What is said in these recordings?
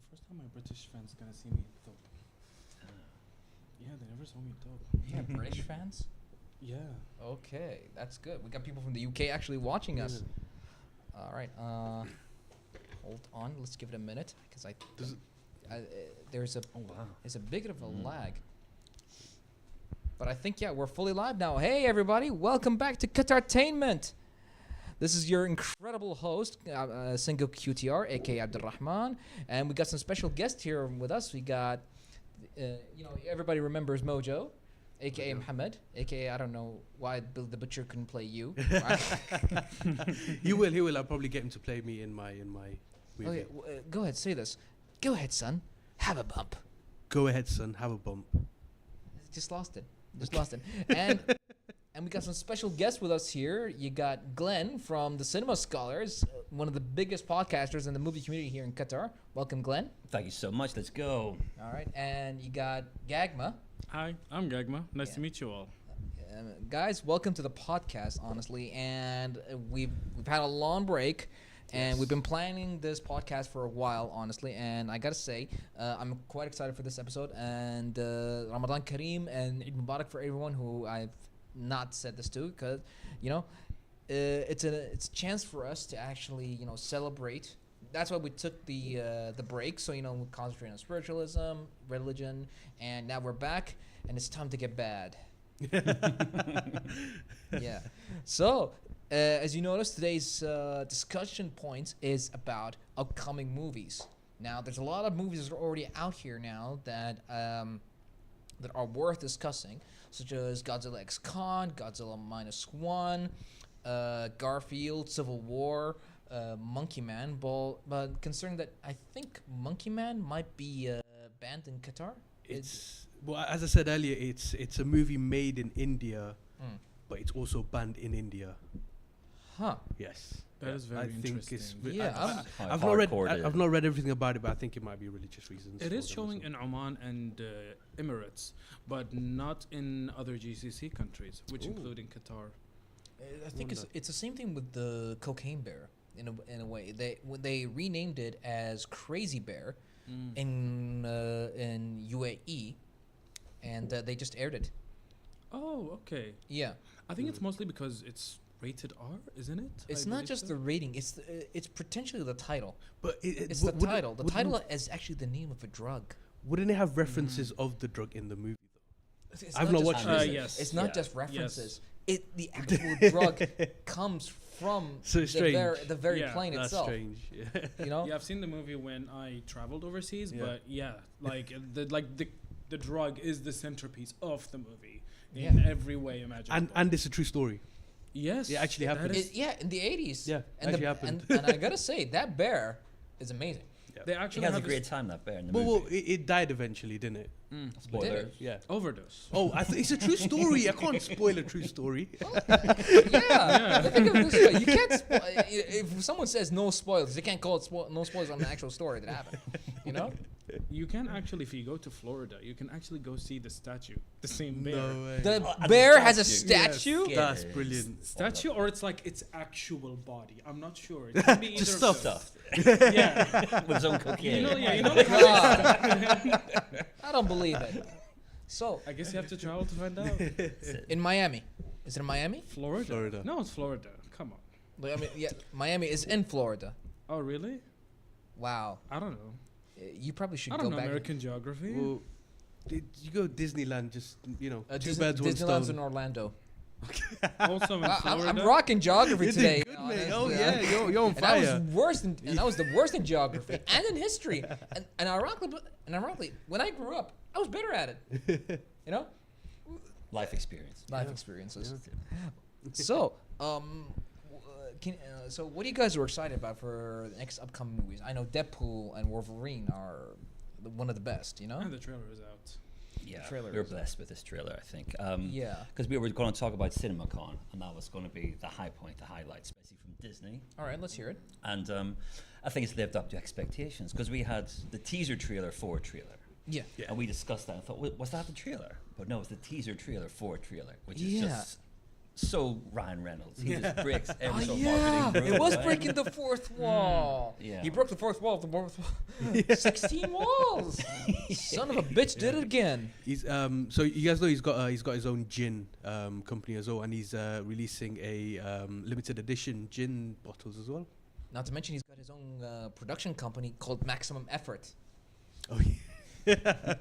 first time my British fans gonna see me in Dope. Yeah, they never saw me in Dope. Yeah, British fans? Yeah. Okay, that's good. We got people from the UK actually watching us. All right. Hold on. Let's give it a minute because there's a there's a bit of a lag. But I think we're fully live now. Hey everybody, welcome back to Qatartainment. This is your incredible host, Single QTR, aka Abdurrahman, and we got some special guests here with us. We got, everybody remembers Mojo, aka Muhammad, aka I don't know why Bill the Butcher couldn't play you. He will. I'll probably get him to play me in my movie. Okay, go ahead, say this. Go ahead, son. Have a bump. Go ahead, son. Have a bump. Just lost it. And we got some special guests with us here. You got Glen from the Cinema Scholars, one of the biggest podcasters in the movie community here in Qatar. Welcome, Glen. Thank you so much. Let's go. All right. And you got Gagma. Hi, I'm Gagma. Nice to meet you all. Guys, welcome to the podcast, honestly. And we've had a long break. And we've been planning this podcast for a while, honestly. And I got to say, I'm quite excited for this episode. And Ramadan Kareem and Eid Mubarak for everyone who I've not said this to, because it's a chance for us to actually celebrate. That's why we took the break, so we concentrate on spiritualism, religion, and now we're back and it's time to get bad. Yeah. So as you notice, today's discussion point is about upcoming movies. Now there's a lot of movies that are already out here now that are worth discussing, such as Godzilla X Kong, Godzilla -1, Garfield, Civil War, Monkey Man. But considering that I think Monkey Man might be banned in Qatar. As I said earlier, it's a movie made in India, but it's also banned in India. Huh. Yes. That is very interesting. I've not read everything about it, but I think it might be religious reasons. It is showing in Oman and Emirates, but not in other GCC countries, which including Qatar. I think it's the same thing with the Cocaine Bear in a way. They renamed it as Crazy Bear in UAE, and they just aired it. Oh, okay. Yeah. I think it's mostly because it's rated R, isn't it? It's not just the rating. It's potentially the title. But it's the title. The title is actually the name of a drug. Wouldn't it have references of the drug in the movie though? I've not watched it. Yes. It's not just references. Yes. The actual drug comes from the very plane that's itself. Strange. Yeah, I've seen the movie when I traveled overseas, but the drug is the centerpiece of the movie in every way imaginable. And it's a true story. Yes, it actually happened. In the 80s. Yeah, and actually happened. And I gotta say, that bear is amazing. Yeah. They actually he has a great time, that bear in the movie. Well, it died eventually, didn't it? Spoilers. Yeah. Overdose. Oh, it's a true story. I can't spoil a true story. Yeah. But think of it this way: you can't. If someone says no spoilers, they can't call it no spoilers on the actual story that happened. You can actually, if you go to Florida, you can actually go see the statue, the same bear. No way. The bear has a statue. Yes. That's brilliant. Statue, or it's like its actual body. I'm not sure. It can be either Just of stuff. Yeah. With his own cocaine. I don't believe it. So I guess you have to travel to find out. in Miami, is it in Miami? Florida. No, it's Florida. Come on. I mean, Miami is in Florida. Oh, really? Wow. I don't know. You probably should I go don't know back. American geography. Well, you go Disneyland, just two birds, one Disneyland's stone. in Orlando. Also in Florida. I'm rocking geography today. Good, mate. honestly. Oh yeah, you're on And fire. I was the worst in geography and in history. And ironically, when I grew up, I was better at it. Life experience. Life experiences. So, so what do you guys are excited about for the next upcoming movies? I know Deadpool and Wolverine are one of the best. And the trailer is out. Yeah, trailer we were is blessed with this trailer, I think. Because we were going to talk about CinemaCon, and that was going to be the high point, the highlight, especially from Disney. All right, let's hear it. And I think it's lived up to expectations, because we had the teaser trailer for a trailer. Yeah. And we discussed that and thought, was that the trailer? But no, it's the teaser trailer for a trailer, which is just so Ryan Reynolds. He just breaks Oh every sort of yeah, marketing it rule, was right? breaking the fourth wall. Yeah. He broke the fourth wall. 16 walls. Son of a bitch did it again. He's so you guys know he's got his own gin company as well, and he's releasing a limited edition gin bottles as well. Not to mention he's got his own production company called Maximum Effort. Oh yeah.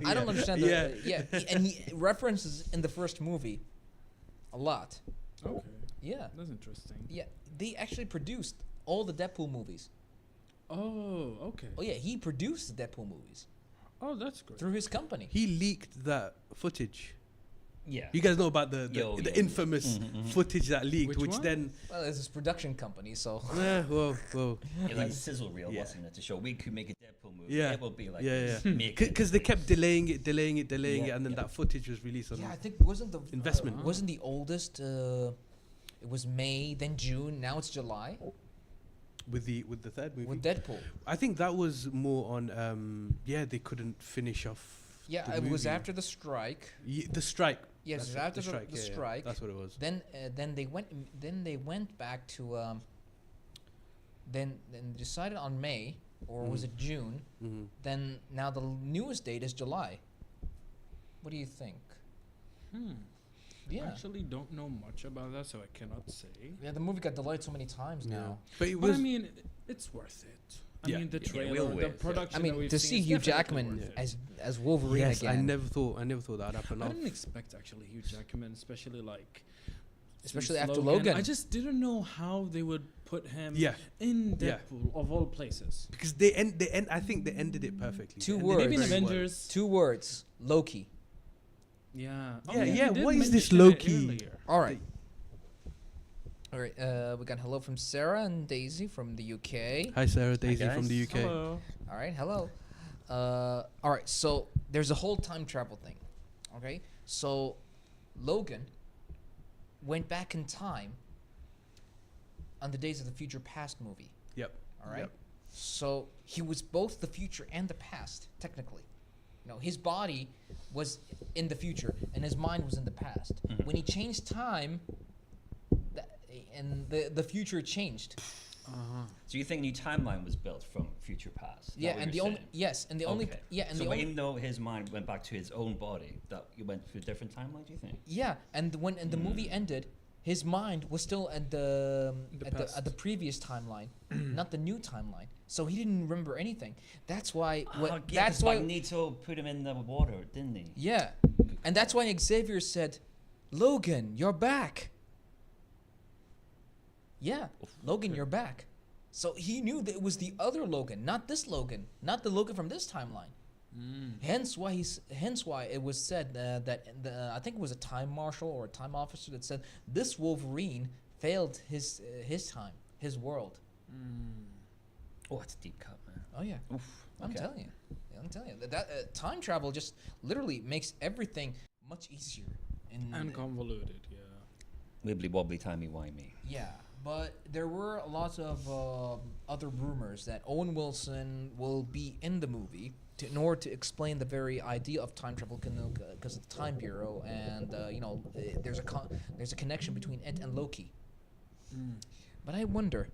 I don't understand that. And he references in the first movie a lot. Okay, Yeah. that's interesting. Yeah. They actually produced all the Deadpool movies. Oh, okay. Oh yeah, he produced the Deadpool movies Oh, that's good. through his company. He leaked that footage. Yeah. You guys know about the Yo, infamous footage that leaked, Which which one? then Well, it's his production company, so whoa. It was like a sizzle reel, Yeah. wasn't it? To show we could make a Deadpool movie. Yeah. It will be like Yeah. make it. Because they kept delaying it, Yeah, and then yeah. that footage was released on. yeah, I think wasn't the Investment. wasn't the oldest. It was May, then June, now it's July with the third movie. with Deadpool. I think that was more on they couldn't finish off. Yeah, the it was movie. after the strike. The strike. Yes, That's it was it, after the yeah, yeah. strike. That's what it was. Then they went back to then decided on May or was it June? Mm-hmm. Then now the newest date is July. What do you think? I Yeah. actually don't know much about that, so I cannot say. Yeah, the movie got delayed so many times now. But it But was. I mean, it's worth it. I Yeah. mean, the Yeah, trailer, we'll the wait, yeah. production. I that mean, we've to seen see is Hugh definitely Jackman worth it. as Wolverine yes, again, I never thought that'd happen. I didn't expect actually Hugh Jackman, especially like. especially since after Logan. I just didn't know how they would put him Yeah. in Yeah. Deadpool of all places. Because they end. I think they ended it perfectly. Two They ended words. it Maybe in very well. Avengers. 2 words: Loki. Yeah. Yeah, he yeah, did what is this mention it Loki? earlier. All right. All right. We got hello from Sarah and Daisy from the UK. Hi, Sarah Daisy guys. from the UK. Hello. All right, hello. All right, so there's a whole time travel thing. Okay, so Logan went back in time on the Days of the Future Past movie. Yep. All right, Yep. so he was both the future and the past, technically. You know, his body was in the future and his mind was in the past. When he changed time, and the future changed. So you think a new timeline was built from future past? Is that Yeah, what and you're the only saying? yes, and the only Okay. yeah, and so the only even though his mind went back to his own body, that you went through a different timeline, do you think? yeah, and when the movie ended, his mind was still at the The at the previous timeline, not the new timeline. So he didn't remember anything. That's why. That's why Magneto put him in the water, didn't he? Yeah, and that's why Xavier said, "Logan, you're back." Yeah, Logan, you're back. So he knew that it was the other Logan, not this Logan, not the Logan from this timeline. Hence why it was said that I think it was a time marshal or a time officer that said this Wolverine failed his time, his world. Oh, that's a deep cut, man. Oh yeah, I'm okay. telling you. Yeah, I'm telling you that time travel just literally makes everything much easier. And convoluted, yeah. Wibbly wobbly, timey wimey. Yeah, but there were lots of other rumors that Owen Wilson will be in the movie in order to explain the very idea of time travel, because of the Time Bureau, and there's a connection between it and Loki. But I wonder,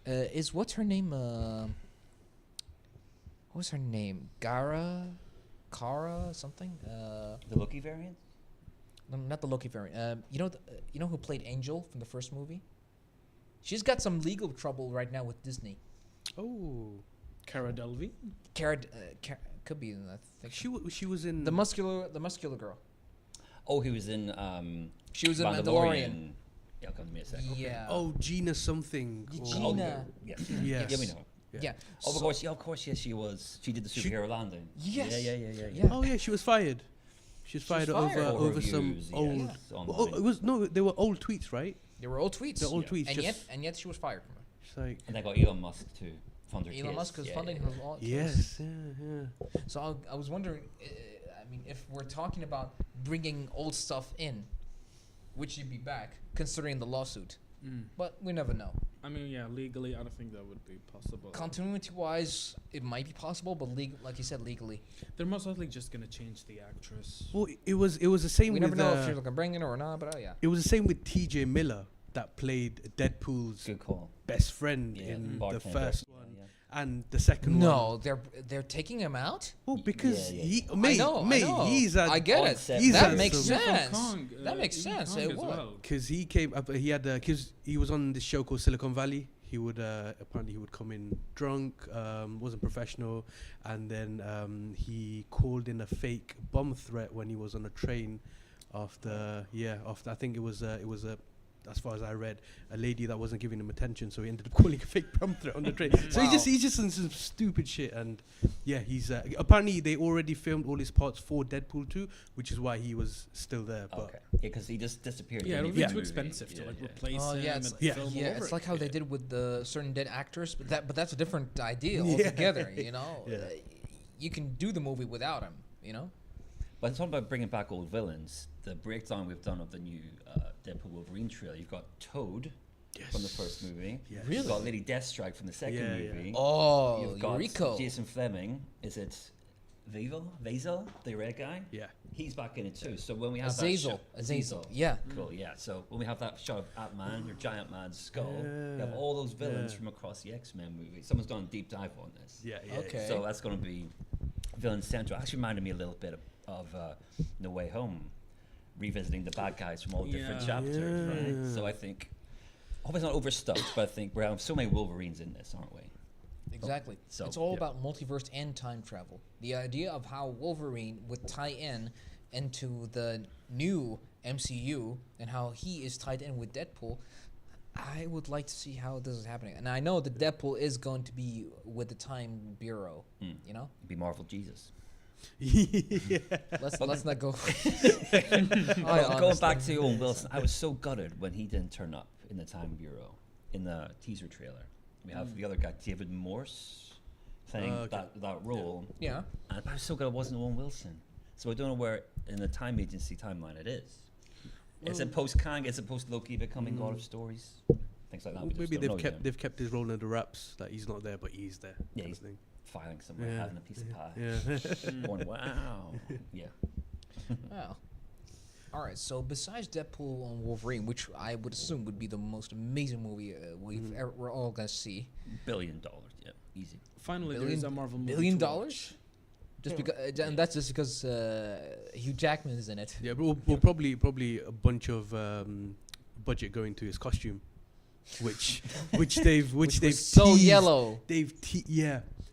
is what's her name? What's her name? Kara, something? The Loki variant? No, not the Loki variant. You know who played Angel from the first movie? She's got some legal trouble right now with Disney. Oh, Cara Delevingne? Could be. I think she was in the muscular girl. Oh, he was in She was in Mandalorian. Yeah, come to me a second. Yeah. Oh, Gina something. Y- or- Gina. Yes. Yes. Yeah, we know. Yeah. Oh, of course, yes, she was. She did the She- superhero landing. Yes. Yeah. Yeah. Oh yeah, she was fired. She was fired fired. over some Reviews, old. yes, Oh, online. it was no. They were old tweets, right? They were old tweets. They're old Yeah. tweets. And yet she was fired. It's like And they got Elon Musk to fund her Elon case. Musk is Yeah, funding yeah. her law case. yes, yeah. So I was wondering. I mean, if we're talking about bringing old stuff in, would she be back considering the lawsuit? but we never know. I mean, yeah, legally, I don't think that would be possible. Continuity-wise, it might be possible, but like you said, legally, They're most likely just gonna change the actress. Well, it was the same. we with, never know if you're gonna bring it or not. But yeah, It was the same with T.J. Miller that played Deadpool's Good call. best friend Yeah, in the bartender. first Yeah, one yeah. and the second one. no, they're taking him out. Well, because Yeah, he, I mate, know. he's at, I get on it. set. He's That at makes some- sense. Kong, That makes even sense. Kong It as would. well. because he came up. He had because he was on this show called Silicon Valley. He would apparently he would come in drunk, wasn't professional, and then he called in a fake bomb threat when he was on a train. After I think it was a as far as I read, a lady that wasn't giving him attention, so he ended up calling a fake bomb threat on the train. So Wow. he's just on some stupid shit, and yeah, he's apparently they already filmed all his parts for Deadpool 2, which is why he was still there. But Okay. Yeah, because he just disappeared. Yeah, it didn't would he, be in too the movie? expensive to Yeah, like yeah. replace Oh him yeah, and it's, Yeah. film yeah. over It's like how they did with the certain dead actors, but that's a different idea Yeah. altogether. You know, Yeah. You can do the movie without him. You know. But it's all about bringing back old villains. The breakdown we've done of the new Deadpool Wolverine trailer. You've got Toad from the first movie. Yes. Really? You've got Lady Deathstrike from the second Yeah, yeah. movie. Oh, You've got Rico. Jason Fleming. Is it Vazel, the red guy? yeah, He's back in it too. So when we have Azazel. that Azazel. Yeah. Cool, yeah. So when we have that shot of Ant-Man, your giant man's skull, you have Yeah. all those villains Yeah. from across the X-Men movie. Someone's done a deep dive on this. yeah. Okay. So that's going to be villain central. Actually reminded me a little bit of No Way Home, revisiting the bad guys from all different Yeah. chapters, right? Yeah. So I think, I hope it's not overstuffed, but I think we're having so many Wolverines in this, aren't we? Exactly. So, it's all yeah. about multiverse and time travel. The idea of how Wolverine would tie in into the new MCU and how he is tied in with Deadpool. I would like to see how this is happening. And I know that Deadpool is going to be with the Time Bureau, you know? It'd be Marvel Jesus. yeah. Let's not go. Well, going back to Owen Wilson, I was so gutted when he didn't turn up in the Time Bureau in the teaser trailer. We have the other guy, David Morse, playing Okay. that role. Yeah. And I was so gutted it wasn't Owen Wilson. So I don't know where in the Time Agency timeline it is. Is it post Kang? Is it post Loki becoming God of Stories? Things like that. Well, we just maybe don't know yet. they've kept his role under wraps. That he's not there, but he's there. Yeah, kind he's of thing. filing somewhere, Yeah. having a piece of pie. Yeah. Going, wow. Yeah. Wow. All right. So besides Deadpool and Wolverine, which I would assume would be the most amazing movie we're all gonna see, $1 billion. Yeah, easy. Finally, Billion- there is a Marvel movie. $1 billion. to watch. Just because, and that's just because Hugh Jackman is in it. Yeah, but we'll probably a bunch of budget going to his costume, which they've Which they've was so teased. yellow.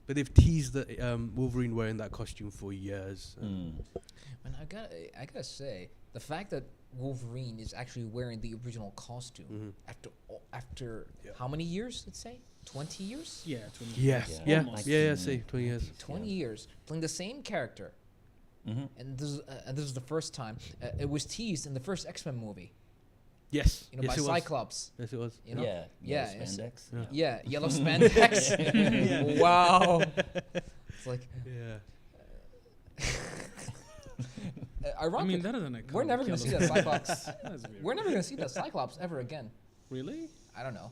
But they've teased the Wolverine wearing that costume for years. Mm. And I gotta say, the fact that Wolverine is actually wearing the original costume after Yeah. how many years? Let's say 20 years. Yeah, 20 Yeah, years. yeah, Almost. yeah. Say 20 years. 20 years playing the same character, Mm-hmm. and this is the first time it was teased in the first X-Men movie. Yes, You know, yes, by it was. Cyclops. Yes, it was. You know? Yeah. Yeah, Yellow it's- spandex. yeah. Yeah, yellow spandex. Wow. It's like Yeah. I ironically, mean, that is an iconic we're never gonna see that yellow- Cyclops. That's weird. We're never gonna see that Cyclops ever again. Really? I don't know.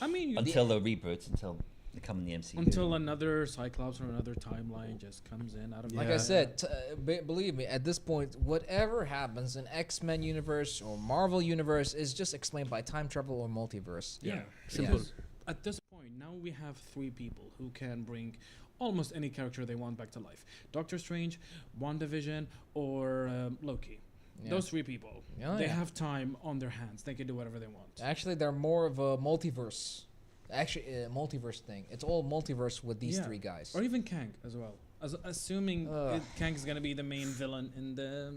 I mean, you- Until the reboots, until they come in the MCU. until another Cyclops or another timeline just comes in out of Like I Yeah. said, believe me, at this point, whatever happens in X-Men universe or Marvel universe is just explained by time travel or multiverse. Yeah. Simple. Because at this point, now we have 3 people who can bring almost any character they want back to life. Doctor Strange, WandaVision, or Loki. Yeah. Those 3 people. Oh, they yeah. have time on their hands. They can do whatever they want. Actually, they're more of a multiverse. Actually, a multiverse thing. It's all multiverse with these Yeah. 3 guys. Or even Kang as well. Assuming Ugh. Kang is going to be the main villain in the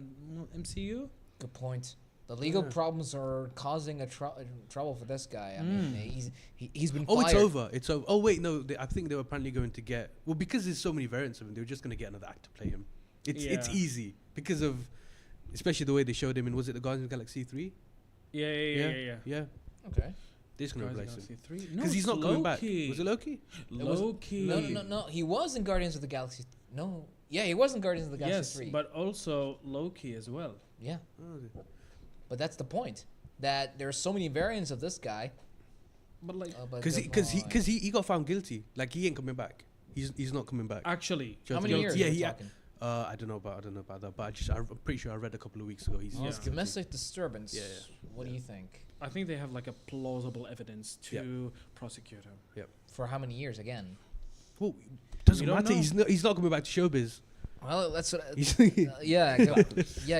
MCU. Good point. The legal Yeah. problems are causing a trouble for this guy. I mean, he's been Oh, fired. it's over. It's over. Oh wait, no. I think they were apparently going to get because there's so many variants of him. They were just going to get another actor to play him. It's Yeah. easy because of especially the way they showed him in was it the Guardians of the Galaxy 3? Yeah. Yeah. Okay. They're just gonna Guardians replace of him the Galaxy 3. No, because he's it's not coming back. Loki. Was it Loki? was- Loki. No. He was in Guardians of the Galaxy. No. Yeah, he was in Guardians of the Galaxy Yes, 3. but also Loki as well. yeah, Oh, is it? but that's the point. that there's so many variants of this guy. But like, Because he got found guilty. Like, he ain't coming back. He's not coming back. actually, How many years? Yeah, are we yeah. talking? I don't know about that, but I'm pretty sure I read a couple of weeks ago. He's Yeah. guilty. Domestic disturbance. Yeah, What do you think? I think they have like a plausible evidence to prosecute him. For how many years again? Well, doesn't We don't matter. know. He's not coming back to showbiz. Well, that's what. He's Yeah,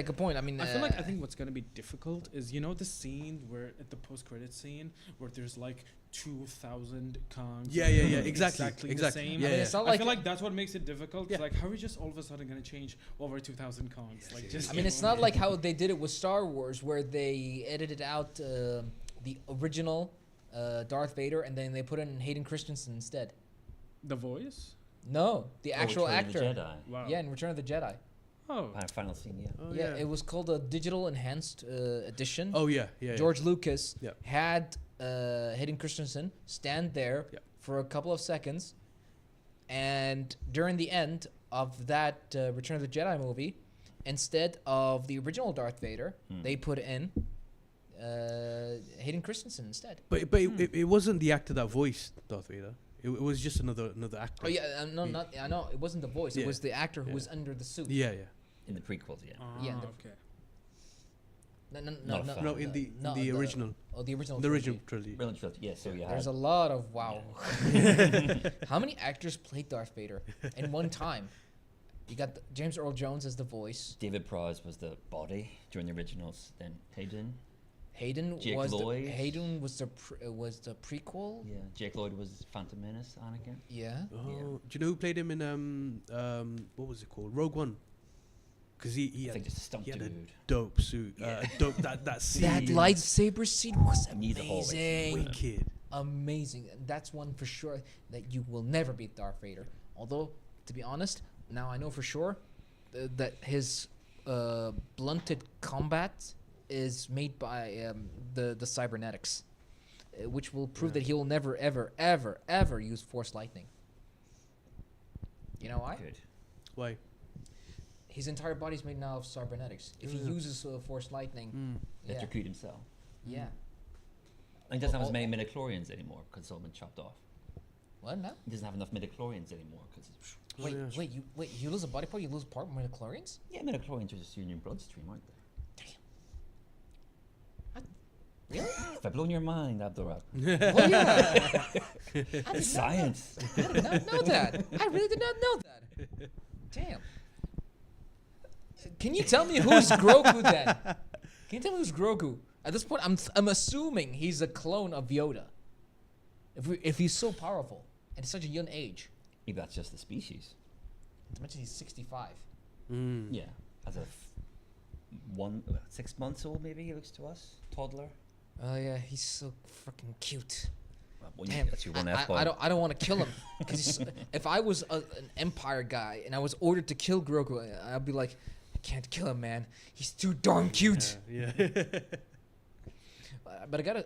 good point. I mean, I think what's gonna be difficult is the scene where at the post-credit scene where there's like 2,000 Kongs. Yeah, exactly. the same. Yeah, I mean, it's not I like feel like that's what makes it difficult. Yeah. It's like, how are we just all of a sudden gonna change over 2,000 Kongs? Like, just I mean, it's not like how they did it with Star Wars, where they edited out the original Darth Vader and then they put in Hayden Christensen instead. the voice. No, the actual Return of the actor. Jedi. Wow. Yeah, in Return of the Jedi. Oh. Final scene, yeah. Oh, yeah, it was called a digital enhanced edition. Oh yeah. George Lucas Yeah. had Hayden Christensen stand there Yeah. for a couple of seconds, and during the end of that Return of the Jedi movie, instead of the original Darth Vader, they put in Hayden Christensen instead. But it wasn't the actor that voiced Darth Vader. It was just another actor. Oh yeah, no, not I know it wasn't the voice. It Yeah. was the actor who Yeah. was under the suit. Yeah. In the prequels, yeah. Yeah, Ah, the- okay. No, Not a fan. No, in the no, original. Oh, the original. The trilogy. original trilogy. Brilliant trilogy. Yeah, so you There's had a lot of wow. How many actors played Darth Vader in one time? You got James Earl Jones as the voice. David Prowse was the body during the originals. Then Hayden. Hayden Jake was Lloyd. Hayden was the prequel. Yeah. Jake Lloyd was Phantom Menace, Anakin. Yeah. Oh, Yeah. do you know who played him in what was it called? Rogue One. Because he I had think just a stump he had a dude. dope suit. Dope that scene. That lightsaber scene was Needs a whole amazing. Wicked. Amazing. And that's one for sure that you will never beat Darth Vader. Although, to be honest, now I know for sure that his blunted combat is made by the cybernetics, which will prove that he will never, ever, ever, ever use Force Lightning. You know why? Good. Why? His entire body's made now of cybernetics. If he Yeah. uses Force Lightning, yeah, Electrocute himself. yeah. And he doesn't have as Oh, many midichlorians anymore because it's all been chopped off. What now? He doesn't have enough midichlorians anymore because Oh, Wait, yeah. wait, you lose a body part, you lose part of midichlorians? yeah, midichlorians are just in your bloodstream, aren't they? Really? If I blown your mind, Abdurrahman. Oh yeah. It's science. I did not know that. I really did not know that. Damn. Can you tell me who's Grogu then? Can you tell me who's Grogu? At this point, I'm assuming he's a clone of Yoda. If he's so powerful at such a young age, Maybe that's just the species. not to mention he's 65. Yeah. As a 6 months old, maybe he looks to us. Toddler. Oh yeah, he's so freaking cute. Well, Damn, that's your one I F-bomb. don't want to kill him. Because if I was an Empire guy and I was ordered to kill Grogu, I'd be like, I can't kill him, man. He's too darn cute. Yeah.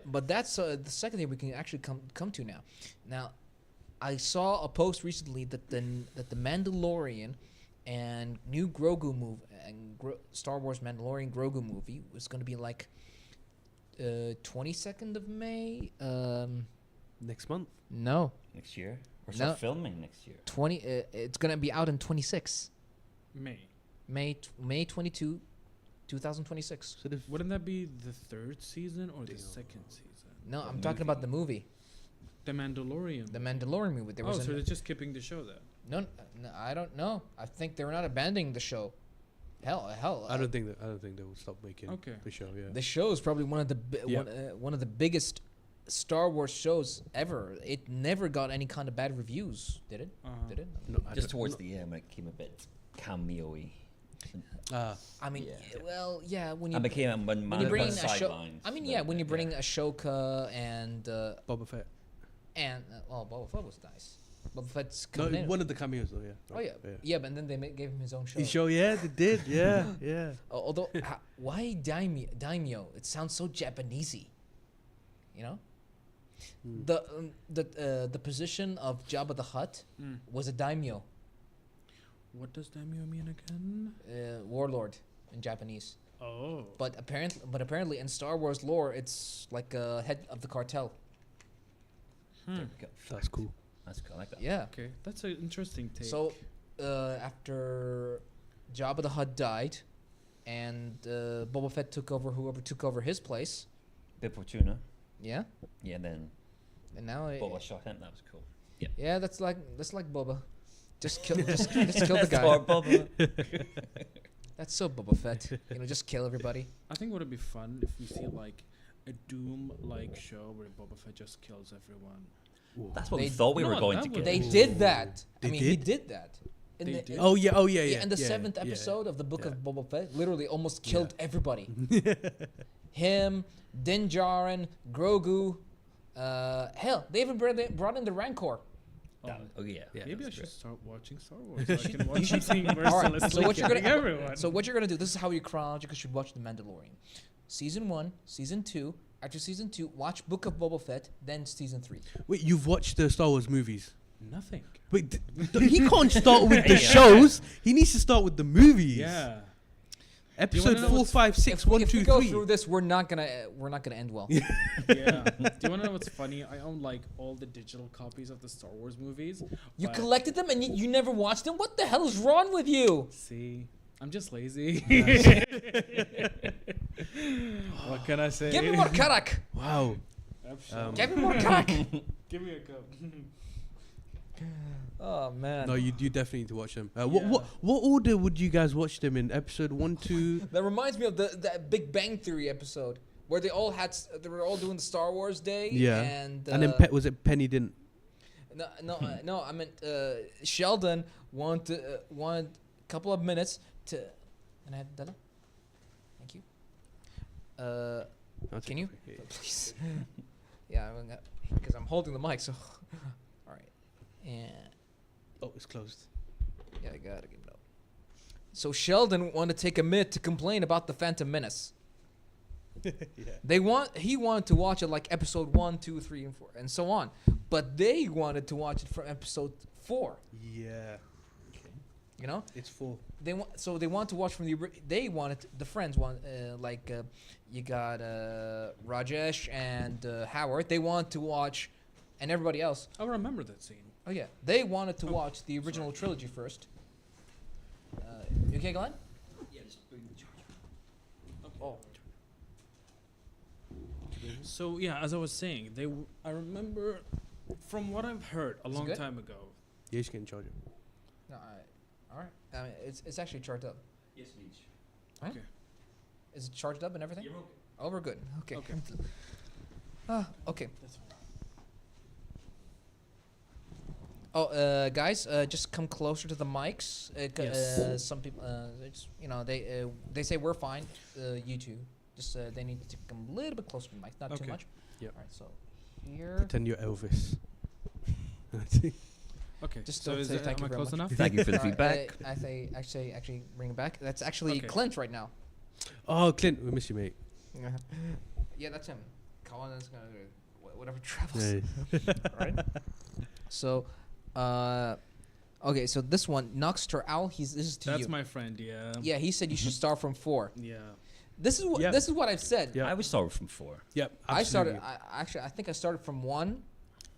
But that's the second thing we can actually come to now. Now, I saw a post recently that the Mandalorian and new Grogu movie and Star Wars Mandalorian Grogu movie was going to be like 22nd of May. Next month. No, Next year. We're No. start filming next year. 20. It's going to be out in 26 May. May 22, 2026. So the Wouldn't that be the third season or the second season? No, The I'm talking about the movie, The Mandalorian. the Mandalorian movie. There Oh, was so they're just skipping the show then. no, I don't know. I think they're not abandoning the show. Hell. I don't think they will stop making Okay. the show. Yeah. The show is probably one of the Yeah. one of the biggest Star Wars shows ever. It never got any kind of bad reviews, did it? Uh-huh. Did it? No, I Just don't- towards no. the end when it became a bit cameo-y. I mean, Yeah. well, yeah. When you And became when when you Mando bring got a show, sidelines. I mean, yeah. When you bring Ashoka and Boba Fett. Boba Fett was nice. Boba Fett's No, coming in. one of the cameos though. Yeah. Oh yeah, but then they gave him his own show. His show, yeah, they did. Yeah, yeah. Although, why daimyo? It sounds so Japanesey. You know, the position of Jabba the Hutt was a daimyo, What does daimyo mean again? warlord in Japanese. Oh. But apparently in Star Wars lore, it's like a head of the cartel. There we go. That's cool. That's cool. I like that. Yeah. Okay, that's an interesting take. So after Jabba the Hutt died, and Boba Fett took over, whoever took over his place. Bib Fortuna. Yeah. Yeah, then And now Boba shot him. That was cool. yeah, that's like Boba. Just kill just kill the guy. Poor Boba. That's so Boba Fett. Just kill everybody. I think would it be fun if we see like a Doom-like show where Boba Fett just kills everyone. That's what we They- thought we No, were going that to would- get. They did that. They He did? did that. In They the, did? Oh yeah. in the seventh episode of the Book yeah. of Boba Fett, literally almost killed everybody. Yeah. Him, Din Djarin, Grogu. Hell, they even brought in the Rancor. Oh yeah. Yeah, Maybe I that's should great. start watching Star Wars. So I can watch something mercilessly so what you're killing gonna everyone. so what you're gonna do? This is how you chronologically should watch The Mandalorian. Season 1, Season 2. After Season 2, watch Book of Boba Fett. Then Season 3. Wait, you've watched the Star Wars movies? Nothing. Wait, he can't start with the shows. He needs to start with the movies. Yeah. Episode know 4, what's- 5, 6, If 1, we 2, go 3. through this, we're not gonna end well. Yeah. Do you want to know what's funny? I own like all the digital copies of the Star Wars movies. You but- collected them and you never watched them. What the hell is wrong with you? See, I'm just lazy. What can I say? Give me more karak. Wow. Give me more karak. Give me a cup. Oh man. No, you definitely need to watch them. What order would you guys watch them in? Episode 1, 2? That reminds me of that Big Bang Theory episode where they were all doing the Star Wars Day. Yeah. And And then was it Penny didn't? no. I meant Sheldon wanted a couple of minutes to. And I had done it. Thank you. Can you? Please. Yeah, because I'm holding the mic, so. All right. And Oh, it's closed. yeah, I gotta give it up. So Sheldon wanted to take a minute to complain about the Phantom Menace. Yeah. He wanted to watch it like episode 1, 2, 3, and 4, and so on. But they wanted to watch it from episode 4. Yeah. It's 4. they want to watch from the friends want you got Rajesh and Howard. They want to watch, and everybody else. I remember that scene. Oh yeah, they wanted to watch the original trilogy first. You okay, Glenn? Yeah, just bring the charger. Oh. So yeah, as I was saying, I remember from what I've heard a Is it long good? time ago. Yeah, you should get in charge. No, all right. I mean, it's actually charged up. Yes, please. Huh? Okay. Is it charged up and everything? You're okay. Oh, we're good. Okay. Okay. Okay. That's fine. Oh, guys, just come closer to the mics. Yes. Some people, they say we're fine. You two, just they need to come a little bit closer to the mic, not too Okay. much. Yep. All right. So here, Pretend you're Elvis. Okay. Just so don't is say it, thank am you I very close much. enough? Thank you for the All right, feedback. I say actually bring it back. That's actually Okay. Clint right now. Oh, Clint, we miss you, mate. Yeah, that's him. Colin is gonna do whatever travels. Nice. Right. So, okay. So this one, Noxter Owl. This is to That's you. my friend. Yeah. Yeah, he said you should start from 4. Yeah. This is what Yep. this is what I've said. Yeah. I would start from 4. Yep. I started. absolutely. I think I started from 1,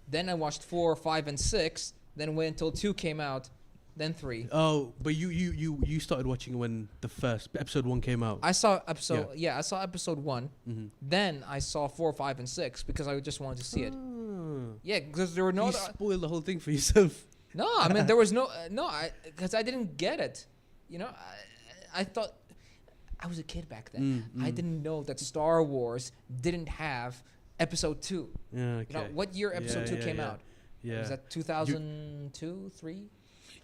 then I watched 4, 5, and 6. Then wait until 2 came out, then 3. Oh, but you started watching when the first episode 1 came out. I saw episode. Yeah, I saw episode 1. Mm-hmm. Then I saw 4, 5, and 6 because I just wanted to see it. Oh. Yeah, because there were no. You spoiled the whole thing for yourself. No, I mean there was no. Because I didn't get it. I thought I was a kid back then. I didn't know that Star Wars didn't have episode 2. Yeah, okay. What year episode 2 came yeah. out? Yeah. Was that 2002, 3?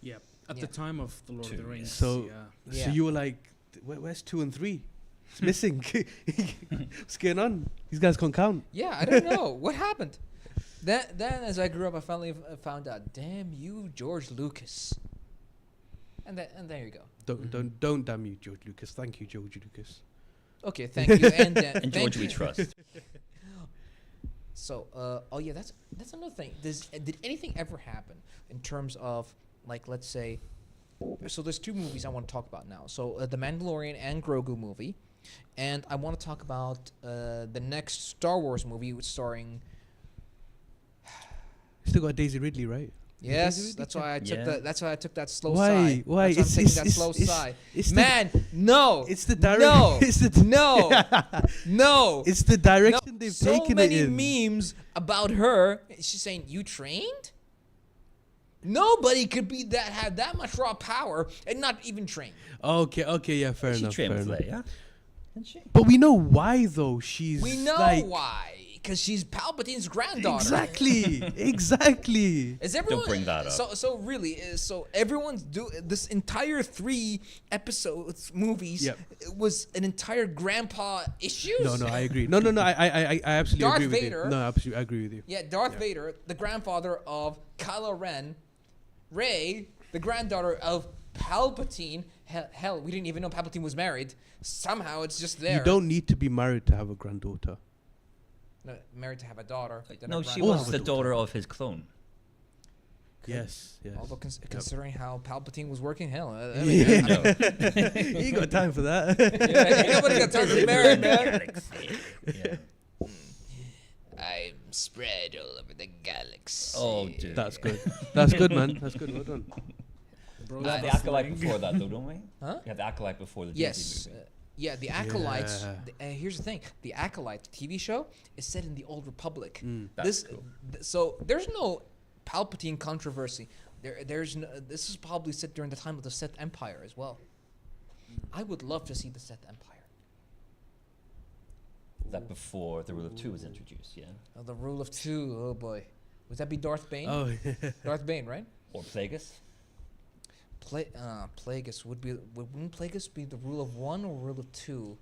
Yeah. At Yeah. the time of the Lord of the 2, Rings. So- yeah. Yeah. So you were like, where's 2 and 3? It's missing. What's going on? These guys can't count. Yeah, I don't know what happened. Then as I grew up, I finally found out. Damn you, George Lucas. And there you go. Don't damn you, George Lucas. Thank you, George Lucas. Okay, thank you. And And thank George, we you. trust. So, oh yeah, that's another thing. Did anything ever happen in terms of, like, let's say, so there's 2 movies I want to talk about now. So the Mandalorian and Grogu movie, And I want to talk about the next Star Wars movie, which starring. Still got Daisy Ridley, right? Yes, that's why I took Yeah. that. That's why I took that slow Why? side. Why? That's why I'm taking that slow side. Man, no. It's the direct. No. It's the No. No. It's the direction they've so taken it in. many memes about her. She's saying, "You trained?" Nobody could be that have that much raw power and not even train. Okay, yeah, fair She enough. trained Fair with enough. Leia, didn't she? But we know why though. She's We know like, why. Because she's Palpatine's granddaughter. Exactly. Is everyone, bring that up. So really, so everyone's this entire 3 episodes movies Yep. was an entire grandpa issues. No, I agree. No, I absolutely Darth agree with Vader. you. No, absolutely, I agree with you. Yeah, Darth Vader, the grandfather of Kylo Ren, Rey, the granddaughter of Palpatine. Hell, we didn't even know Palpatine was married. Somehow it's just there. You don't need to be married to have a granddaughter. No, married to have a daughter. then No, a she granddaughter. was the daughter of his clone. Yes. Although considering how Palpatine was working, hell, You ain't got time for that. ain't nobody got time to be married, man. Yeah. I'm spread all over the galaxy. Oh, dude. That's good. That's good, man. That's good. Well done. Bro, We had the Nice. Acolyte before that, though, don't we? Huh? We had the Acolyte before the Yes. Disney movie. Yeah, the Acolytes. Yeah. Here's the thing: the Acolyte TV show is set in the Old Republic. That's cool. So there's no Palpatine controversy. There's no. This is probably set during the time of the Sith Empire as well. I would love to see the Sith Empire. That before the Rule of Two was introduced, yeah? Oh, the Rule of Two. Oh boy, would that be Darth Bane? Oh, Darth Bane, right? Or Plagueis? Plagueis wouldn't Plagueis be the Rule of One or Rule of Two?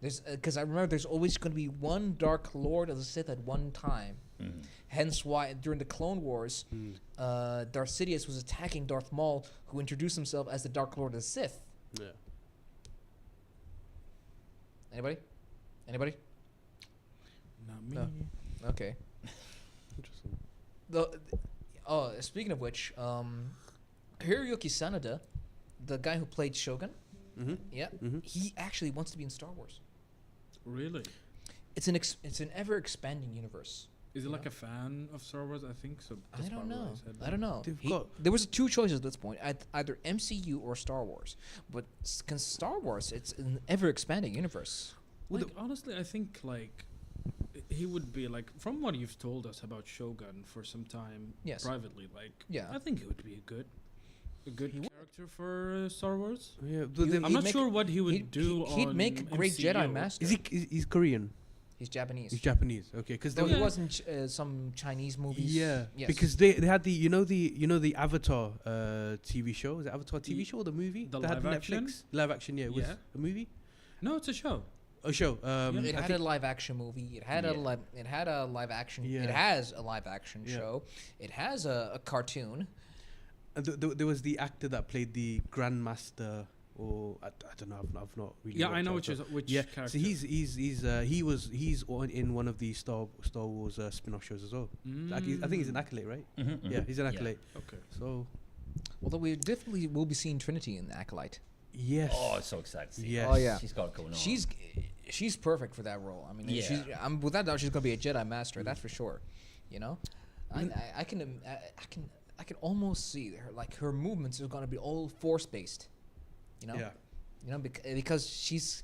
There's because I remember there's always going to be one Dark Lord of the Sith at one time. Mm. Hence why during the Clone Wars, Darth Sidious was attacking Darth Maul, who introduced himself as the Dark Lord of the Sith. yeah. Anybody? Not me. No. Okay. Interesting. Speaking of which, Hiroyuki Sanada, the guy who played Shogun, he actually wants to be in Star Wars. Really? It's an ever expanding universe. Is he like a fan of Star Wars? I think so. I That's don't probably why know. he said I that. don't know. They've There was 2 choices at this point: either MCU or Star Wars. But Star Wars, it's an ever expanding universe. Like honestly, I think like he would be like, from what you've told us about Shogun for some time Yes. privately, like Yeah. I think he would be a good character for Star Wars. Yeah, I'm not sure what he would do. He'd make a great MCU. Jedi master. he's Korean. He's Japanese. He's Japanese. Okay, because Though Yeah. he was in some Chinese movies. yeah, Yes. because they had the Avatar TV show. Was it Avatar TV show or the movie? The They had live action? Netflix live action. Yeah, it was Yeah. a movie. No, it's a show. A show. it I had think- a live action movie. It had Yeah. it had a live action. Yeah. It has a live action Yeah. show. It has a cartoon. and there was the actor that played the Grandmaster, or I don't know. I've not really. Yeah, I watched know Avatar. which Yeah, character. so he's in one of the Star Wars spin-off shows as well. I think he's an acolyte, right? Mm-hmm, Yeah, he's an acolyte. Okay. So Although we definitely will be seeing Trinity in Acolyte. yes. Oh, it's so excited to see. Yes. Oh, yeah. She's got it going on. She's perfect for that role. I mean, Yeah. without doubt she's gonna be a Jedi Master. That's for sure. You know, I can almost see her, like, her movements are gonna be all Force based. You know. Yeah. You know, because she's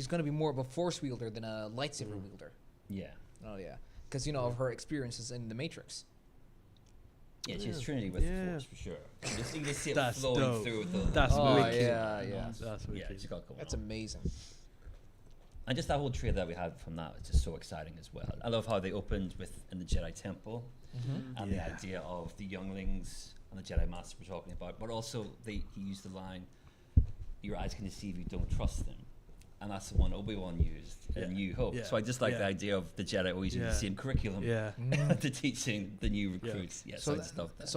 gonna be more of a Force wielder than a lightsaber wielder. Yeah. Oh yeah, because of her experiences in the Matrix. Yeah, she's Trinity with the Yeah. Force for sure. You can see it That's flowing dope. through the. That's Oh wicked. yeah, yeah. That's Yeah, wicked. she's got it going That's on. amazing. And just that whole trailer that we had from that was just so exciting as well. I love how they opened in the Jedi Temple and the Yeah. idea of the younglings and the Jedi Master we're talking about, but also he used the line, "Your eyes can deceive you, don't trust them," and that's the one Obi-Wan used in New Hope. Yeah. So I just like the Yeah. idea of the Jedi always using Yeah. the same curriculum Yeah. to teaching the new recruits. Yeah, so I just love that.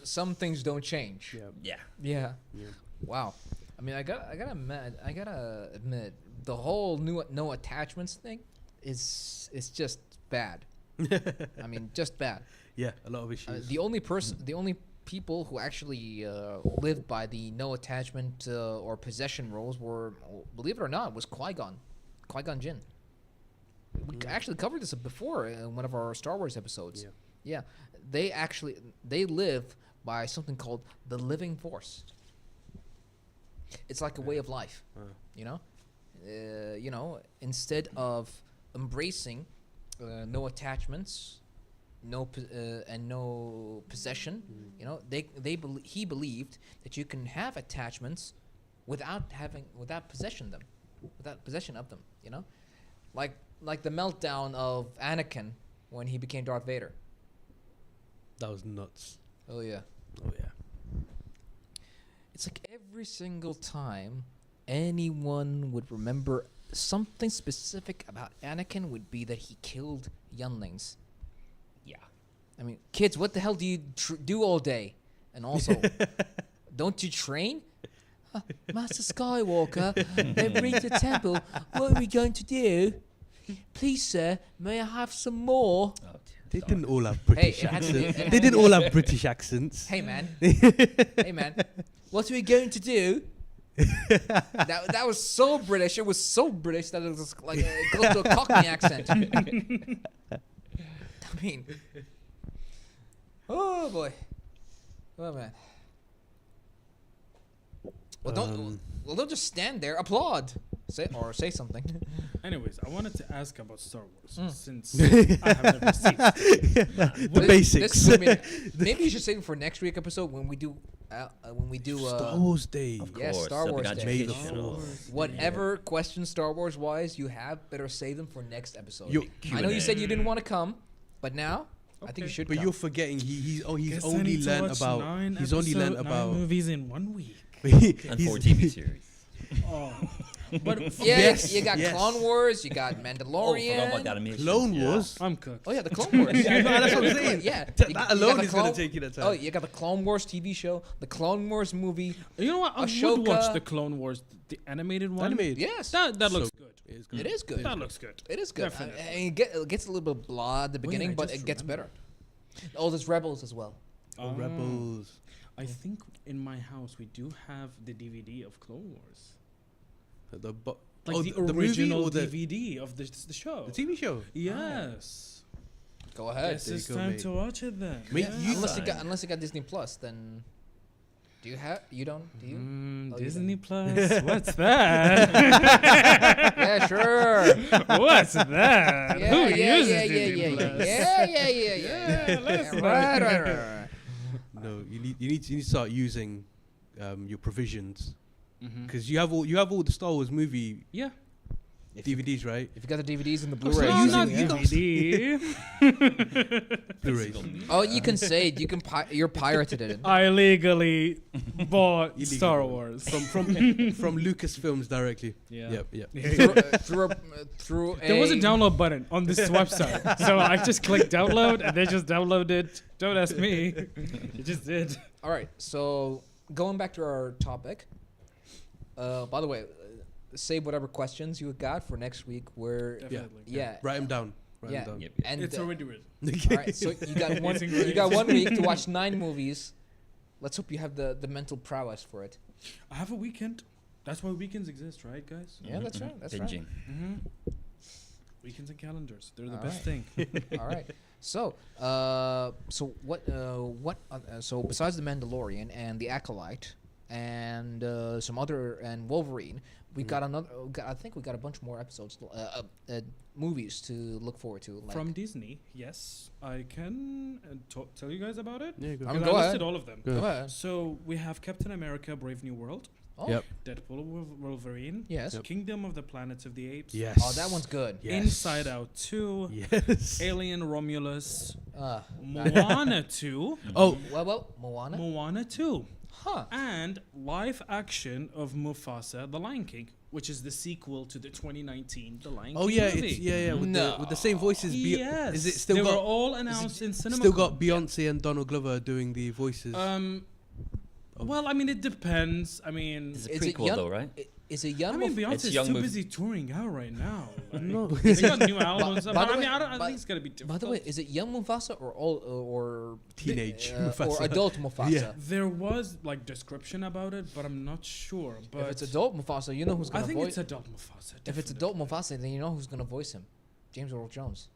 Some things don't change. Yeah. Yeah. Yeah. Yeah. Wow. I mean, I gotta admit, the whole no attachments thing is just bad. I mean, just bad. Yeah, a lot of issues. The only people who actually lived by the no attachment or possession rules were, believe it or not, was Qui-Gon. Qui-Gon Jinn. We actually covered this before in one of our Star Wars episodes. Yeah. They live by something called the living force. It's like a way of life, you know. Instead of embracing no attachments, no possession, you know, he believed that you can have attachments without possession of them, you know, like the meltdown of Anakin when he became Darth Vader. That was nuts. Oh yeah. It's like every single time anyone would remember something specific about Anakin would be that he killed younglings. Yeah. I mean, kids, what the hell do you do all day? And also, don't you train? Master Skywalker, they've reached the temple. What are we going to do? Please, sir, may I have some more? Oh, They didn't all have British it had to be- accents. it had They to didn't be- all have British accents. Hey, man. Hey, man. What are we going to do? That was so British. It was so British that it was like it goes to a Cockney accent. I mean, oh boy, oh man. Well, don't just stand there. Applaud. Say something. Anyways, I wanted to ask about Star Wars Mm. since I have never seen it. The basics. Maybe you should save it for next week episode when we do. Star Wars Day. Of Yes, course, Star that'll be Wars Day. May the educational. Whatever questions Star Wars wise you have, better save them for next episode. Yo- I know you said you didn't want to come, but now I think you Okay. should. But come. you're forgetting he's Guess I only need to learned watch about 9 he's only learned episode- 9 about movies in 1 week. And 4 he's- TV series. Oh, but Yeah, Yes, you got yes. Clone Wars, you got Oh, Mandalorian. forgot about that animation. Clone Yeah. Wars. I'm cooked. Oh yeah, the Clone Wars. Yeah, no, that's what I'm saying. Yeah, That you got alone the is gonna Clone- take you that time. Oh, you got the Clone Wars TV show, the Clone Wars movie. You know what? I Ashoka. would watch the Clone Wars, the animated one. Animated. Yes, That looks So good. It is good. it is good. That looks good. It is good. Definitely. It gets a little bit blah at the beginning, I but just it gets better. remembered. Oh, there's Rebels as well. Oh, Rebels. I think in my house we do have the DVD of Clone Wars. Like the movie original or the DVD of the show. the TV show. Yes. Go ahead. Guess there you it's go, time mate. to watch it then. Mate, Yeah, you- unless you got Disney Plus, then do you have? You don't? Do you? Oh, you Disney don't. Plus. What's that? Yeah, sure. What's that? Yeah, Who yeah, uses yeah, Disney yeah, Plus? yeah. let's Right. No, you need to start using your provisions Mhm. because you have all the Star Wars movie Yeah. DVDs, right? If you got the DVDs and the so Blu-rays, you No, using- not you DVD. Blu-rays. oh, you can say it. You can you're pirated it. I illegally bought Illegal. Star Wars. From Lucasfilms directly. Yeah. Yep. through There was a download button on this website, so I just clicked download, and they just downloaded. Don't ask me. It just did. All right, so going back to our topic. By the way, save whatever questions you got for next week. Where Definitely. yeah, Write them down. Write yeah, 'em down. Yep. and It's already written. all right. So you got one. Amazing You got grades. 1 week to watch 9 movies. Let's hope you have the mental prowess for it. I have a weekend. That's why weekends exist, right, guys? Yeah, that's right. That's right. Binging. Mm-hmm. Weekends and calendars. They're the All best right. thing. All right. So, so besides the Mandalorian and the Acolyte and some other and Wolverine, we got another. I think we got a bunch more episodes, movies to look forward to. Like, From Disney, yes. I can tell you guys about it. Yeah, go. I mean, Because go I ahead. listed all of them. Go. Go ahead. So we have Captain America: Brave New World, Oh, Yep. Deadpool and Wolverine, yes. Yep. Kingdom of the Planets of the Apes, Yes. Oh, that one's good. Yes. Inside Out 2, Yes. Alien Romulus, Uh, Moana 2, Oh, well, Moana. Moana 2, Huh. and live action of Mufasa: The Lion King, which is the sequel to the 2019 The Lion oh King yeah, movie. it's with No. the same voices. Yes. Is it still they were got all announced in cinema. still got Beyonce and Donald Glover doing the voices? Well, I mean, it depends. I mean, It's a Is it prequel young- though, right? is it young? I mean, It's Beyonce's young too move- busy touring out right now. Like, No. they got new albums. by But the I mean, way- I by- think it's gonna be difficult. By the way, is it young Mufasa or Teenage or Mufasa. adult Mufasa? Yeah. there was like description about it, but I'm not sure. But If it's adult Mufasa, you know who's I gonna think voice. it's adult Mufasa. If it's adult Mufasa, then you know who's gonna voice him, James Earl Jones.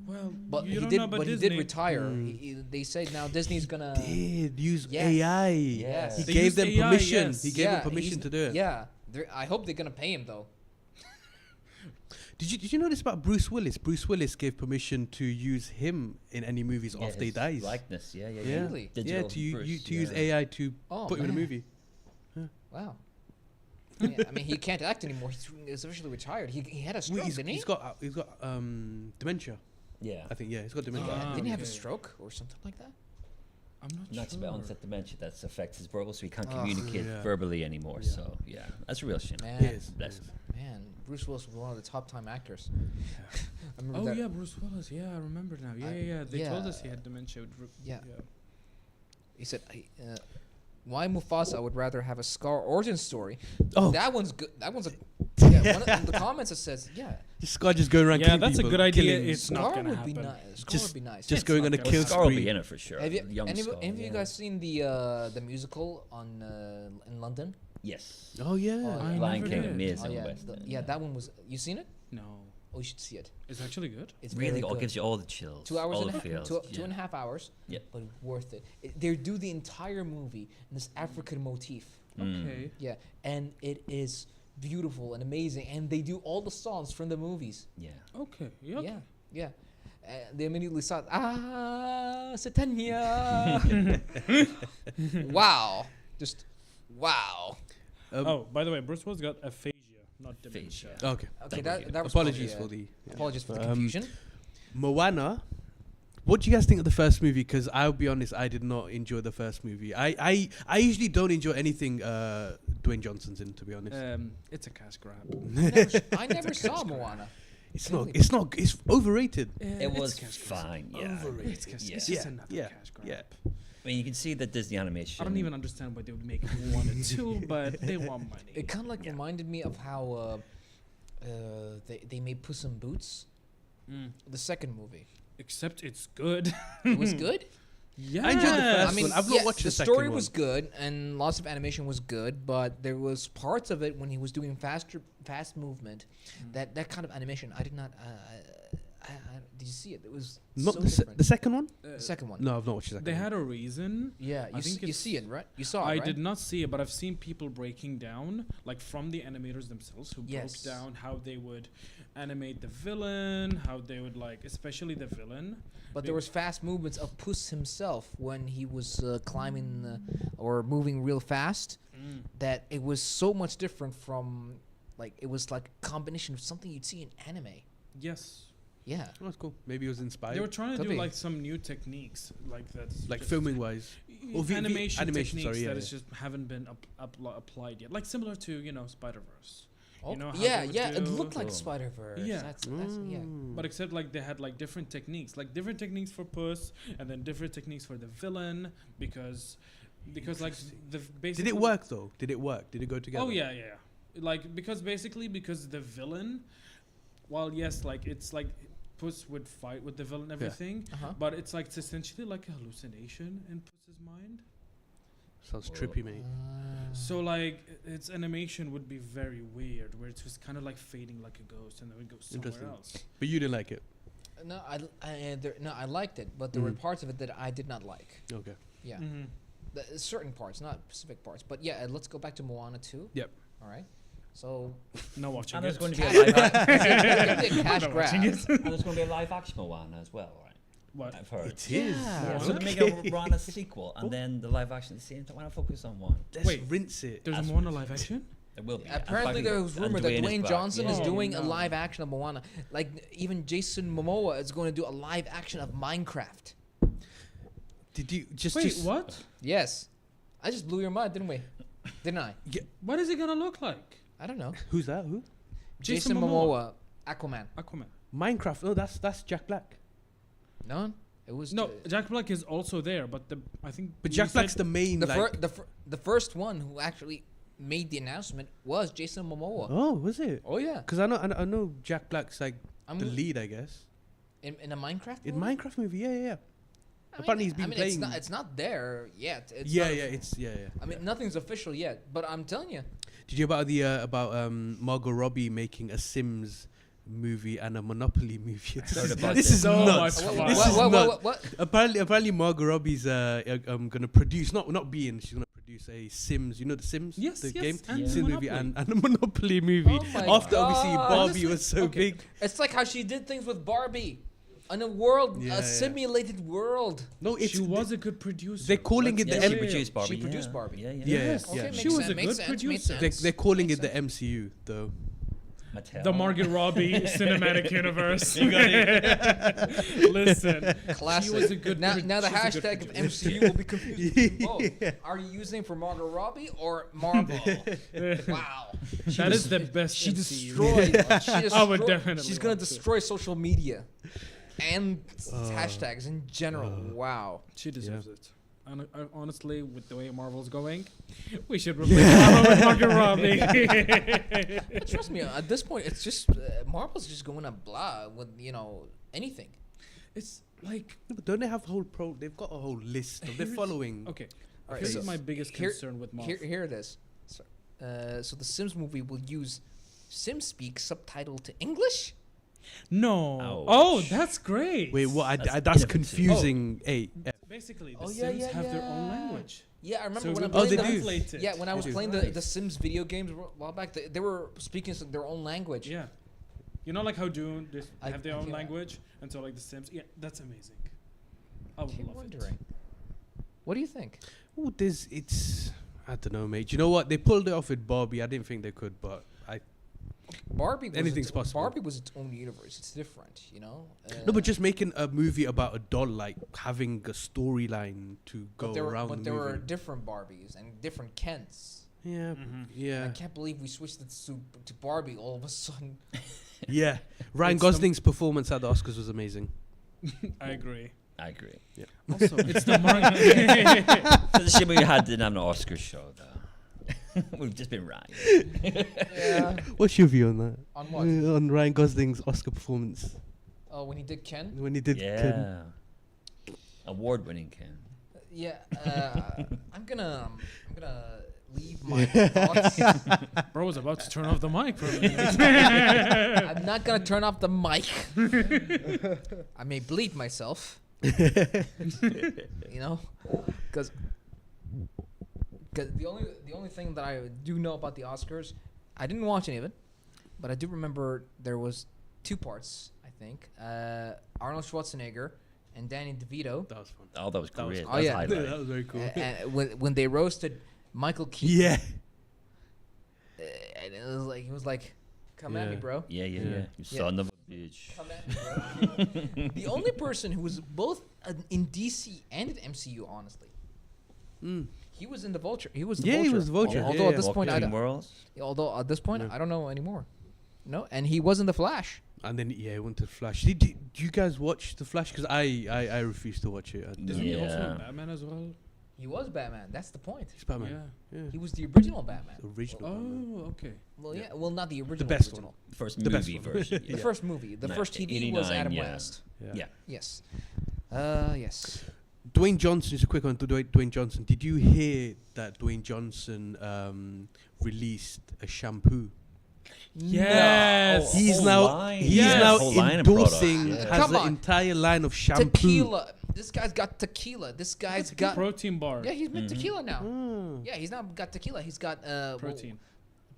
Well, But you he don't did. know about But he Disney. did retire. Mm. They say now Disney's gonna. Did use Yes. AI. Yes. He They gave used them AI, permission. yes. He gave them Yeah, permission he's- to do it. Yeah, I hope they're gonna pay him though. Did you know this about Bruce Willis? Bruce Willis gave permission to use him in any movies Yeah, after he his dies. likeness. Yeah. Really? Yeah, Digital to Bruce, to use yeah. AI to Oh, put him in a man. movie. Wow. Yeah, I mean, he can't act anymore. He's officially retired. He had a stroke, didn't he? He's got dementia. Yeah. I think he's got dementia. Didn't he have a okay. stroke or something like that? I'm not Not sure. about onset dementia that affects his verbal, so he can't Oh. communicate Yeah. verbally anymore. Yeah. So yeah, that's a real shame. Man, It is. Bless it is. man, Bruce Willis was one of the top time actors. I remember Oh that. yeah, Bruce Willis. Yeah, I remember now. Yeah, I- yeah. They told us he yeah. had dementia. Yeah. He said, "Why Mufasa would rather have a Scar origin story." Oh, That one's good. That one's a yeah. One of the comments that says, "Yeah, this guy just going around. Yeah, killing that's a people, good idea. killing- It's not Scar gonna would be happen. nice. Scar Just- would be nice." just It's going not on a gonna kill happen. Scar will be spree. in it for sure. Have you, Young any, Scar, any of you yeah. guys seen the musical on in London? Yes. Oh yeah. Oh, I Lion never King, did. amazing. yeah, West yeah, End. that one was. You seen it? No, Oh, you should see it. it's actually good. It's Really, really all good. gives you all the chills. 2 hours all and a the half, feels. two and a half hours. Yep. But worth it. They do the entire movie in this African motif. Okay. Yeah, and it is beautiful and amazing. And they do all the songs from the movies. Yeah. Okay. Yeah. Yeah, yeah. They immediately start, Satania. Wow. Just, wow. Oh, by the way, Bruce Willis got aphasia, not dementia. Aphasia. Okay. Okay, that was Apologies for probably, the apologies for the Um, confusion. Moana. What do you guys think of the first movie? Because I'll be honest, I did not enjoy the first movie. I usually don't enjoy anything Dwayne Johnson's in. To be honest, It's a cash grab. I never saw Moana. it's not. It's not. It's overrated. It was fine. Yeah. Overrated. It's cash. Yeah. It's Yeah, just another yeah, cash grab. yeah. I mean, you can see that Disney animation. I don't even understand why they would make 1 and 2, but they want money. It kind of like Yeah. reminded me of how they made Puss in Boots, Mm. the second movie. Except it's good. It was good. Yeah. I enjoyed the first I mean, one. I've not watched the the second story one. was good and lots of animation was good, but there was parts of it when he was doing fast movement, that kind of animation I did not. Did you see it? It was Not so the, different. the second one. The second one. No, I've not watched the second They one. had a reason. Yeah, I think you it's- see it, right? You saw it, I right? did not see it, but I've seen people breaking down, like from the animators themselves, who Yes. broke down how they would animate the villain, how they would especially the villain. But there was fast movements of Puss himself when he was climbing or moving real fast. That it was so much different from, it was like a combination of something you'd see in anime. Yes, Yeah. Oh, that's cool. Maybe it was inspired. they were trying to Could do be. some new techniques, that's like just filming wise. Or animation animation, techniques sorry, yeah, that is yeah. just haven't been applied yet. Like similar to Spider-Verse. Oh, know how yeah, they would yeah. It do- looked like Cool. Spider Verse. Yeah. That's yeah. Mm. But except they had different techniques, different for Puss, and then different techniques for the villain because the basically. Did it work though? Did it work? Did it go together? Oh yeah. Because the villain, while yes, it's Puss would fight with the villain and everything, Uh-huh. but it's essentially like a hallucination in Puss's mind. Sounds trippy, mate. So its animation would be very weird, where it's just kind of fading like a ghost, and then it goes somewhere Interesting. else. But you didn't like it. No, I liked it, but there were Mhm. parts of it that I did not like. Okay. Yeah, Mm-hmm. certain parts, not specific parts. But yeah, let's go back to Moana 2. Yep. All right. So No watching And there's it. going to be a Cash live grab. It's gonna be a cash Not grab. watching it. and there's going to be a live action Moana as well, right? What? I've heard. It is. Yeah. So they make a Moana sequel and then the live action at the same time. Why not focus on one? Let's Wait. rinse it. There's That's more in what a it live is. action? There will be. Apparently, there was rumor that Dwayne back, Johnson is yeah. doing a no. live action of Moana. Even Jason Momoa is going to do a live action of Minecraft. Did you just? Wait, just what? Yes, I just blew your mind, didn't we? Didn't I? What is it gonna look like? I don't know. Who's that? Who? Jason Jason Momoa, Aquaman. Aquaman. Minecraft. No, that's Jack Black. No, it was No, Jack Black is also there, but I think. But you Jack said- Black's the main. the first one who actually made the announcement was Jason Momoa. Oh, was it? Oh yeah, Because I know Jack Black's like I'm the lead, I guess. in a Minecraft. In movie? Minecraft movie, yeah. I Apparently mean, he's been playing. It's not there yet. It's Yeah, not yeah, it's yeah. I mean, nothing's official yet, but I'm telling you, Did you hear about Margot Robbie making a Sims movie and a Monopoly movie? Heard about This this. is So nuts. much what, fun. This is nuts. what? Apparently Margot Robbie's gonna produce she's gonna produce a Sims. You know the Sims, Yes, the yes, game, and Yeah. Sims movie, Monopoly. and a Monopoly movie. Oh my After obviously God. Barbie Honestly, was so okay. big. It's like how she did things with Barbie, in a world, Yeah, a simulated world. No, it's She was a good producer. they're calling it Yeah, the she M- produced Barbie. She produced Barbie. Yeah, yeah. Yeah, Yes. yeah. Okay, She makes was sense, a makes good sense, makes producer. sense. they're calling it Makes the MCU though. Mattel. The Margot Robbie cinematic universe. You got it. Listen, Classic. she was a good. Now the she's a good hashtag of producer. MCU will be confused between both. Are you using for Margot Robbie or Marvel? Wow. That is the best. She MCU. destroyed. I would definitely She's gonna want to. destroy social media and hashtags in general. Wow. She deserves it. And honestly, with the way Marvel's going, we should replace Marvel with Margot Robbie. But trust me, at this point, it's just Marvel's just going to blah with anything. It's like No, but don't they have a whole They've got a whole list of their following. okay. All right, This so is my biggest here- concern with Marvel. Here it is. So the Sims movie will use SimSpeak subtitled to English. No. Ouch. Oh, that's great. Wait, what? That's That's innovative. confusing. Hey, Basically, the Oh, yeah, Sims yeah, have their own yeah. language. Yeah, I remember So when I we played they the, do. translate it. Yeah, when I was They do. playing Nice. the Sims video games a while back, they were speaking their own language. Yeah. You know, like how Dune they I- have their I own can't- language, and so like the Sims. Yeah, that's amazing. I would Keep love wondering. What do you think? oh, it's. I don't know, mate. You know what? They pulled it off with Barbie. I didn't think they could, but Barbie was Anything's its, possible. Barbie was its own universe. It's different, no, but just making a movie about a doll, like having a storyline to go around But the there were movie. different Barbies and different Kens. Yeah, Mhm. I yeah, can't believe we switched it to Barbie all of a sudden. yeah. Ryan It's the- Gosling's performance at the Oscars was amazing. I agree. I agree. Also, it's the market. It's a shame we didn't have an Oscar show though. We've just been right. Yeah. What's your view on that? On what? On Ryan Gosling's Oscar performance Oh, when he did Ken? when he did. Yeah. Award-winning Ken. Yeah. I'm gonna leave my thoughts. Bro was about to turn off the mic for a minute. I'm not gonna turn off the mic. I may bleed myself. Because the only thing that I do know about the Oscars, I didn't watch any of it, but I do remember there was two parts. I think Arnold Schwarzenegger and Danny DeVito. That was fun. Oh, that was That was great. fun. Oh, That's yeah. highlight. That was very cool. And when they roasted Michael Keaton, Yeah. and it was like, come at me, Yeah. bro. Yeah, Yeah. You Yeah. son of a bitch. Come at me, bro. The only person who was both in DC and in MCU, honestly, Mm. he was in the Vulture. He was the Yeah, Vulture. he was the Vulture. Although Yeah, at this Walk point, Between Worlds. although at this point, Yeah. I don't know anymore. No, and he was in the Flash. And then he went to Flash. Do you guys watch the Flash? Because I refuse to watch it. Isn't he also Yeah. Batman as well? He was Batman. That's the point. He's Batman. Yeah. He was the original Batman. The original. Batman. Oh, okay. Well, Yeah. yeah. Well, not the original. best original. First The best movie one. version. The Yeah. first movie. The No, first TV was 89, Adam yeah. West. Yeah. Yes. Yes. Dwayne Johnson, just a quick one to Dwayne Johnson. Did you hear that Dwayne Johnson released a shampoo? Yes. No. He's whole now line. he's Yes. now Whole line of products, endorsing yeah. has Come an on. entire line of shampoo. Tequila. This guy's got tequila. This guy's got. Protein bar. Yeah, he's made Mhm. tequila now. Mm. Yeah, he's now got tequila. He's got Protein.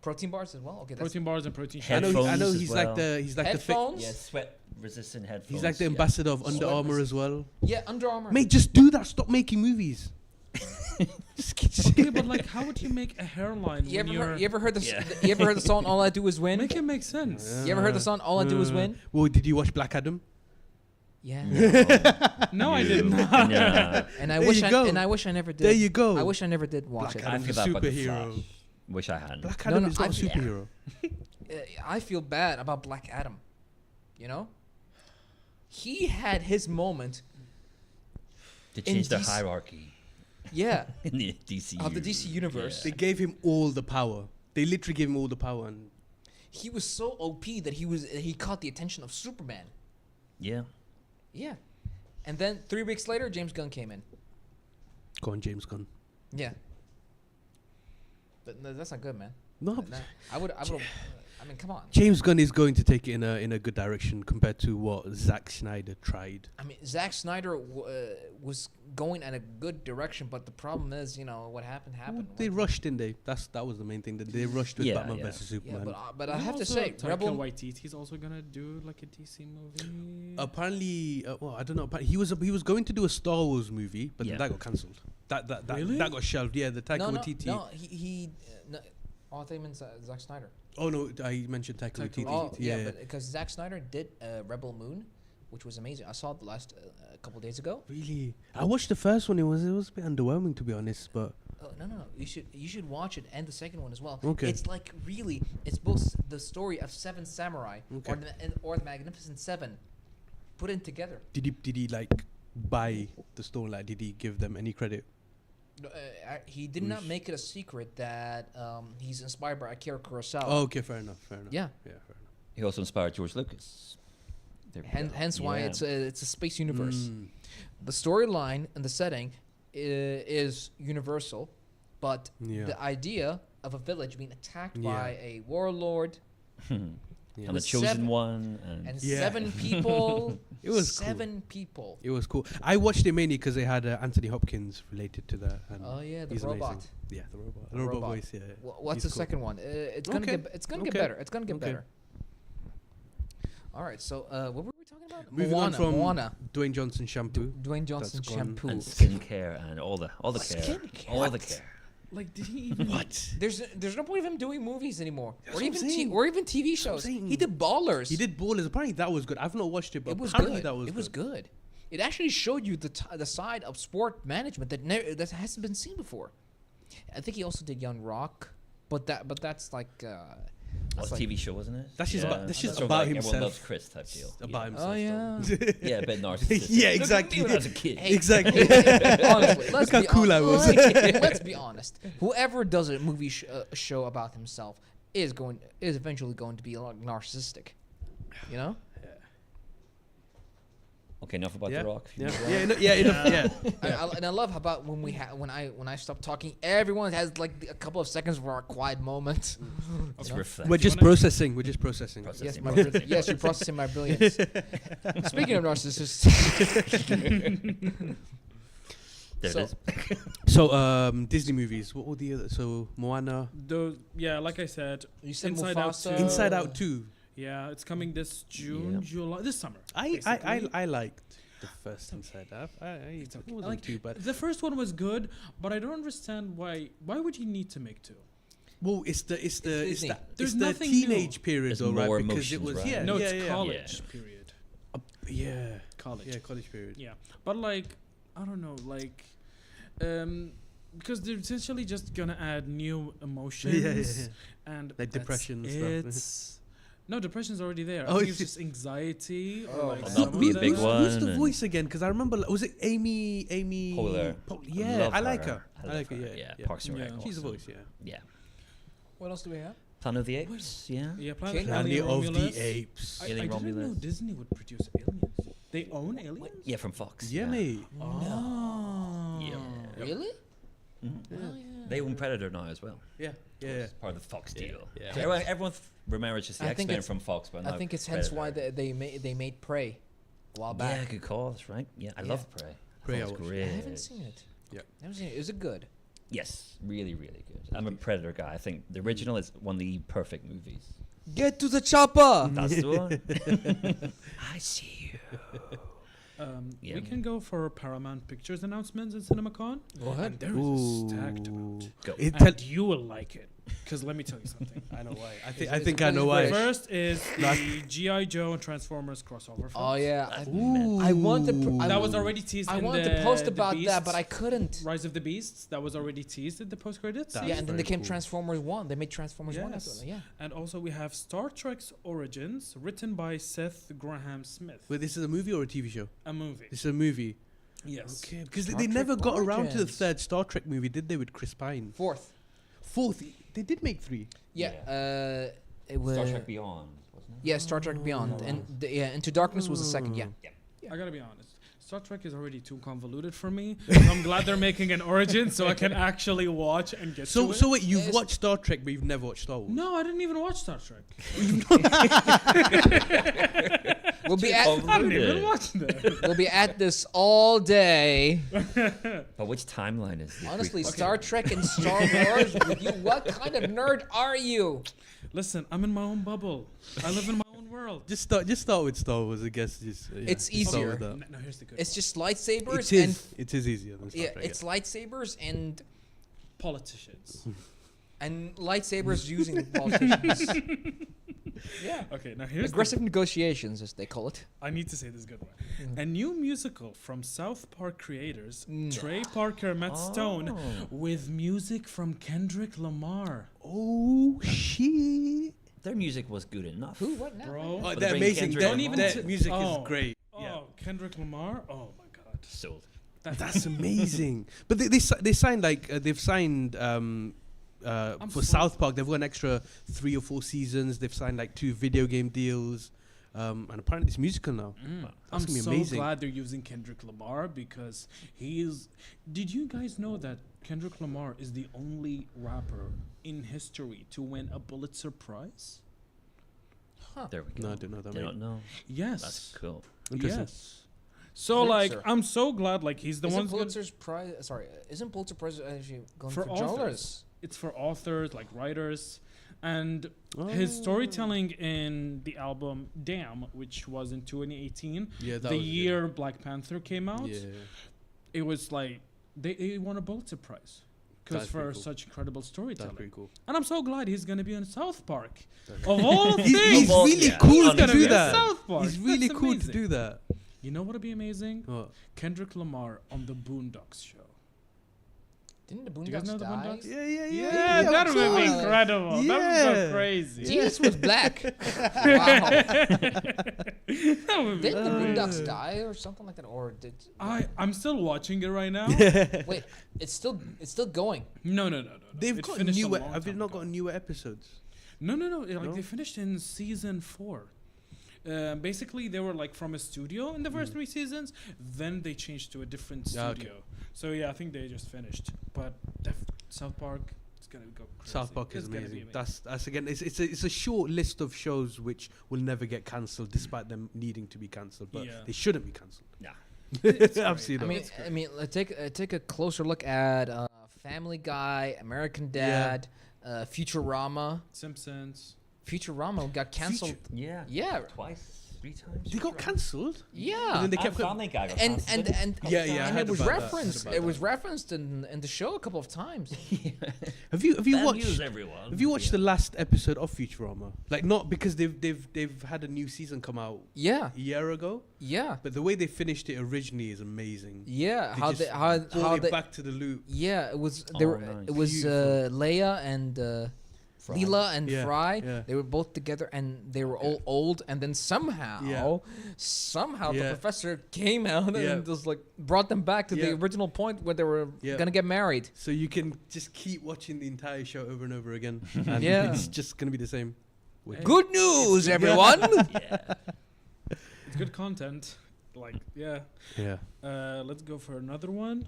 protein bars as well. Okay, that's Protein bars and protein I know. shakes. Headphones I know. as He's well. like the headphones. Yeah, sweat-resistant headphones. he's like the yeah. ambassador of Sweat Under Armour as well. Yeah, Under Armour. Mate, just do that. Stop making movies. Okay, but like, how would you make a hairline You when ever you're... heard the Yeah. you ever heard the song All I Do Is Win? Make it make sense. You ever heard the song All I Do Is Win? Well, did you watch Black Adam? Yeah. No, I did not. Yeah. And I There wish you go. I wish I never did. There you go. I wish I never did watch Black it. I Adam's feel a bad about the superhero. Flash. Wish I hadn't. Black No, Adam no, is not a I- superhero. I feel bad about Black Adam. You know? He had his moment. To change the DC hierarchy. Yeah, in the DC. of the DC universe. They gave him all the power. They literally gave him all the power, and He was so OP that he caught the attention of Superman. Yeah. Yeah, and then 3 weeks later, James Gunn came in. go on, James Gunn. Yeah, but no, that's not good, man. No, No, I would. I mean, come on. James Gunn is going to take it in a good direction compared to what Zack Snyder tried. I mean, Zack Snyder was going in a good direction, but the problem is, what happened. They rushed, didn't they? That was the main thing. That they rushed with Yeah, Batman yeah. vs Yeah, Superman. but I have to Also, say, Taika Rebel. Waititi's also gonna do like a DC movie. Apparently, well, I don't know. He was going to do a Star Wars movie, but Yeah. that got cancelled. That Really? that got shelved. Yeah, the Taika No, Waititi. no, he. No, I thought you meant Zack Snyder. Oh no, I mentioned Taika Taika Waititi. Oh, yeah, yeah. but because Zack Snyder did Rebel Moon, which was amazing. I saw it the last a couple days ago. Really, I watched the first one. It was a bit underwhelming, to be honest. But No. You should watch it and the second one as well. Okay. It's like really, it's both the story of Seven Samurai Okay. or the Magnificent Seven, put in together. did he like buy the store? Like, did he give them any credit? He did not Oof. make it a secret that he's inspired by Akira Kurosawa. Oh, okay, fair enough. Yeah. fair enough. He also inspired George Lucas. There we go. Hence why Yeah. it's a space universe. Mm. The storyline and the setting is universal, but Yeah. the idea of a village being attacked Yeah. by a warlord Yeah. And the With chosen seven- one. and Yeah. 7 people. It was cool. 7 people. It was cool. I watched it mainly because they had Anthony Hopkins related to that. And Oh yeah, the he's robot. amazing. Yeah, the robot. The The robot robot. voice. Yeah. What's He's the cool. second one? It's gonna Okay. get. It's gonna get Okay. better. It's gonna get Okay. better. All right. So what were we talking about? Moving on from Moana. Dwayne Johnson shampoo. Dwayne Johnson That's gone. shampoo. And skincare and all the care. Skincare? All the What? care. Like, did he even? What? There's no point of him doing movies anymore, That's or what I'm even saying. or even TV That's what I'm shows. saying. He did Ballers. He did Ballers. Apparently that was good. I've not watched it, but It was apparently good. that was It was good. good. It actually showed you the side of sport management that hasn't been seen before. I think he also did Young Rock, but that's like. That's a like- TV show, wasn't it? That's just Yeah. about- that's just Sort of about like himself. Everyone loves Chris type deal. About Oh himself. yeah. Yeah, a bit narcissistic. Yeah, Look at me exactly. when I was a kid. Hey, Exactly. honestly, let's Look how be cool I was. Let's be honest. Whoever does a movie show about himself is eventually going to be like narcissistic. You know? Okay, enough about Yeah. The Rock. Yeah, yeah, enough. Yeah. And I love how about when I stop talking, everyone has like a couple of seconds for a quiet moment. Let's You know? reflect. We're just processing. We're just processing. Processing. Yes, you're processing my brilliance. Speaking of narcissists, There So- it is. So, Disney movies. What were the other? So, Moana, Yeah, like I said, you said Inside Out Mufasa. too. Inside Out 2. yeah, it's coming this June, Yeah. July, this summer. I basically. liked the first Inside Out. It wasn't Like, too bad. The first one was good, but I don't understand why would you need to make two? Well, it's the Disney. There's the nothing new. teenage period, There's though, right? more Because it emotions, was right? No, yeah, it's yeah. college Yeah. period. Yeah, College. yeah, college period. Yeah, but like I don't know, like because they're essentially just gonna add new emotions and Like that's depression and stuff. It's no, depression's already there. Oh, I think it's it's just anxiety. Oh, Or like Well, some not of be a them. big one. Who's the and- voice again? Because I remember, was it Amy? Poehler. Yeah, love I like her. I I like her. love Yeah, Yeah, Parks and Yeah. Rec. She's the awesome. voice. Yeah. Yeah. What else do we have? Planet of the Apes. Yeah. Yeah, Okay, Planet Planet of the Romulus. Apes. I Alien didn't know Romulus. Disney would produce aliens. They own aliens. Yeah, from Fox. Yeah, mate. Oh. Yeah. Really? Mhm. Oh, yeah. They own Predator now as well. Yeah, yeah. It's part of the Fox Yeah, deal. yeah. So everyone remembers just the I think X-Men it's- from Fox, but I now think it's hence why Predator. they made Prey a while Yeah, back. good call. That's right. Yeah, I Yeah. love Prey. Prey, I It's watched. great. I haven't seen it. Yeah. I haven't seen it. Is it good? Yes, really, really good. I'm a Predator guy. I think the original is one of the perfect movies. Get to the chopper. That's the one. I see you. Yeah. We can go for Paramount Pictures announcements in CinemaCon. Go And ahead. there is a stacked amount. Go. And you will like it. Because let me tell you something. I know why. I Is think it- I is think it I know fully why. British? First is Like- the G.I. Joe and Transformers crossover film. Oh yeah. That's I, mental. I want to. That was already teased I in wanted the, to post the about that, but I Beasts, couldn't. Rise of the Beasts. That was already teased in the post credits. That's Yeah, and then very they came cool. Transformers 1. They made Transformers 1 after Yes. that. Yeah. And also we have Star Trek's Origins, written by Seth Graham Smith. Wait, this is a movie or a TV show? A movie. This is a movie. Yes. Okay, because Star they never Trek got around to the Origins. third Star Trek movie, did they, with Chris Pine? Fourth. Fourth, they did make 3. Yeah. It was Star Trek Beyond, wasn't it? Yeah, Star Trek Beyond, and Into Darkness was the second. Yeah. I gotta be honest. Star Trek is already too convoluted for me. So I'm glad they're making an origin so I can actually watch and get to it. So wait, you've Yes. watched Star Trek, but you've never watched Star Wars? No, I didn't even watch Star Trek. We'll be I didn't even Convoluted. watch that. we'll be at this all day. But which timeline is this? Honestly, Star Trek and Star Wars with you. What kind of nerd are you? Listen, I'm in my own bubble. I live in my own world. Just start with Star Wars, I guess. Just, yeah, It's just start easier. with that. No, here's the good It's part. just lightsabers It is easier than Star yeah, Trek. it's lightsabers Politicians. and lightsabers using politicians. Yeah. Okay, now here's Aggressive negotiations, as they call it. I need to say this good one. A new musical from South Park creators Trey Parker and Matt Stone with music from Kendrick Lamar. Oh shit! Their music was good enough. Who? What now? Bro. Oh, But they're bring amazing. Kendrick Don't Lamar. even. Their music Oh. is great. Oh, Yeah, Kendrick Lamar. Oh my God. Sold. that's amazing. But they signed like they've signed for South Park. They've got an extra 3 or 4 seasons. They've signed like 2 video game deals, and apparently it's musical now. I'm That's gonna be so amazing. glad they're using Kendrick Lamar because he is. Did you guys know that Kendrick Lamar is the only rapper in history to win a Pulitzer Prize? There we go. No, I don't know that. They mate. don't know. Yes. That's cool. Interesting. Yes. So Pulitzer. like, I'm so glad like he's the Isn't one. Pulitzer's prize? Sorry, isn't Pulitzer Prize actually going For for authors. journalists? It's for authors like writers, and his storytelling in the album "Damn," which was in 2018, Yeah, that the was, year Black Panther came out. Yeah. It was like they won a Pulitzer Prize because That's for pretty cool. such incredible That's storytelling. pretty cool. And I'm so glad he's gonna be in South Park. That's Of all He's things, Well, really yeah, cool he's to gonna do be in that. South Park. He's really That's cool to amazing. do that. You know what would be amazing? What? Kendrick Lamar on the Boondocks show. Didn't the Do you guys Boondocks know the die? Boondocks? Yeah, that would be course. incredible. That would Yeah. go crazy. Jesus was black. wow. That would be Didn't the Boondocks die or something like that? Or did? I'm still watching it right now. Wait, it's still going. No. They've It got finished a newer. long Have they time not ago. got newer episodes? No. Like No? they finished in season 4. Basically, they were like from a studio in the first 3 seasons. Then they changed to a different Ah, okay. studio. So yeah, I think they just finished. But South Park, it's gonna go crazy. South Park is It's gonna be amazing. That's again. It's a short list of shows which will never get cancelled, despite them needing to be cancelled. But Yeah. they shouldn't be cancelled. Nah. Absolutely. I mean, take a closer look at Family Guy, American Dad, Futurama. Simpsons. Futurama got canceled. Yeah. Yeah. Twice, 3 times. They got cancelled. Yeah. And then they And kept Family Guy got and cancelled. Yeah, I and heard it was about that, referenced. heard It about was that. referenced in the show a couple of times. Have you Bad watched? news, everyone. Have you watched the last episode of Futurama? Like, not because they've had a new season come out Yeah, a year ago, yeah, but the way they finished it originally is amazing. yeah. They How just they how brought it they back to the loop. yeah. It was Oh, they were nice. it was Beautiful. Leia and Fry. Leela and Yeah, Fry. yeah. They were both together and they were all old. And then somehow the Yeah. professor came out Yeah. and just like brought them back to the Yeah. original point where they were Yeah. gonna get married. So you can just keep watching the entire show over and over again, and Yeah. it's just gonna be the same. With- Good news, everyone. Yeah. It's good content. Like yeah. Yeah. Uh, Let's go for another one.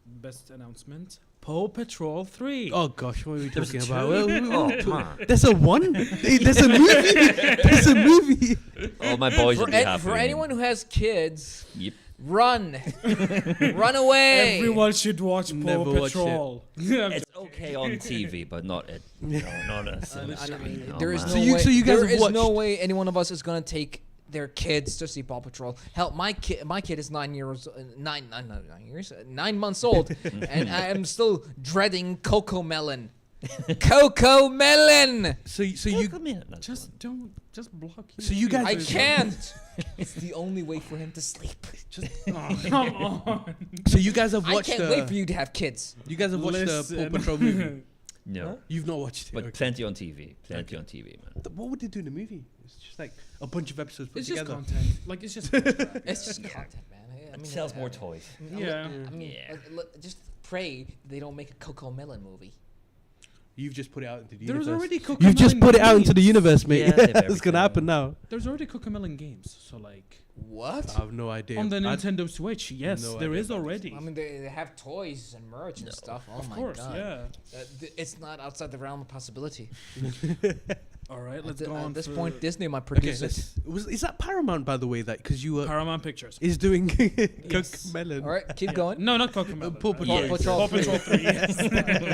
Best announcement: Paw Patrol 3. Oh gosh, what are we There's talking a about? two? Oh, come on. There's a one. There's a movie. There's a movie. All my boys will be happy. For anyone who has kids, Yep. run, run away. Everyone should watch Paw Never watched it. Patrol. It's okay on TV, but not at not a cinema I screen. mean, Oh, there is man. no So you- way. so you guys there have is no watched- way any one of us is gonna take their kids to see Paw Patrol. Hell, my kid is 9 months old, and I am still dreading Coco Melon. Coco Melon. So Yeah, you come in. That's Just fine. don't. Just block. So you guys- I can't. It's the only way for him to sleep. Just oh, come on. so you guys have I watched can't wait for you to have kids. You guys have watched the Paw Listen. Patrol movie. No, Huh? You've not watched it. but okay. plenty on TV. Plenty on TV, man. What would they do in the movie? It's just like a bunch of episodes put It's just together. content. Like it's just. content. It's just content, man. It sells more toys. Yeah. Just pray they don't make a Cocomelon movie. You've just put it out into the There's universe. already Cocomelon You've just put it out into the games. universe, mate. Yeah, they have It's everything. gonna happen now. There's already Cocomelon games, so like What? I have no idea. on the I- Nintendo Switch, yes, no there idea is about this. already. I mean, they have toys and merch and stuff. Oh Of my course, god. yeah. It's not outside the realm of possibility. All right, let's At go on. At this for point, Disney might Okay, produce it. is that Paramount, by the way? That because you were Paramount Pictures. is doing Yes. Cocomelon. All right, keep going. No, not Cocomelon. Paw Patrol. Paw Patrol Paw 3. Patrol 3. Yes.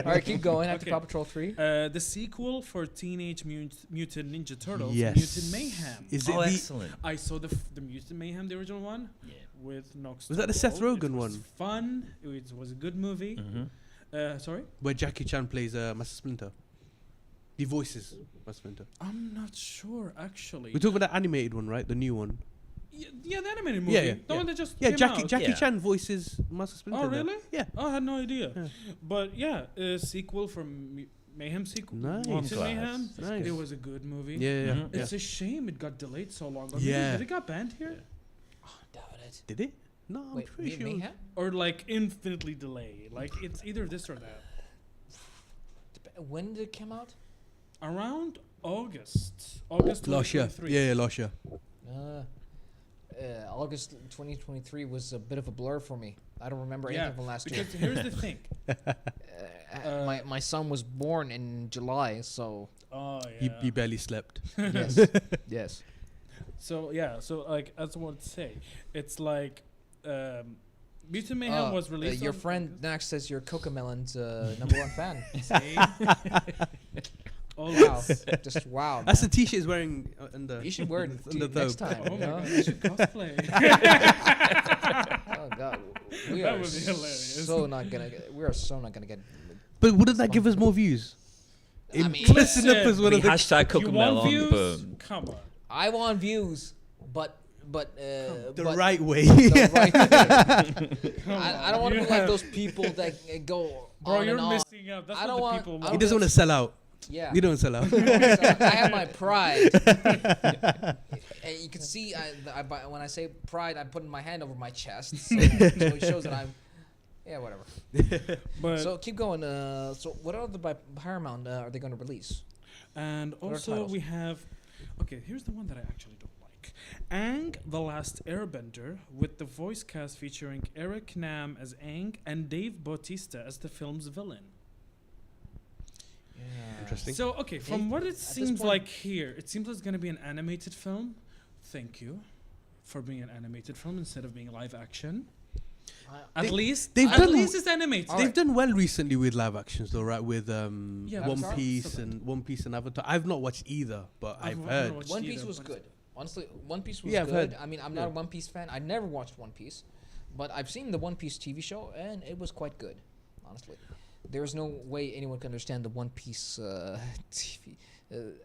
All right, keep going. After Okay. Paw Patrol 3. The sequel for Teenage Mutant Ninja Turtles, Yes. Mutant Mayhem. Is it Oh, the? excellent. I saw the Mutant Mayhem, the original one, Yeah. with Nox. Was that the Seth Tugboat. Rogen It was one? Fun. It was a good movie. Mm-hmm. Sorry, Where Jackie Chan plays Master Splinter. The voices Master Splinter. I'm not sure actually. We're talking about the animated one, right? The new one. Yeah, the animated movie. Yeah, yeah, the yeah. one that just Yeah, came Jackie out. Jackie Yeah. Chan voices Master Splinter. Oh there. really? Yeah. Oh, I had no idea. Yeah. But yeah, a sequel from Mayhem sequel. Nice. Mutant Class. Mayhem. Nice. It was a good movie. Yeah, yeah, Mhm. yeah. It's a shame it got delayed so long. Or Yeah. maybe, did it got banned here? Doubt it. Did it? No, I'm Wait, pretty sure. Mayhem? Or like infinitely delayed? Like it's either this or that. When did it come out? Around August. August Last year. 2023. Yeah, last year. August 2023 was a bit of a blur for me. I don't remember Yeah, anything from last year. because here's the thing. My son was born in July, so Oh yeah. He barely slept. yes, yes. So yeah, so like as I want to say, it's like Mutant Mayhem was released. Your on friend August. Nax says you're Cocomelon's #1 fan. See? Oh Wow, just wow. That's man. the T-shirt he's wearing under. You should wear it under next thobe. time. Oh you my know? god, you should cosplay. Oh god, we That are would be hilarious. so not gonna. We are so not gonna get. But wouldn't that give us more views? I mean, Dressing up listen, as one of the. Hashtag You want Cocomelon. views? Boom. Come on. I want views, but The but right way. the right way. Come I don't on, want to you be like have- those people that go Bro, on you're and on. missing out. That's I what don't the want- people I He want. doesn't want to sell out. Yeah. You don't sell out. So I have my pride. And you can see when I say pride, I put my hand over my chest, so it shows that I'm. Yeah, whatever. But So keep going. So what other by Paramount are they going to release? and are also titles? we have. Okay, here's the one that I actually don't like. Aang, the Last Airbender, with the voice cast featuring Eric Nam as Aang and Dave Bautista as the film's villain. Yeah. Interesting. So, okay, from what it this seems point- like here, it seems like it's going to be an animated film. Thank you for being an animated film instead of being live action. At They- least, they've at done- least it's animated. All They've right. done well recently with live actions, though, right? With Yeah, One Avatar? Piece So and One Piece and Avatar. I've not watched either, but I've not heard. watched One either, Piece was but good. Honestly, One Piece was Yeah, I've good. heard. I mean, I'm not Yeah. a One Piece fan. I never watched One Piece, but I've seen the One Piece TV show, and it was quite good. Honestly, there is no way anyone can understand the One Piece TV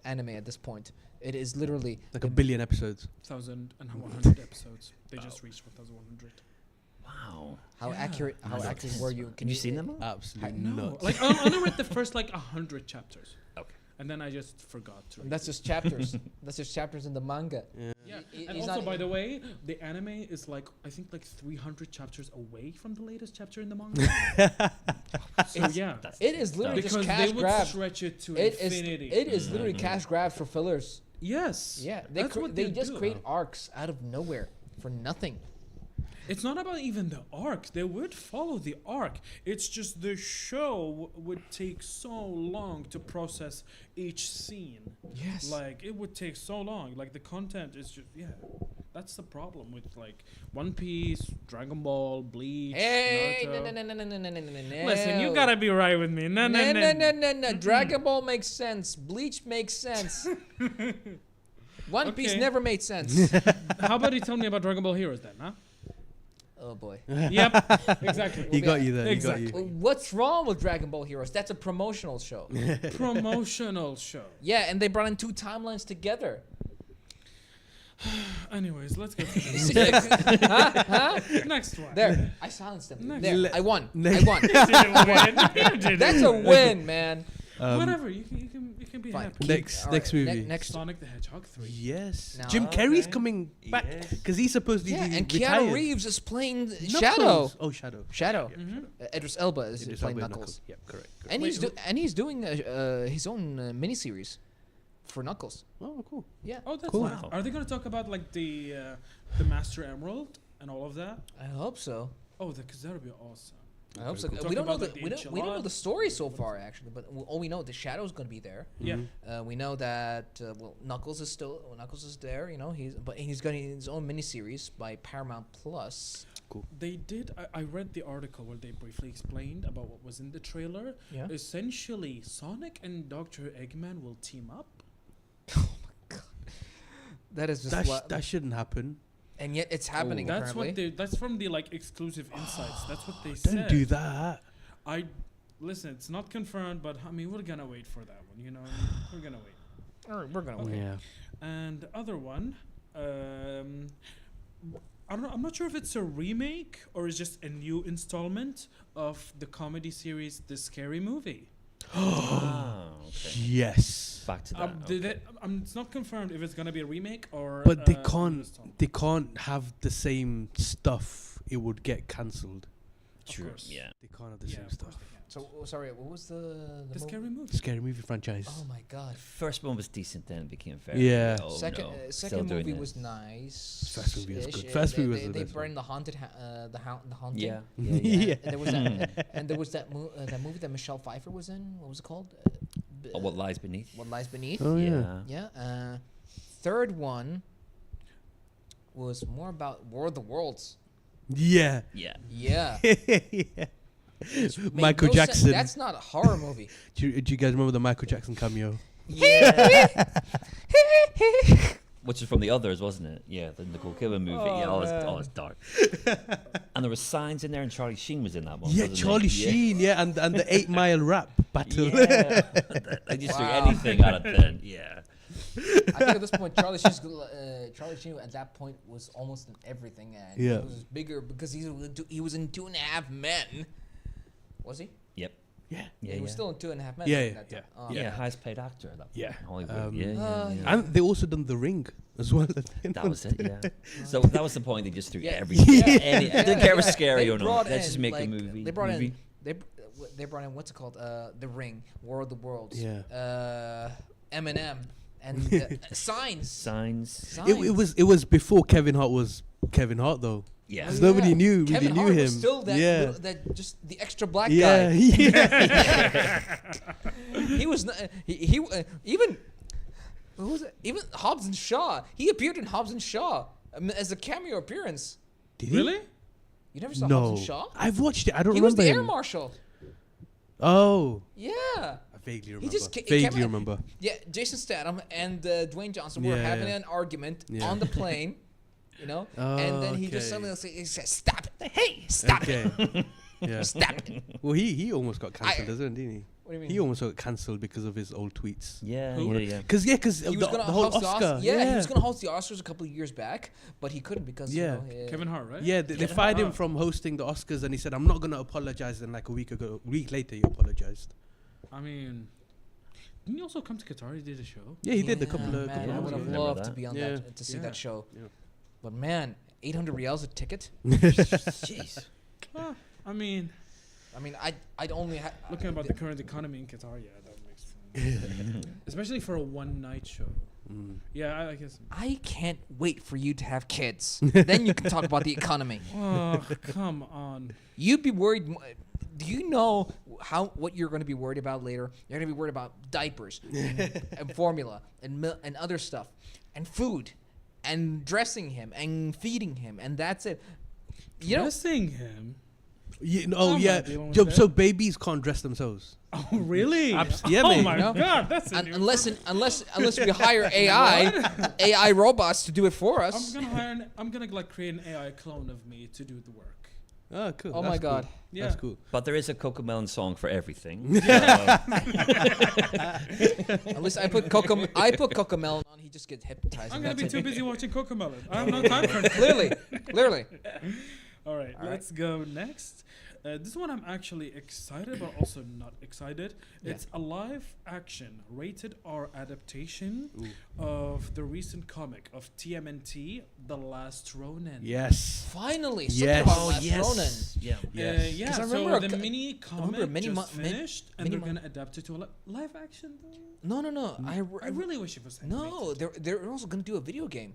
anime at this point. It is literally Like a billion episodes. 1,100 episodes. They just reached 1,100. Wow. how Yeah. accurate. How Nice. accurate were you? Have you seen them all? Absolutely No, not. like I only read the first like 100 chapters. Okay. And then I just forgot to. And read that's just chapters. That's just chapters in the manga. Yeah. Yeah, I- and he's also, not- by the way, the anime is like I think like 300 chapters away from the latest chapter in the manga. So yeah, That's It is literally because just they cash would grab. stretch it to It is. infinity. It is literally cash grabs for fillers. Yes. Yeah, That's what they they just do. create arcs out of nowhere for nothing. It's not about even the arc. They would follow the arc. It's just the show would take so long to process each scene. Yes. Like it would take so long. Like the content is just That's the problem with like One Piece, Dragon Ball, Bleach, Hey, Naruto. no. Listen, you gotta be right with me. No. No. Dragon Ball makes sense. Bleach makes sense. One Piece Okay. never made sense. How about you tell me about Dragon Ball Heroes then, huh? Oh boy. Yep, exactly. He got you there. Exactly. He got you. What's wrong with Dragon Ball Heroes? That's a promotional show. Promotional show. Yeah, and they brought in two timelines together. Anyways, let's get to this. Huh? Next one. There, I silenced them. Next. There, Le- I won. next. I won. You didn't win. You didn't That's a win. win, man. Whatever. You can be Fine. happy. Next All right, movie. next. Sonic the Hedgehog 3. Yes. Now- Jim Carrey's Okay. coming back Yes. because he's supposed to Yeah, be and retired. Keanu Reeves is playing Knuckles. Shadow. Oh, Shadow. Shadow. Yeah, Mhm. Idris Elba is Idris playing Elba, Knuckles. Yep, correct. And Wait, he's doing his own miniseries for Knuckles. Oh, cool. Yeah. Oh, that's Cool. nice. Wow. Are they going to talk about like the Master Emerald and all of that? I hope so. Oh, because that would be awesome. I hope so. Very cool. We don't know Talk the about, like, we the don't know the enchilada. story so far actually, but all we know the Shadow's going to be there. Yeah. Mhm. We know that Knuckles is there. You know he's got his own miniseries by Paramount Plus. They did. I read the article where they briefly explained about what was in the trailer. Yeah. Essentially, Sonic and Dr. Eggman will team up. That is just That shouldn't happen. and yet it's happening. That's apparently. what that's from the like exclusive insights. That's what they said. Don't do that. I listen. It's not confirmed, but I mean, we're gonna wait for that one. You know, we're gonna wait. All right, we're gonna wait. Yeah. And the other one, I don't know. I'm not sure if it's a remake or it's just a new installment of the comedy series The Scary Movie. Oh, okay. Yes. Back to that. It's not confirmed if it's gonna be a remake or. But they a new can't. installment. They can't have the same stuff. It would get cancelled. True. course. Yeah. They can't have the Yeah, same of course stuff. they can. So sorry, what was the The movie? Scary Movie. Scary movie franchise. Oh my god. First one was decent, then it became very. Yeah. Oh, second no. Still second doing movie it. was nice. First movie was good. ish. First movie was they, the they best brought one. in the haunted the haunting. Yeah. Yeah. And there was that movie that Michelle Pfeiffer was in. What was it called? Oh, what lies beneath? What Lies Beneath. Oh yeah. Yeah. Third one was more about War of the Worlds. Yeah. Yeah. Yeah. Yeah. Made Michael no sense. Jackson. That's not a horror movie. Do you guys remember the Michael Jackson cameo? Yeah. Which is from the others, wasn't it? Yeah, the Nicole Kidman movie. Oh, yeah, all man. it's dark. And there were signs in there, and Charlie Sheen was in that one. Yeah, wasn't he? Charlie Yeah. Sheen. Yeah, and the 8 Mile rap battle. Yeah. They just threw Wow. anything at it then. Yeah. I think at this point, Charlie Sheen at that point was almost in everything, and Yeah. he was bigger because he was in 2.5 Men. Was he? Yep. Yeah. Yeah. He was yeah. still in 2.5 Men. Yeah, at yeah, that yeah. time. Oh, Yeah, Yeah. highest paid actor at that point Yeah. in Hollywood. Um, yeah. And they also done The Ring as well. That was it, yeah. So that was the point. They just threw Yeah. everything. Yeah. They didn't care if it was scary They or not. brought Let's just in, make like, a movie. They brought movie. in. They brought in what's it called? The Ring, War of the Worlds. Yeah. Eminem and Signs. Signs. It was before Kevin Hart was Kevin Hart though. Yeah. 'Cause nobody really Kevin knew Hart him. Was still that, Yeah. that just the extra black Yeah. guy. Yeah. He was not, he even who was it? Even Hobbs and Shaw. He appeared in Hobbs and Shaw as a cameo appearance. Did he? Really? You never saw Hobbs No. and Shaw? I've watched it. I don't He was remember the him. air marshal. Oh. Yeah. I vaguely remember. just vaguely came in- remember. Yeah, Jason Statham and Dwayne Johnson were Yeah, having yeah. an argument Yeah. on the plane, you know, Oh, and then he just okay. suddenly he says, "Stop it! Hey, stop Okay. it! Yeah. Stop it!" Well, he almost got cancelled, didn't he? What do you mean? He almost got cancelled because of his old tweets. Yeah, Who? yeah. Because He was the gonna whole host the Oscar. Yeah, he was gonna host the Oscars a couple of years back, but he couldn't because Yeah. you know, Kevin Hart, right? Yeah, they Kevin fired him Hart. from hosting the Oscars, and he said, "I'm not gonna apologize." And like a week later, he apologized. I mean, didn't he also come to Qatar? He did a show. Yeah, he did a couple man, of. I couple would of have Remember loved that. to be on Yeah. that to see Yeah. that show, Yeah. but man, 800 riyals a ticket. Jeez. I mean, I'd only have looking about the current economy in Qatar, yeah, that makes sense. Especially for a one-night show. Mm. Yeah, I guess. I can't wait for you to have kids. Then you can talk about the economy. Oh, come on. You'd be worried. Do you know what you're going to be worried about later? You're going to be worried about diapers and formula and and other stuff and food and dressing him and feeding him, and that's it. You know, Dressing him. Oh I'm yeah. not dealing with So that. babies can't dress themselves. Oh, really? Yeah, oh mate. my No. God, that's a new unless we hire AI robots to do it for us. I'm gonna like create an AI clone of me to do the work. Oh, cool. Oh That's my cool. God. Yeah. That's cool. But there is a Cocomelon song for everything. Unless I put Cocomelon on, he just gets hypnotized. I'm and gonna be that's too it. busy watching Cocomelon. I have no time for it. Clearly. All right, All let's go next. This one I'm actually excited, but also not excited. Yeah. It's a live-action rated R adaptation Ooh. of the recent comic of TMNT, The Last Ronin. Yes. Finally, something Yes. about Oh, Last yes. Ronin. Yeah. Yes. Yeah, 'Cause I so remember the a cou- mini comic many just mo- finished, and many they're mo- gonna adapt it to a live action. No. I really wish it was No, animated. they're also gonna do a video game.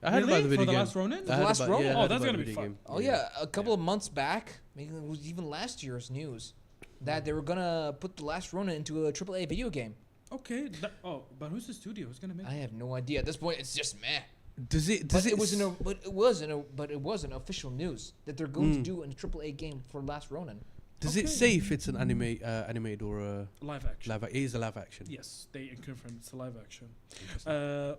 I heard about Really? the video For The game. Last Ronin? The I heard Last about- Ronin? yeah, I Oh, heard that's about gonna the be video fun. game. Oh yeah, a couple of months back, maybe it was even last year's news, that they were gonna put The Last Ronin into a AAA video game. Okay. But who's the studio? Who's gonna make I it? have no idea. At this point, it's just meh. Does it? But it was an official news that they're going to do a AAA game for Last Ronin. Does Okay. it say if it's an animated or a Live action. live? It is a live action. Yes, they confirmed it's a live action.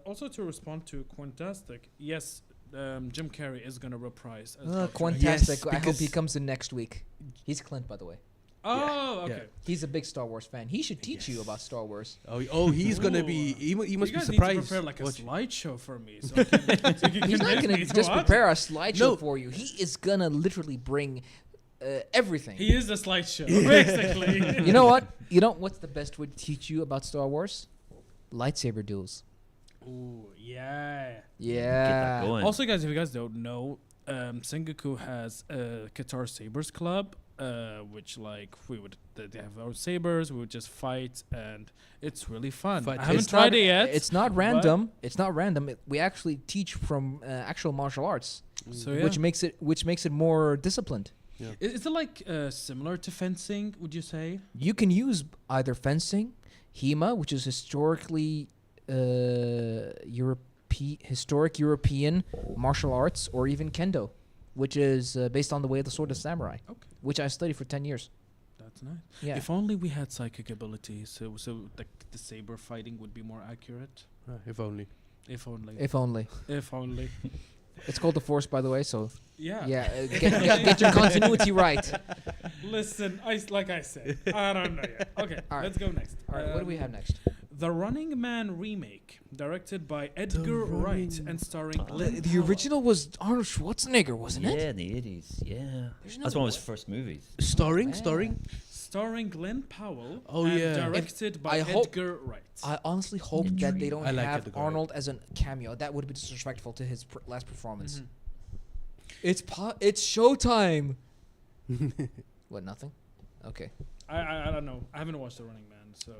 Also, to respond to Quantastic, yes, Jim Carrey is gonna reprise. As Dr. Quantastic. Yes, I hope he because- comes in next week. He's Clint, by the way. Oh, Yeah. okay. He's a big Star Wars fan. He should teach you Yes. about Star Wars. Oh, he's gonna be. Ooh. He must you be guys surprised. need to prepare like a Watch- slideshow for me, so, I can, so you can He's not convince gonna me to just watch prepare it. a slideshow No. for you. He is gonna literally bring everything. He is the slideshow, basically. You know what? You know what's the best way to teach you about Star Wars? Lightsaber duels. Ooh, yeah. Get that Yeah. going. Also, guys, if you guys don't know, Sengoku has a Qatar Sabers Club, which like they have our sabers. We would just fight, and it's really fun. Fight. I haven't It's tried not- it yet. It's not random. It's not random. We actually teach from actual martial arts, so yeah. which makes it more disciplined. Is it like similar to fencing? Would you say? You can use either fencing, HEMA, which is historically historic European martial arts, or even Kendo, which is based on the way of the sword of samurai, Okay. which I studied for 10 years. That's nice. Yeah. If only we had psychic abilities, so the saber fighting would be more accurate. If only. If only. If only. If only. It's called the Force, by the way, so Yeah. get your continuity right. Listen, like I said, I don't know yet. Okay, All right. let's go next. All right, what do we have next? The Running Man remake, directed by Edgar Wright Running- and starring Ah. Glen. The original was Arnold Schwarzenegger, wasn't yeah, it? in the 80s. Yeah. There's no That's one of his way. first movies. Starring. Starring Glen Powell. Oh, and yeah. directed by I hope- Edgar Wright. I honestly hope that they don't I like have Edgar Wright. Arnold as a cameo. That would be disrespectful to his last performance. Mhm. It's showtime. What? Nothing. Okay. I don't know. I haven't watched The Running Man, so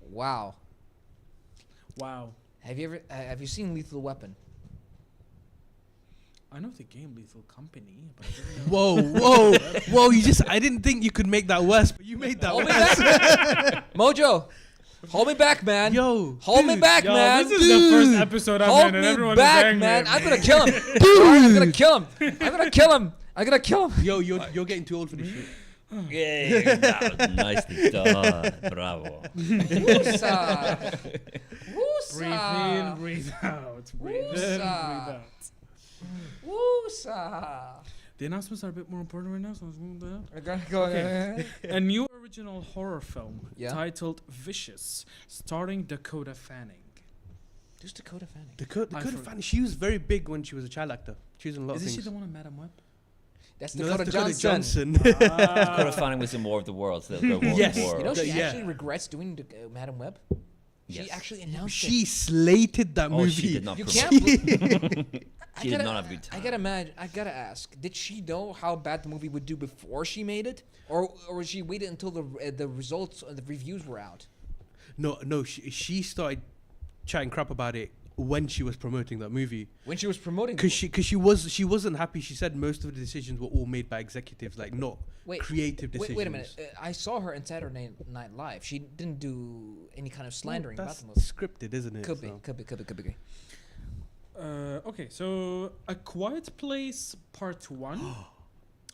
Wow. wow. Have you seen Lethal Weapon? I know the game Lethal Company, but I didn't know. Whoa! I didn't think you could make that worse, but you made that Hold me worse. back, Mojo. Hold me back, man. Yo, Hold me dude. back, Yo, man. this is the first episode I've Hold been, and me everyone back, is angry man. at I'm me. gonna kill him. Alright, I'm gonna kill him. I'm gonna kill him. I'm gonna kill him. Yo, you're getting too old for this shit. Yeah, that was nicely done. Bravo. Woosa. Breathe in, Woosa. breathe out. Breathe in, breathe Woosa. out. Woosa. The announcements are a bit more important right now, so let's move that. I gotta go. Okay. A new original horror film Yeah. titled Vicious, starring Dakota Fanning. Who's Dakota Fanning? Dakota I forgot. Fanning, she was very big when she was a child actor. She was in a lot of Isn't she things. the one on Madam Web? That's No, Dakota, that's Dakota Johnson. Dakota Fanning was in War of the Worlds. The War Yes. of the World. You know she Yeah. actually regrets doing Madam Web. Yes. She actually announced She slated that Oh, movie. she did not. You promote can't. it. I She did gotta- not have a good time. I gotta imagine. I gotta ask. Did she know how bad the movie would do before she made it, or she waited until the results, the reviews were out? No, she started chatting crap about it when she was promoting that movie. When she was promoting. the Because movie. she wasn't happy. She said most of the decisions were all made by executives, like not Wait, creative decisions. Wait a minute. I saw her in Saturday Night Live. She didn't do any kind of slandering about That's the movie. scripted, isn't it? Could be. So- Could be. Okay, so A Quiet Place Part 1.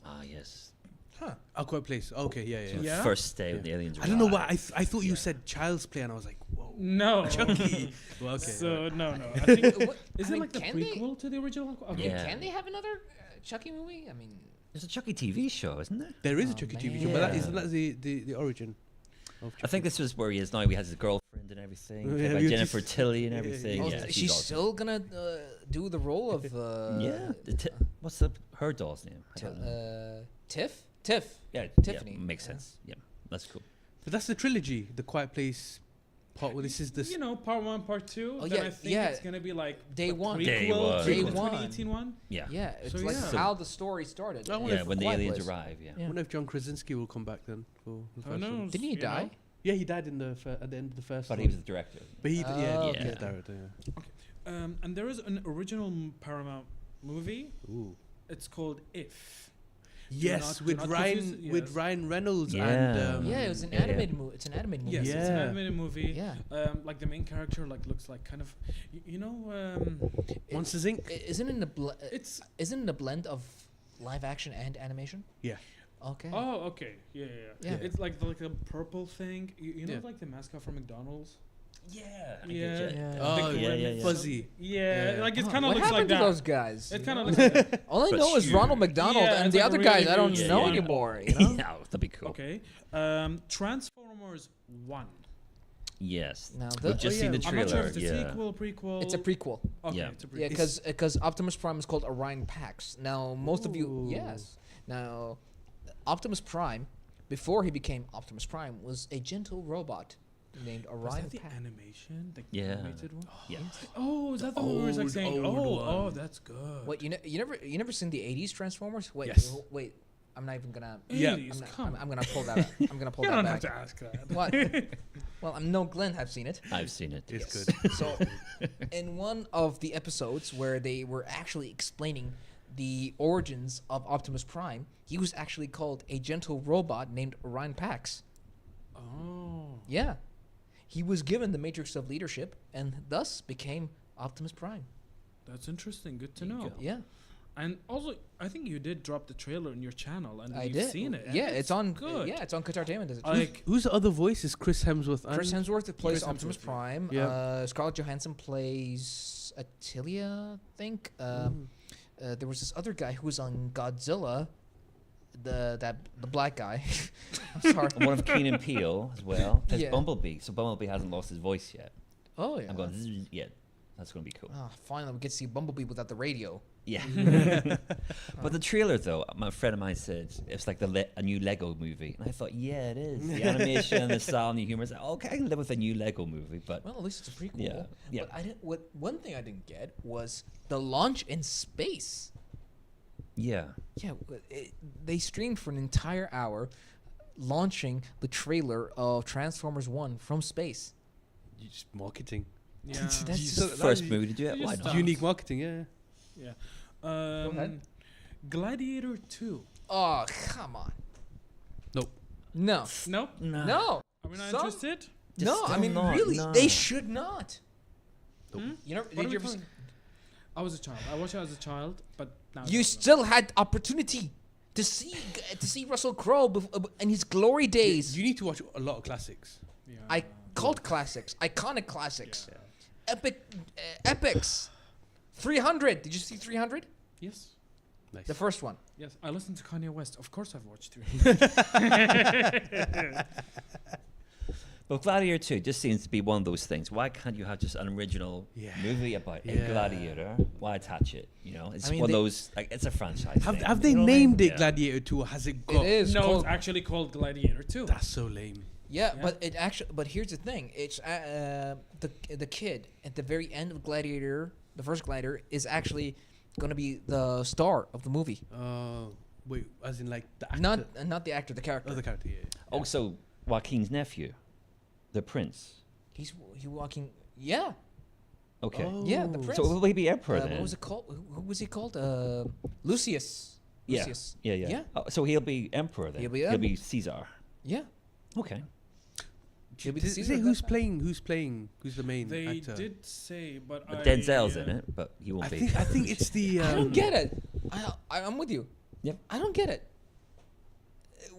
Ah, yes. Huh. A Quiet Place. Okay, yeah. So Yeah? First day when the aliens I don't know why. arrived. I thought you said Child's Play, and I was like, whoa. No. Chucky. Well, okay. So, no. I think, What- is I it mean, like the can they- prequel to the original? Okay. Yeah. Can they have another Chucky movie? I mean, There's a Chucky TV show, isn't there? There is a Oh, Chucky TV man. show, but that Yeah. isn't that the origin of Chucky? I think this was where he is now. He has his girlfriend and everything. Yeah, played by we Jennifer just- Tilly and yeah, everything. oh, Yeah, she's awesome. still gonna do the role of. Yeah. What's her doll's name? I don't know. Tiff. Yeah, Tiffany. Yeah, makes sense. Yeah, that's cool. But that's the trilogy, the Quiet Place part. Well, this is this. You know, part 1, part 2. Oh, then yeah, I think yeah. it's gonna be like Day the one. Day prequel, one. Day prequel one. 2018 one. Yeah. Yeah, it's So like yeah. how the story started. I wonder Yeah, if when the Quiet aliens Place. arrive. Yeah. I wonder if John Krasinski will come back then for the Who first one. knows? Didn't he you die? know? Yeah, he died in the at the end of the first But one. he was the director. But he, yeah, Oh, he's okay. the director. Yeah. And there is an original Paramount movie. Ooh. It's called If. Yes, do with not Ryan confuse it, with yes. Ryan Reynolds Yeah. and Yeah, it was an Yeah, yeah. animated movie. It's an animated movie. Yes, it's an Yeah. animated movie. Yeah. Like the main character like looks like kind of, you know, Monsters Inc. Isn't it it's. isn't it a blend of live action and animation? Yeah. Okay. Oh, okay. Yeah. Yeah. It's like a purple thing. You know, Yeah. like the mascot for McDonald's. Yeah. Yeah. Yeah. Oh, yeah, yeah, yeah. Fuzzy. Yeah, Yeah. like it Oh, kind of what looks happened like to that. those guys? It you kind of know? looks like that. All I But know is huge. Ronald McDonald, Yeah, and it's the like other really guys I don't huge know one. anymore. You know? Yeah, that'd be cool. Okay. Transformers 1. Yes. Now We've the, just seen the I'm trailer. not sure if it's a yeah. sequel, prequel. it's a prequel. Okay, Yeah. it's a prequel. Yeah, because Optimus Prime is called Orion Pax. Now most of you, Ooh. yes. Now Optimus Prime, before he became Optimus Prime, was a gentle robot named Was Orion that the Pax. animation? The Yeah. animated one? Yeah. Oh, is that the one where it's like Old, saying, old oh, one. that's good. What you never seen the '80s Transformers? Wait, Yes. wait. I'm not even gonna. Yeah. 80s, I'm, come I'm gonna pull that. I'm gonna pull You that don't back. have to ask that. What? Well, I'm no Glen have seen it. I've seen it. It's Yes. good. So, in one of the episodes where they were actually explaining the origins of Optimus Prime, he was actually called a gentle robot named Orion Pax. Oh. Yeah. He was given the matrix of leadership and thus became Optimus Prime. That's interesting. Good to There you know. go. Yeah. And also, I think you did drop the trailer in your channel, and I you've did. seen it. and Yeah, it's on. good. Yeah, it's on Qatartainment. Is it? Like, Who's the other voice? Is Chris Hemsworth? Chris and- Hemsworth plays Chris Optimus Hemsworth, Prime. yeah. Scarlett Johansson plays Attilia, I think. There was this other guy who was on Godzilla, the black guy. I'm sorry. And one of Keenan Peele as well. There's Yeah. Bumblebee. So Bumblebee hasn't lost his voice yet. Oh yeah. I'm going, "Zzz," yeah, that's going to be cool. Ah, finally, we get to see Bumblebee without the radio. Yeah. But the trailer, though, my friend of mine said it's like a new Lego movie. And I thought, yeah, it is. The animation, the style, and the humor. Okay, I can live with a new Lego movie, but Well, at least it's a prequel. Yeah, yeah. But I didn't. One thing I didn't get was the launch in space. yeah. Yeah, they streamed for an entire hour, launching the trailer of Transformers 1 from space. Just marketing. yeah. That's You just saw that First was- movie to do it. you Why just not? thought- Unique marketing, yeah. yeah. ahead. Gladiator 2. Oh, come on. Nope. No. Nope. No. Are we not Some- interested? Just No, I still mean, not, really, no. they should not. Nope. You know, What did are you we ever talking- I was a child. I watched it as a child, but now You still had opportunity to see Russell Crowe in his glory days. You need to watch a lot of classics. Yeah. Cult classics, iconic classics, Yeah. epics. 300. Did you see 300? Yes. Nice. The first one. Yes. I listened to Kanye West. Of course, I've watched 300. But Gladiator 2 just seems to be one of those things. Why can't you have just an original Yeah. movie about a Yeah. gladiator? Why attach it? You know, it's I mean, one of they- those. Like, it's a franchise. Have, thing, have you they know what I mean? named it Yeah. Gladiator 2 or has it got? It is. No, called, it's actually called Gladiator 2. That's so lame. yeah, Yeah. but it actually. But here's the thing. It's the kid at the very end of Gladiator, the first Gladiator, is actually going to be the star of the movie. Wait, as in like the actor? Not the actor, the character. Oh, the character, yeah. Also, Joaquin's nephew, the prince. He walking. Yeah. Okay. Yeah, the Oh. prince. So will he be emperor then? What was it called? Who was he called? Lucius. Yeah. Lucius. Yeah, yeah. Yeah. Oh, so he'll be emperor then. He'll be Caesar. Yeah. Okay. He'll be Does it Caesar say of who's that- playing? Who's the main They actor? did say, but But Denzel's in it, but he I won't be. think it's the. I don't get it. I'm with you. Yep. I don't get it.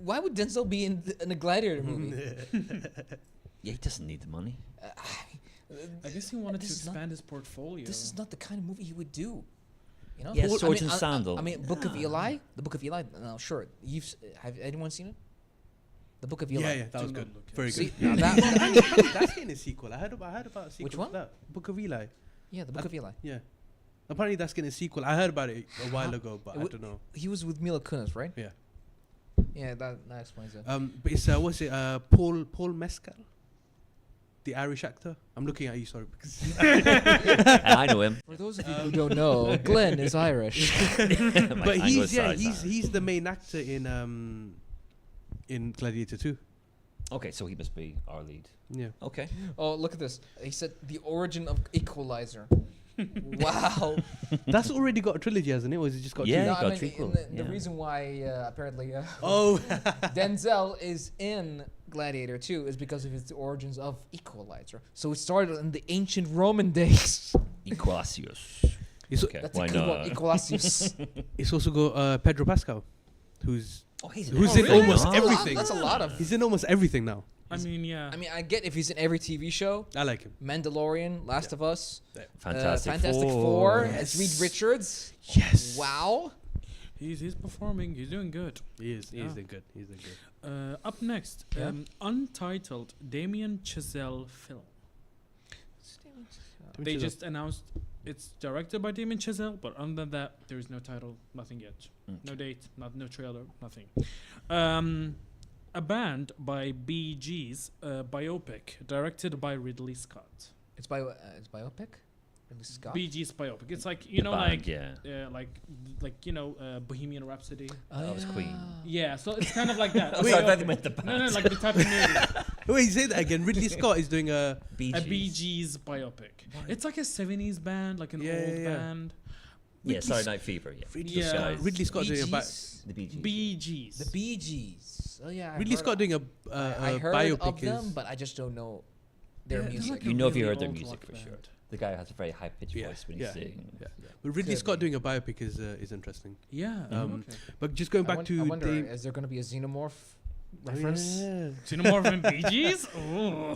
Why would Denzel be in a Gladiator movie? Yeah, he doesn't need the money. I guess he wanted to This is not- expand his portfolio. This is not the kind of movie he would do. You know? Yeah, Well, Swords and I Sandal. mean, Book of Eli. The Book of Eli. No, sure. Have anyone seen it? The Book of Eli. Yeah, that was Do not good. look at Very See, good. now that, That's getting a sequel. I heard about a sequel. Which to one? that. Book of Eli. yeah, the Book of Eli. Yeah. Apparently that's getting a sequel. I heard about it a while ago, but I w- don't know. He was with Mila Kunis, right? Yeah. Yeah, that explains it. But it's what's it? Paul Mescal, the Irish actor. I'm looking at you, sorry. Because I know him. For those of you who don't know, Glen is Irish. but he's Anglicized. he's the main actor in Gladiator 2. Okay, so he must be our lead. Yeah. Okay. Oh, look at this. He said the origin of Equalizer. Wow. That's already got a trilogy, hasn't it? Or has it just got Yeah, two? No, he I got mean, trequel, the yeah. reason why apparently Oh. Denzel is in Gladiator 2 is because of its origins of Equalizer. So it started in the ancient Roman days. Equasius. It's, Okay, That's why a cool one, not? Equalius. it's also got Pedro Pascal, who's Who's in really? almost That's a lot- everything. that's a lot of. He's in almost everything now. I mean, yeah. I mean, I get if he's in every TV show. I like him. Mandalorian, Last of Us, Fantastic Four, Yes. as Reed Richards. Yes. Wow. He's performing. He's doing good. He is. He's Yeah. doing good. He's doing good. Up next, Yeah. untitled Damien Chazelle film. They just announced it's directed by Damien Chazelle, but other than that, there is no title, nothing yet. No date, no trailer, nothing. A band by Bee Gees, biopic, directed by Ridley Scott. It's biopic. Ridley Scott. Bee Gees biopic. It's like Band, yeah. Bohemian Rhapsody. That was Queen. Yeah, so it's kind of like that. Oh, sorry, I thought you meant the band. No, like the type of movie. Wait, say that again. Ridley Scott is doing a. Bee A Gees. Bee Gees biopic. It's like a 70s band, like an Yeah, old yeah. band. Yeah, Saturday Night Fever. Yeah. Ridley Yeah. Scott. Ridley Scott doing a. The Bee Gees. Bee Gees. The Bee Gees. Oh yeah. I Ridley heard Scott doing a I heard biopic of them, is. but I just don't know their Yeah, they're music. like You a know if you really heard their old music rock for sure. band. The guy has a very high pitched Yeah, voice when yeah. he's singing. Yeah. But Ridley Good. Scott doing a biopic is interesting. Yeah. Okay. But just going back I to wonder, Dame. is there going to be a xenomorph Oh, reference? yeah. Xenomorph and Bee Gees? Oh.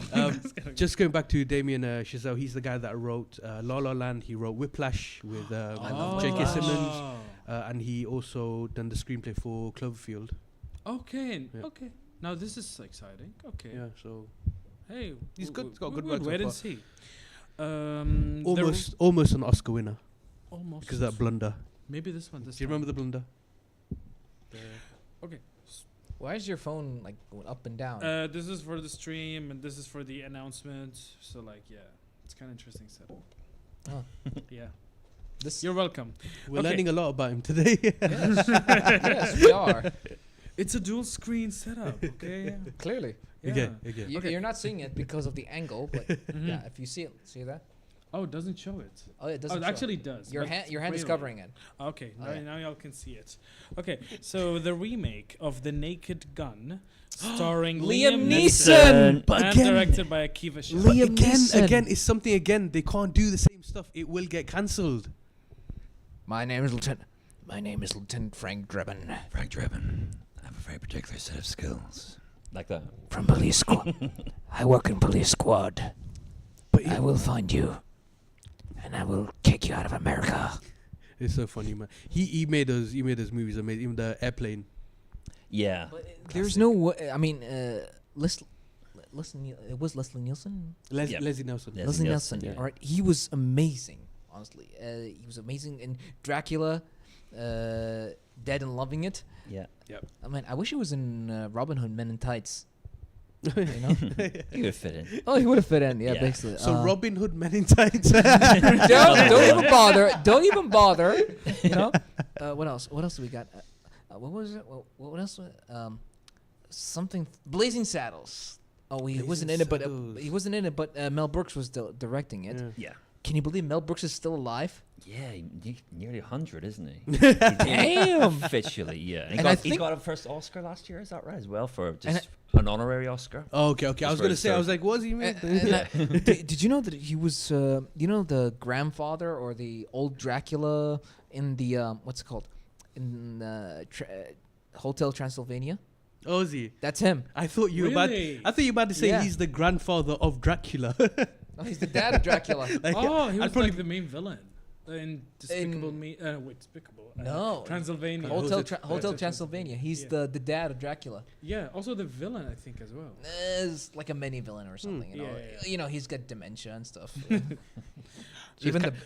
Just going back to Damien Chazelle, he's the guy that wrote La La Land. He wrote Whiplash with love J.K. Whiplash. Simmons, and he also done the screenplay for Cloverfield. Okay. Yeah. Okay. Now this is exciting. Okay. Yeah, so Hey, He's w- good- he's got w- good we'll work so wait and far. see. There almost an Oscar winner almost because of that blunder. maybe this one. Do you remember the blunder? Okay. Why is your phone like going up and down? This is for the stream and this is for the announcement. So like, yeah, it's kind of interesting setup. Oh. Yeah. This You're welcome. We're Okay. learning a lot about him today. yes. Yes, we are. It's a dual screen setup. Okay. Clearly. Yeah. Again. You, You're not seeing it because of the angle, but Mhm. yeah, if you see it, see that? Oh, it doesn't show it. Oh, it Oh, doesn't. it show. actually does. Your but hand is really. covering it. Okay, Oh, now, yeah. now y'all can see it. Okay, so the remake of The Naked Gun, starring Liam Neeson, Neeson! But and again- directed by Akiva Shah. But Liam again, Neeson. it's something again. They can't do the same stuff. It will get cancelled. My name is Lieutenant Frank Drebin Frank Drebin. I have a very particular set of skills. Like that. from Police Squad. I work in Police Squad. But I will find you, and I will kick you out of America. it's so funny, man. He made those movies amazing. Even the Airplane. Yeah. There's no way. I mean, listen. It was Leslie Nielsen. Yeah. Leslie Nelson. Yeah. Leslie Nielsen, Nielsen. yeah. All right, he was amazing. Honestly, he was amazing in Dracula, Dead and Loving It. Yeah. I mean, I wish he was in Robin Hood Men in Tights. You know? You would fit in. Oh, he would have fit in. Yeah, Yeah. basically. So Robin Hood Men in Tights. Don't even bother. Don't even bother. You know. What else? What else do we got? What was it? What else? Something Blazing Saddles. Oh, he wasn't in it, but Mel Brooks was directing it. Yeah. Yeah. Can you believe Mel Brooks is still alive? Yeah, nearly 100, isn't he? Damn. Officially, yeah. And I He think- got a first Oscar last year, is that right, as well, for And just an honorary Oscar? Oh, okay. I was That's gonna very say. I was like, what was he made? Did you know that he was, you know, the grandfather or the old Dracula in the what's it called, in Hotel Transylvania? Oh, is he? That's him. I thought you were about. Really? I thought you were about to say Yeah. he's the grandfather of Dracula. Oh, he's the dad of Dracula. Like, Oh, he I'd was probably- like the main villain in Despicable Me. Wait, Despicable. No. Transylvania. Hotel Transylvania. He's Yeah. the dad of Dracula. Yeah, also the villain, I think, as well. Is like a mini villain or something. You know, Yeah. you know, he's got dementia and stuff.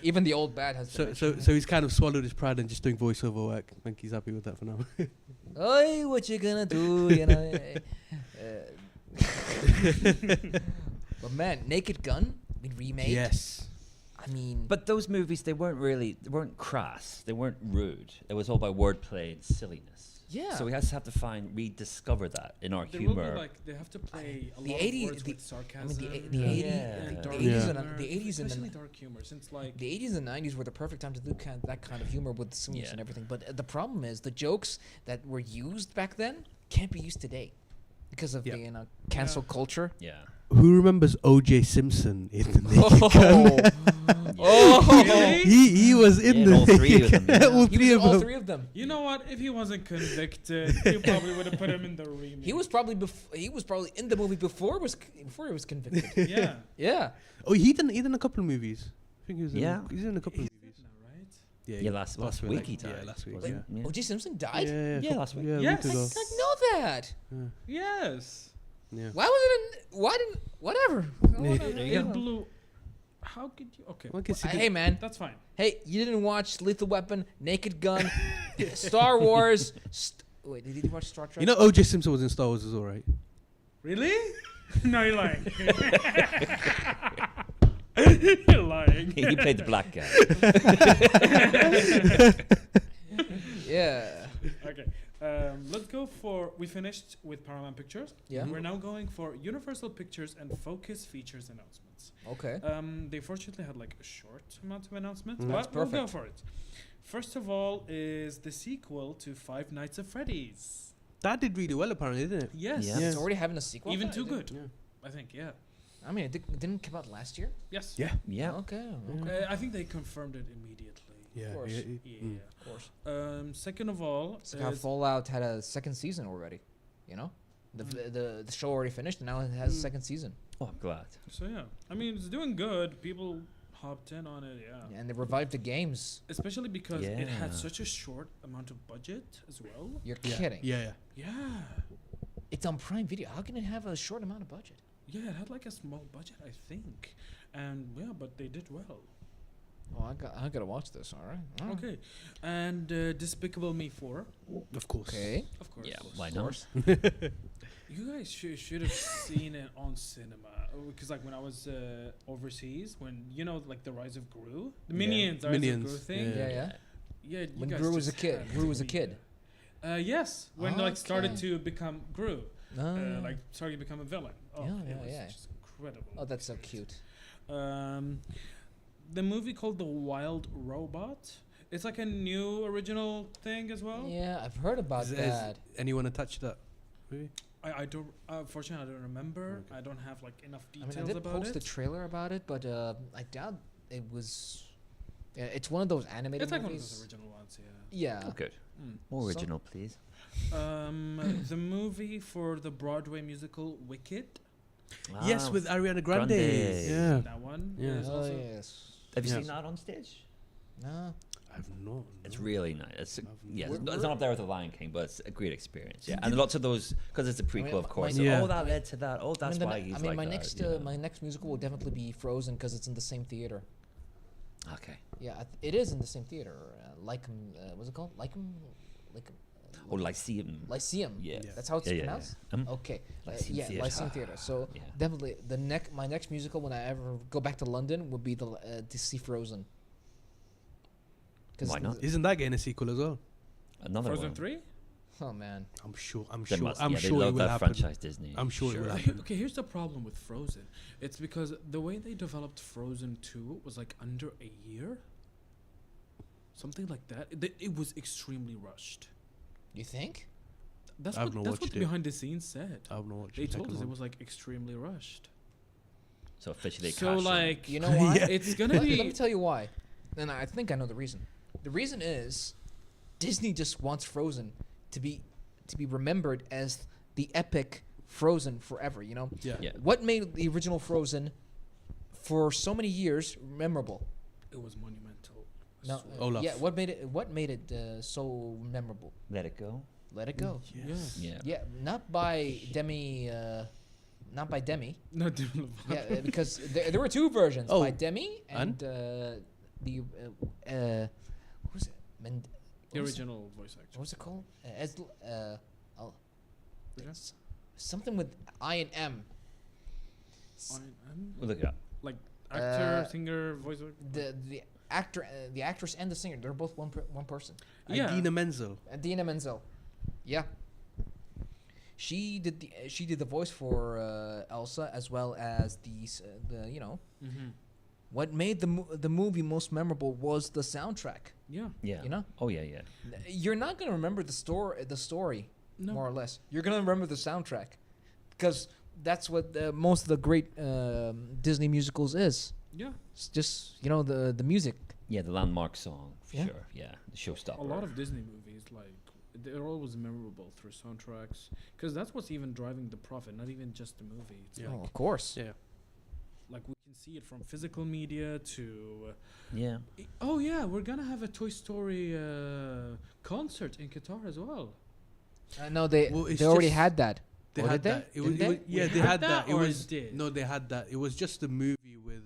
Even the old bad has. So he's kind of swallowed his pride and just doing voiceover work. I think he's happy with that for now. Oi, what you gonna do? You know. But man, Naked Gun been remade. Yes. I mean, But those movies, they weren't crass. They weren't rude. It was all about wordplay and silliness. yeah. So we have to rediscover that in our They will humor. be like they have to play a The lot 80s of words the- with sarcasm. I mean, Yeah. and dark the 80s humor, and the 80s and especially the dark humor, since like the 80s and 90s were the perfect time to do that kind of humor with the silliness Yeah. and everything. But the problem is the jokes that were used back then can't be used today because of Yeah. the cancel culture. Yeah. Who remembers O.J. Simpson in the Naked Gun? Oh, Really? He was in Yeah, the all three of Naked them, Gun. yeah. All he three was of all them. three of them. you know what? If he wasn't convicted, he probably would have put him in the remake. He was probably in the movie before he was convicted. yeah. Yeah. Oh, he did a couple of movies. I think he was in. Yeah. He's in a couple of movies. No, right? Yeah, last week he Yeah, died. last week. wasn't Yeah. it? O.J. Simpson Yeah, died. Yeah, last week. Yeah, Yes. a week I ago. didn't know that. Yes. Yeah. Why was it? Why didn't? Whatever. Yeah. There you It go. blew. How could you? Okay. Well, I guess he did- Hey man. That's fine. Hey, you didn't watch Lethal Weapon, Naked Gun, Star Wars. Wait, did you watch Star Trek? You know, O.J. Simpson was in Star Wars as well, right? Really? No, you're lying. You're lying. He played the black guy. Yeah. Okay. Let's go for. We finished with Paramount Pictures. Yeah. We're now going for Universal Pictures and Focus Features announcements. Okay. They fortunately had like a short amount of announcements, Mm. but That's we'll go perfect. for it. First of all, is the sequel to Five Nights at Freddy's. That did really well, apparently, didn't it? Yes. Yeah. It's already having a sequel. Even I too think. good. Yeah. I think. Yeah. I mean, it didn't come out last year. Yes. Yeah. Yeah. Okay. Yeah. I think they confirmed it immediately. Yeah. course. Yeah. Mm. Of course. Second of all, It's got is- Fallout had a second season already. You know, the show already finished, and now it has a second season. Oh, I'm glad. so yeah. I mean, it's doing good. People hopped in on it. Yeah. And they revived the games. Especially because it had Yeah. such a short amount of budget as well. You're Yeah. kidding. Yeah. Yeah. It's on Prime Video. How can it have a short amount of budget? Yeah, it had like a small budget, I think. And yeah, but they did well. Oh, I gotta watch this. All right. Okay. And Despicable Me 4, Of course. Okay. of course. Yeah, Of why course. not? You guys should have seen it on cinema. Because like when I was overseas, when you know like the Rise of Gru, the Yeah. Minions, the Rise of Minions, Gru thing. Yeah, yeah. Yeah, you When guys Gru was a just kid. had Gru to was a be kid. there. Yes, when like started Okay. to become Gru, Oh, like started to become a villain. Oh, Yeah, it yeah, was yeah. just incredible. oh, that's so experience. cute. The movie called The Wild Robot. It's like a new original thing as well. Yeah, I've heard about Is that. anyone attached that? Maybe? I don't. Unfortunately, I don't remember. Okay. I don't have like enough I details mean, I did about post it. a trailer about it, but I doubt it was. Yeah, it's one of those animated It's like one of movies. those original ones. Yeah. Oh, good. Mm. More So- original, please. The movie for the Broadway musical Wicked. Yes, Ah, with Ariana Grande. Grande. Yeah. That one. Yeah. is Oh also yes. Have you Yeah. seen that on stage? No. I've not. It's no. really nice. It's I've yeah, We're- it's not up there with the Lion King, but it's a great experience. Yeah, and lots of those because it's a prequel, mean, of course. my- so, Yeah. oh, that led to that. Oh, that's why he's I mean, like my that, next you know. my next musical will definitely be Frozen because it's in the same theater. Okay. Yeah, it is in the same theater. What's it called? Oh, Lyceum. Lyceum. Yeah. Yeah. That's how it's Yeah, yeah, pronounced. yeah. Okay. Lyceum Yeah, Theatre. Lyceum Theater. So Yeah. definitely my next musical when I ever go back to London would be to see Frozen. Why not? Isn't that getting a sequel as well? Another Frozen one. 3. Oh man. I'm sure. I'm They sure. must, I'm yeah, sure they it love will that happen. franchise, Disney. I'm sure it will Okay, happen. okay, here's the problem with Frozen. It's because the way they developed Frozen 2 was like under a year. Something like that. It was extremely rushed. You think? That's I've what not that's what watched the it. behind the scenes said. I've not watched They the told second us it one. was like extremely rushed. So officially, So cash in. like You know why? Yeah. it's gonna Let me be tell you why. And I think I know the reason. The reason is Disney just wants Frozen to be remembered as the epic Frozen forever, you know? Yeah. Yeah. What made the original Frozen for so many years memorable? it was monumental. I No, swear. Olaf. yeah, what made it so memorable? Let it go. Let it go. Yes. Yeah. Yeah, not by Demi not by Demi. No, Demi Lovato. Yeah, because there were two versions Oh. by Demi and the what was it? The original voice actor. What was it called? Okay. Something with I and M. We'll look it up. Like actor, Uh, singer, voice actor. The actor, the actress, and the singer. They're both one person. Yeah. Idina Menzel. Dina Menzel. Yeah. She did the voice for Elsa as well as the you know. Mm-hmm. What made the movie most memorable was the soundtrack. Yeah. Yeah. You know, Oh yeah, yeah. you're not gonna remember the story No. more or less. You're gonna remember the soundtrack, because that's what most of the great Disney musicals is. Yeah. It's just the music. Yeah, the landmark song for Yeah. sure. Yeah, the showstopper. A lot of Disney movies, like, they're always memorable through soundtracks, because that's what's even driving the profit, not even just the movie. It's Yeah. Oh, of course. Yeah. like we can see it from physical media to. Yeah. Oh yeah, we're gonna have a Toy Story concert in Qatar as well. No, they Well, it's already just- had that. They Or had did that. they? It was, Didn't it was- they? yeah, We they had had that, that. It or was it did? no, they had that. It was just the movie with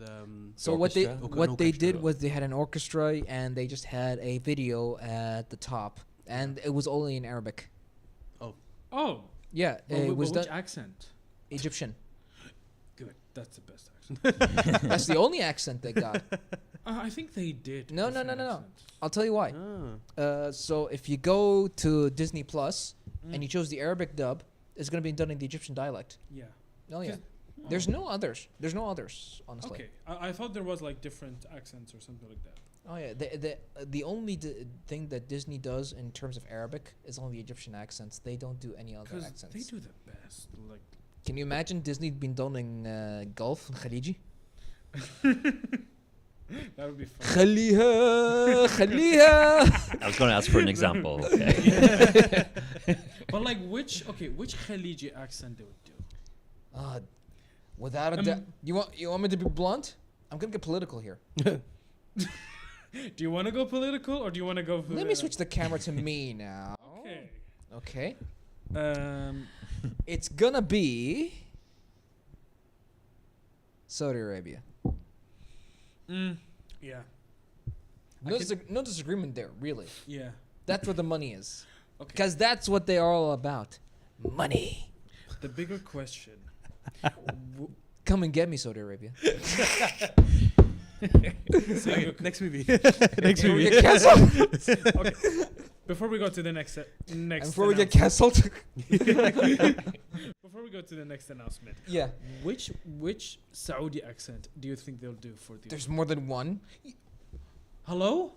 So what they Orchestra? what they did orchestra. was they had an orchestra and they just had a video at the top, and it was only in Arabic. Oh, Yeah, it was which done accent? Egyptian. Good, that's the best accent. That's the only accent they got. I think they did. No, no, different no, no, no. accents. I'll tell you why. So if you go to Disney Plus and you chose the Arabic dub, it's gonna be done in the Egyptian dialect. Yeah. Oh yeah. 'Cause- There's oh. no others. There's no others, honestly. Okay, I thought there was like different accents or something like that. Oh yeah. The only thing that Disney does in terms of Arabic is only the Egyptian accents. They don't do any other Because accents. they do the best. Like, Can you imagine Disney being done in Gulf and Khaliji? that would be fun. خليها خليها. I was going to ask for an example. Okay. But like, which Khaliji accent they would do? Without a doubt. You want me to be blunt? I'm gonna get political here. Do you want to go political or do you want to go? Let me switch the camera to me now. Okay. Okay. Um. It's gonna be Saudi Arabia. Yeah. No disagreement there, really. Yeah. That's where the money is. Okay. Because that's what they're all about. Money. The bigger question. Come and get me, Saudi Arabia. Next movie. Next we get canceled. Okay. Before we go to the next Before we get canceled. Before we go to the next announcement, Yeah. which Saudi accent do you think they'll do for the? There's more than one. Hello.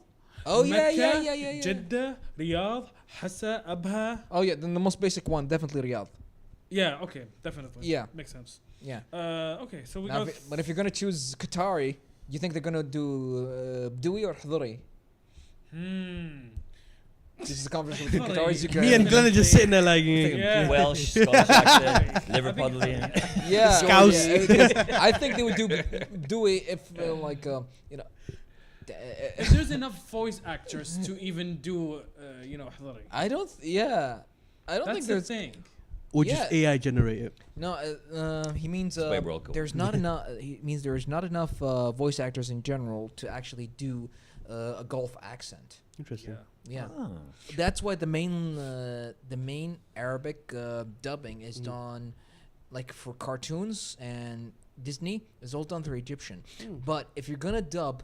Oh yeah, Mecca, yeah. Jeddah, Riyadh, Hassa, Abha. Oh yeah, then the most basic one, definitely Riyadh. Yeah. Okay. Definitely. Yeah. Makes sense. Yeah. Okay. So we Now, got. but if you're gonna choose Qatari, you think they're gonna do Dewey or Hduri? This is a conversation with the Hduri. Qataris. You can. Me and Glen are just sitting there like. Yeah. Welsh, Scottish accent, Liverpudlian. Yeah. Scouse. Yeah, 'cause I think they would do Dewey if you know. If there's enough voice actors to even do, Hduri. I don't. Yeah. I don't That's think the there's. thing. Or just Yeah. AI generate it. No, he means That's the way we're all going. there's not enough. He means there's not enough voice actors in general to actually do a Gulf accent. Interesting. Yeah. Yeah, Oh. that's why the main Arabic dubbing is done, like for cartoons and Disney, is all done through Egyptian. But if you're gonna dub,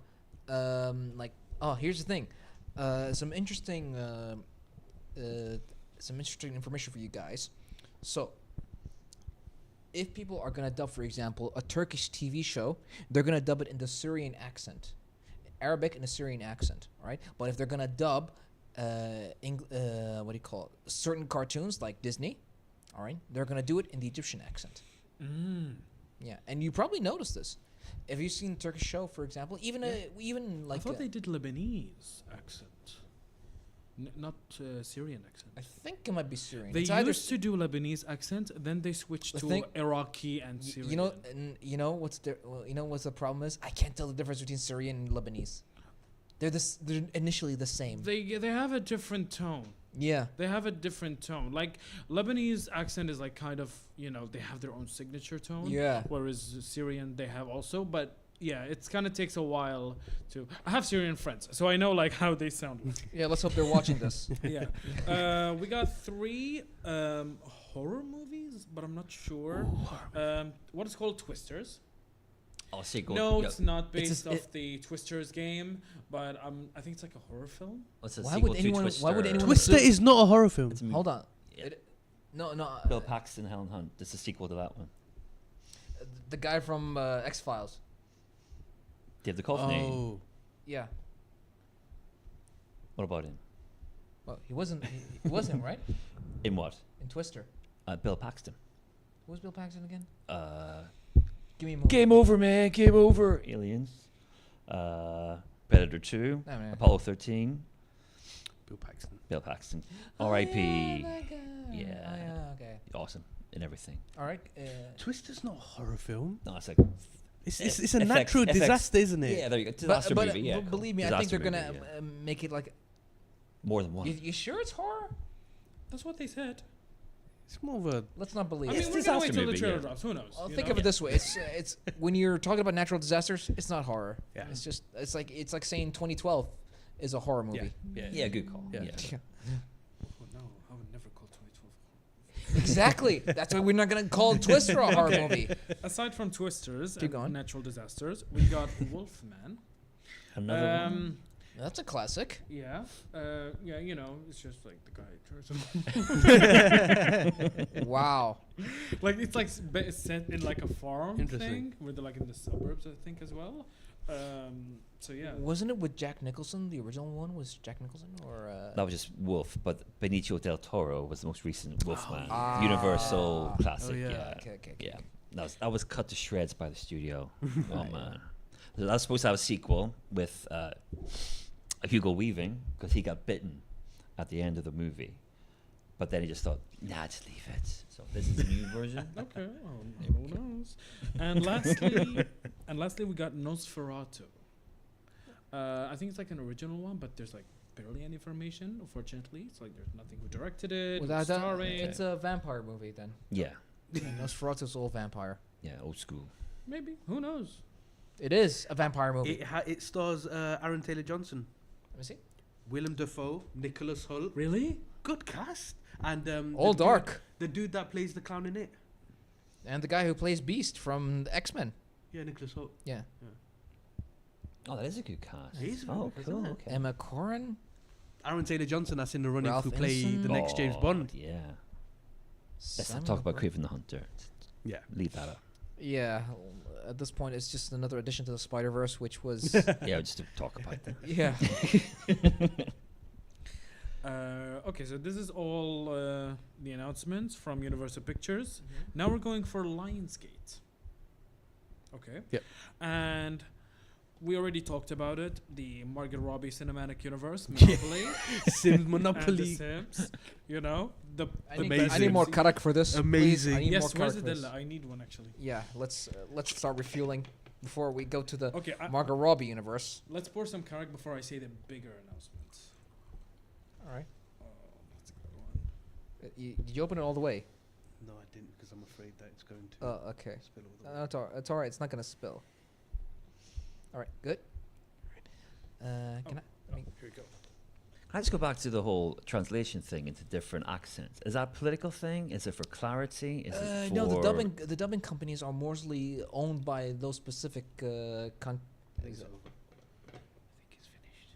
here's the thing, some interesting information for you guys. So, if people are gonna dub, for example, a Turkish TV show, they're gonna dub it in the Syrian accent, Arabic in a Syrian accent, right? But if they're gonna dub, certain cartoons like Disney, all right, they're gonna do it in the Egyptian accent. Yeah, and you probably noticed this. Have you seen Turkish show, for example? Even I thought they did Lebanese accent, not Syrian accent. I think it might be Syrian. They It's either used to do Lebanese accent, then they switched The to thing- Iraqi and Syrian. you know what's the problem is? I can't tell the difference between Syrian and Lebanese. They're initially the same. They have a different tone. Yeah. They have a different tone. Like Lebanese accent is like kind of, they have their own signature tone. Yeah. Whereas Syrian they have also, but yeah, it's kind of takes a while to. I have Syrian friends, so I know like how they sound. Yeah, let's hope they're watching this. Yeah. We got 3 horror movies, but I'm not sure. What is called Twisters. I'll sequel. No, it's not It's based a- off the Twisters game, but I think it's like a horror film. What's a Why sequel would to anyone- Twister? why would anyone- Twister is not a horror film. It's a movie. Hold on. Yeah. No. Bill Paxton, Helen Hunt. This is a sequel to that one. The guy from X-Files. Dave Duchovny. Oh, Yeah. What about him? Well, he wasn't. He wasn't right In what? in Twister. Bill Paxton. Who was Bill Paxton again? Uh, Give me a movie. Game over, man. Game over. Aliens. Predator 2. Oh, man. Apollo 13. Bill Paxton. Bill Paxton. Oh, R.I.P. yeah, that guy. Yeah. Oh, yeah. Okay. Awesome in everything. All right. Twister's not a horror film. No, it's like It's a FX natural disaster, isn't it? yeah, there you go. Disaster but movie. Yeah, but cool. believe me, I think Disaster they're gonna movie, yeah. make it like. More than one. You sure it's horror? That's what they said. It's more of a. Let's not believe I it. mean, we're gonna wait disaster till the movie, trailer yeah. drops. Who knows? I'll you think know? of it this way: it's when you're talking about natural disasters, it's not horror. Yeah. It's like saying 2012 is a horror movie. Yeah, good call. Yeah. Yeah. Oh, no, I would never call 2012. Exactly. That's why we're not gonna call Twister a horror movie. Aside from Twisters Keep and going. natural disasters, we got Wolfman. Another one. That's a classic. Yeah, it's just like the guy turns. Wow. Like it's like it's set in like a farm Interesting. thing, where they're like in the suburbs, I think, as well. So yeah. Wasn't it with Jack Nicholson? The original one was Jack Nicholson, or That was just Wolf, but Benicio del Toro was the most recent Wolfman. Ah. Universal classic. Oh, yeah. Yeah. Okay. Yeah. That was cut to shreds by the studio. Oh man. So that was supposed to have a sequel with Hugo Weaving because he got bitten at the end of the movie, but then he just thought, nah, just leave it. So this is the new version. Okay. Well, who knows? And lastly, we got Nosferatu. I think it's like an original one, but there's like barely any information. Unfortunately, it's like there's nothing who directed it. without who's that, starring. it's a vampire movie then. Yeah. Nosferatu's all vampire. Yeah. Old school. Maybe. Who knows? It is a vampire movie. It stars Aaron Taylor Johnson, Let me see. Willem Dafoe, Nicholas Hoult. Really? Good cast. And All the dude- dark. The dude that plays the clown in it. And the guy who plays Beast from the X-Men. Yeah, Nicholas Hoult. Yeah. Oh, that is a good cast. He's Oh, good, cool. isn't it? Okay. Emma Corrin. Aaron Taylor Johnson, that's in the running Ralph to play Ineson. the next James Bond. Yeah. Let's Simon not talk about Pegg. Craven the Hunter. Yeah. Leave that up. Yeah. At this point, it's just another addition to the Spider-Verse, which was Yeah, just to talk about that. yeah. Okay, so this is all the announcements from Universal Pictures. Now we're going for Lionsgate. Okay. Yep. And we already talked about it. The Margot Robbie Cinematic Universe, Monopoly, Sim and The Monopoly. Sims. You know, the I Amazing. need more karak for this. Amazing. Please. I need yes. more Where's karak the for this. Della? I need one actually. Yeah. Let's start refueling before we go to the Okay. Margot Robbie universe. Let's pour some karak before I say the bigger announcements. All right. Oh, that's a good one. Did you open it all the way? No, I didn't because I'm afraid that it's going to Oh, okay. spill all the way. It's all right. It's not gonna spill. All right. Good. Can I? Oh, here we go. Can I just go back to the whole translation thing into different accents? Is that a political thing? Is it for clarity? Is it for No, the dubbing companies are mostly owned by those specific I think it's over. I think it's finished.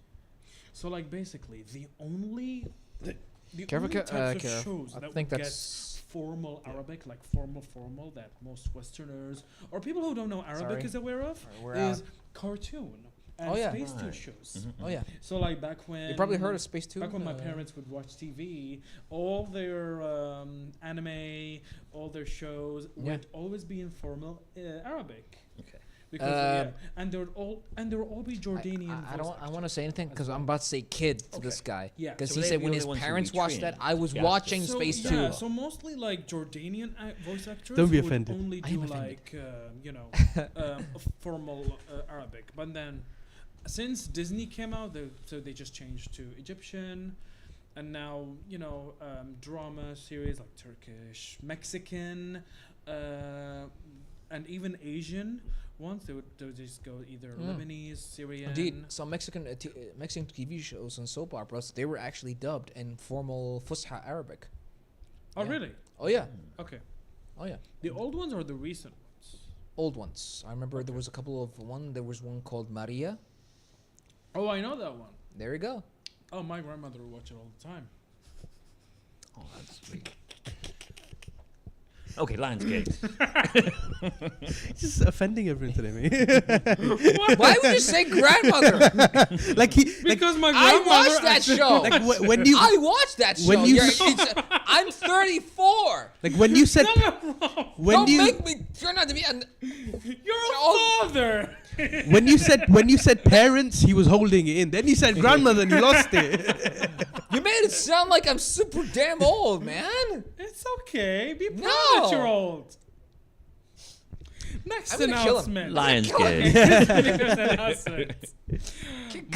So like basically the only Careful, only types of careful. shows I that think would get that's formal Arabic, like formal that most Westerners or people who don't know Arabic Sorry. is aware of, we're is out. cartoon and Oh, yeah. Space Tune Right. shows. Oh yeah, So like back when you probably heard of Space Tune. back when my parents would watch TV, all their anime, all their shows Yeah. would always be in formal Arabic. Okay. Because and there would all be Jordanian. I voice don't. I actors. want to say anything as because well. I'm about to say kid to Okay. this guy. Yeah. Because So he they're said the when only his ones who parents watched that, retrain. I was Yeah. watching So, Space yeah, Tune. so mostly like Jordanian voice actors Don't be would offended. only I am do offended. like formal Arabic, but then since Disney came out, so they just changed to Egyptian, and now drama series like Turkish, Mexican, and even Asian ones. They would just go either Lebanese, Syrian. Indeed, some Mexican TV shows and soap operas, they were actually dubbed in formal Fusha Arabic. Oh, Yeah. really? Oh yeah, Okay. oh yeah. The old ones or the recent ones? Old ones. I remember there was a couple of There was one called Maria. Oh, I know that one. There you go. Oh, my grandmother would watch it all the time. Oh, that's sweet. Okay, Lionsgate. Just offending everyone today, mate. Why would you say grandmother? like he, like, Because my I grandmother. watched that show. like when you, I watched that show. when you I'm 34. like when you said, when Don't you, make me turn out to be an. You're a Oh. father. when you said parents, he was holding it in. Then you said grandmother, and you lost it. You made it sound like I'm super damn old, man. It's okay. Be proud No. that you're old. Next I'm gonna kill him. announcement. Lionsgate.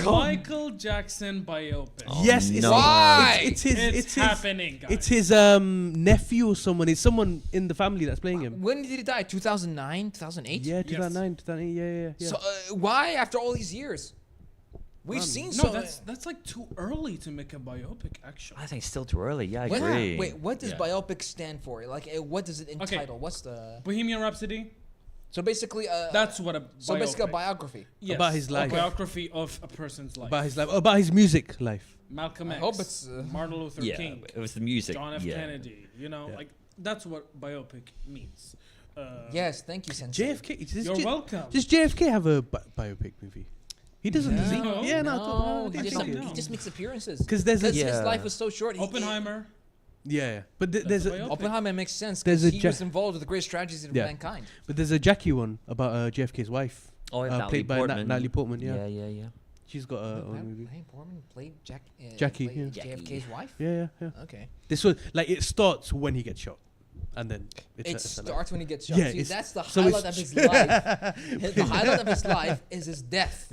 Michael Jackson biopic. Oh, Yes, it's, no. Why? it's his, It's his, happening, guys. it's his nephew or someone. It's someone in the family that's playing him. When did he die? 2009, 2008. Yeah, 2009, 2008. Yeah. So why after all these years? We've seen no, so. that's like too early to make a biopic. Actually, I think it's still too early. Yeah, I What- agree. Wait, what does Yeah. biopic stand for? Like, what does it entitle? What's the? Bohemian Rhapsody. So basically, That's what a so basically a biopic. biography. Yes, About his life. A biography of a person's life. About his life, about his music life. Malcolm I X. hope it's, Martin Luther Yeah, King. it was the music. John F. yeah. Kennedy. You know, Yeah. like that's what biopic means. Yes, thank you, Sensei. JFK. Does You're J- welcome. Does JFK have a biopic movie? He doesn't, does he? No. Yeah, No, I he think just, so. he just makes appearances. Because there's a Because his Yeah. life was so short. Oppenheimer. yeah, but That's there's a a biopic. Oppenheimer makes sense There's because a he Ja- was involved with the great strategies of Yeah. mankind. but there's a Jackie one about JFK's wife, Oh, yeah, Natalie played by Portman. Natalie Portman. Yeah, Yeah, yeah. she's got her own Natalie movie. Portman played Jackie, played yeah. JFK's wife. Yeah. Okay. This was like it starts when he gets shot, and then It it's a- starts when he gets shot. Yeah, See, it's- that's the so highlight of it's- his life. The highlight of his life is his death.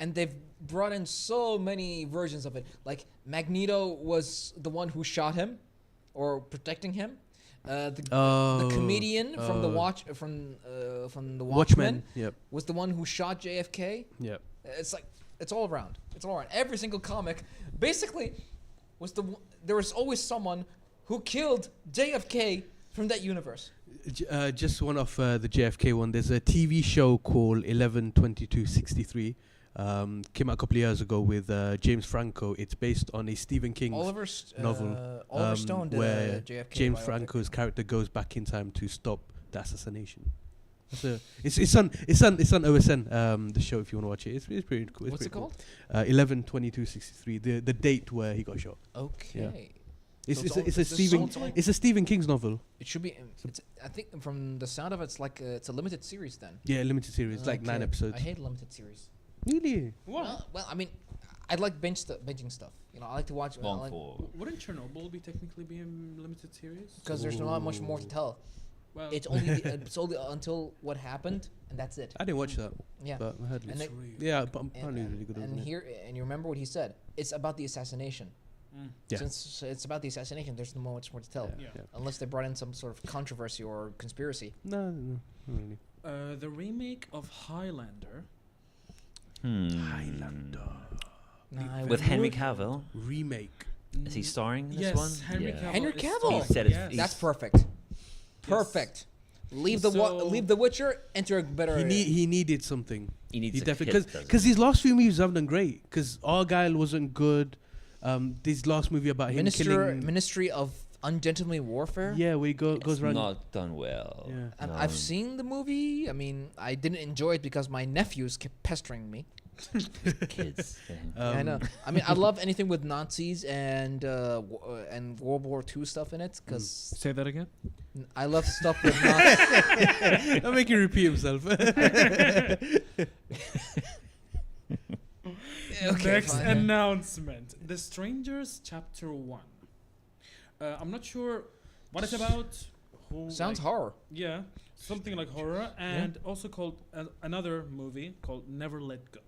And they've brought in so many versions of it. Like Magneto was the one who shot him, or protecting him. The comedian from the Watchmen Watchmen. Yep. was the one who shot JFK. Yep. It's like it's all around. It's all around. Every single comic, basically, there was always someone who killed JFK from that universe. Just one off the JFK one. There's a TV show called 11/22/63. Came out a couple of years ago with James Franco. It's based on a Stephen King novel, Oliver Stone did where a JFK James biopic. Franco's character goes back in time to stop the assassination. It's on OSN. The show, if you want to watch it, it's pretty cool. What's it called? 11/22/63. The date where he got shot. Okay. It's So it's a it's Stephen all- it's a Stephen King's novel. It should be. I think from the sound of it, it's like it's a limited series then. Yeah, limited series, like 9 Okay. episodes. I hate limited series. Really? Well, I mean, I like binging stuff. You know, I like to watch. Long for. Wouldn't Chernobyl be technically be a limited series? Because there's not much more to tell. Well, It's only it's only until what happened, and that's it. I didn't watch that, Yeah. but I heard And it's they- yeah, but apparently it's really good. And wasn't it? here, and you remember what he said? It's about the assassination. Yeah. Since it's about the assassination, there's not much more to tell, Yeah. unless they brought in some sort of controversy or conspiracy. No, not really. the remake of Highlander. Highlander Nah, With Henry Cavill. remake. Is he starring in this Yes, one? Henry Yeah. Cavill. Henry is Cavill! starring, He said it- yes. he- That's perfect. Perfect. Leave the So- leave the Witcher, enter a better. He needed something. He needs He a definitely hit, doesn't because his last few movies haven't done great. Because Argyle wasn't good. This last movie about him killing. Ministry of Ungentlemanly Warfare. Yeah, where he goes It's around. not done well. Yeah. And No. I've seen the movie. I mean, I didn't enjoy it because my nephews kept pestering me. Kids. I know. I mean, I love anything with Nazis and World War II stuff in it because Say that again. I love stuff with Nazis. Don't make him repeat himself. Okay, Next fine. announcement: The Strangers Chapter 1. I'm not sure what it's about. Sounds like, horror. Yeah, something like horror, and also called another movie called Never Let Go.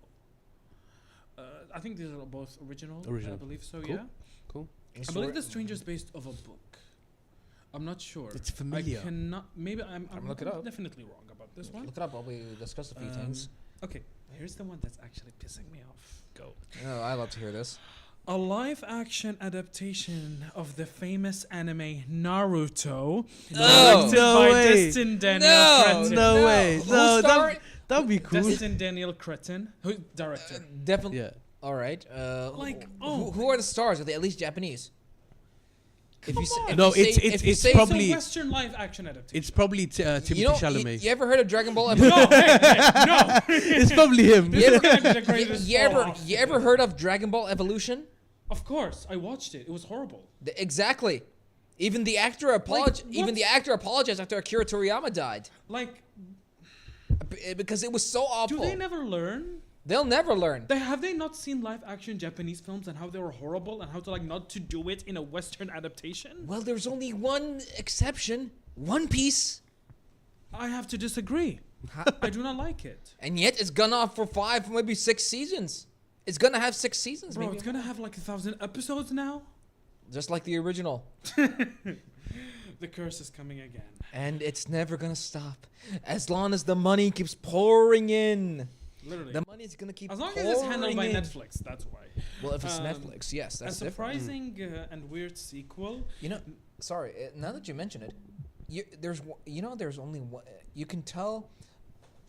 I think these are both original. I Original. believe so. Cool. Yeah. Cool. I believe The Stranger is based off a book. I'm not sure. It's familiar. I cannot. Maybe I'm look it up. definitely wrong about this one. Look it up while we discuss a few things. Okay, here's the one that's actually pissing me off. Go. Oh, I love to hear this. A live-action adaptation of the famous anime Naruto, directed No by way. Destin Daniel No, Cretton. No way. Who's No, starring? that'd be cool. Destin Daniel Cretton, who directed. Definitely. Yeah. All right. Like, who are the stars? Are they at least Japanese? If you, on. if No, you say, it's- if you it's say probably- It's a Western live-action adaptation. It's probably Timothy you know, Chalamet. you ever heard of Dragon Ball? no, no. It's probably him. You ever, Kind of the greatest you ever heard of Dragon Ball Evolution? Of course, I watched it. It was horrible. Exactly. Even the actor apologized after Akira Toriyama died Like, because it was so awful. do they never learn? They'll never learn. Have they not seen live-action Japanese films and how they were horrible and how to like not to do it in a Western adaptation? Well, there's only one exception. One Piece. I have to disagree. I do not like it. And yet it's gone off for 5, maybe 6 seasons. It's gonna have 6 seasons, Bro, maybe. it's gonna have like 1,000 episodes now. Just like the original. The curse is coming again. And it's never gonna stop. As long as the money keeps pouring in. Literally. The money's gonna keep As long pouring as it's handled by in. Netflix, that's why. Well, if it's Um, Netflix, yes, A that's different. surprising and weird sequel. You know, sorry. Now that you mention it, there's only one. You can tell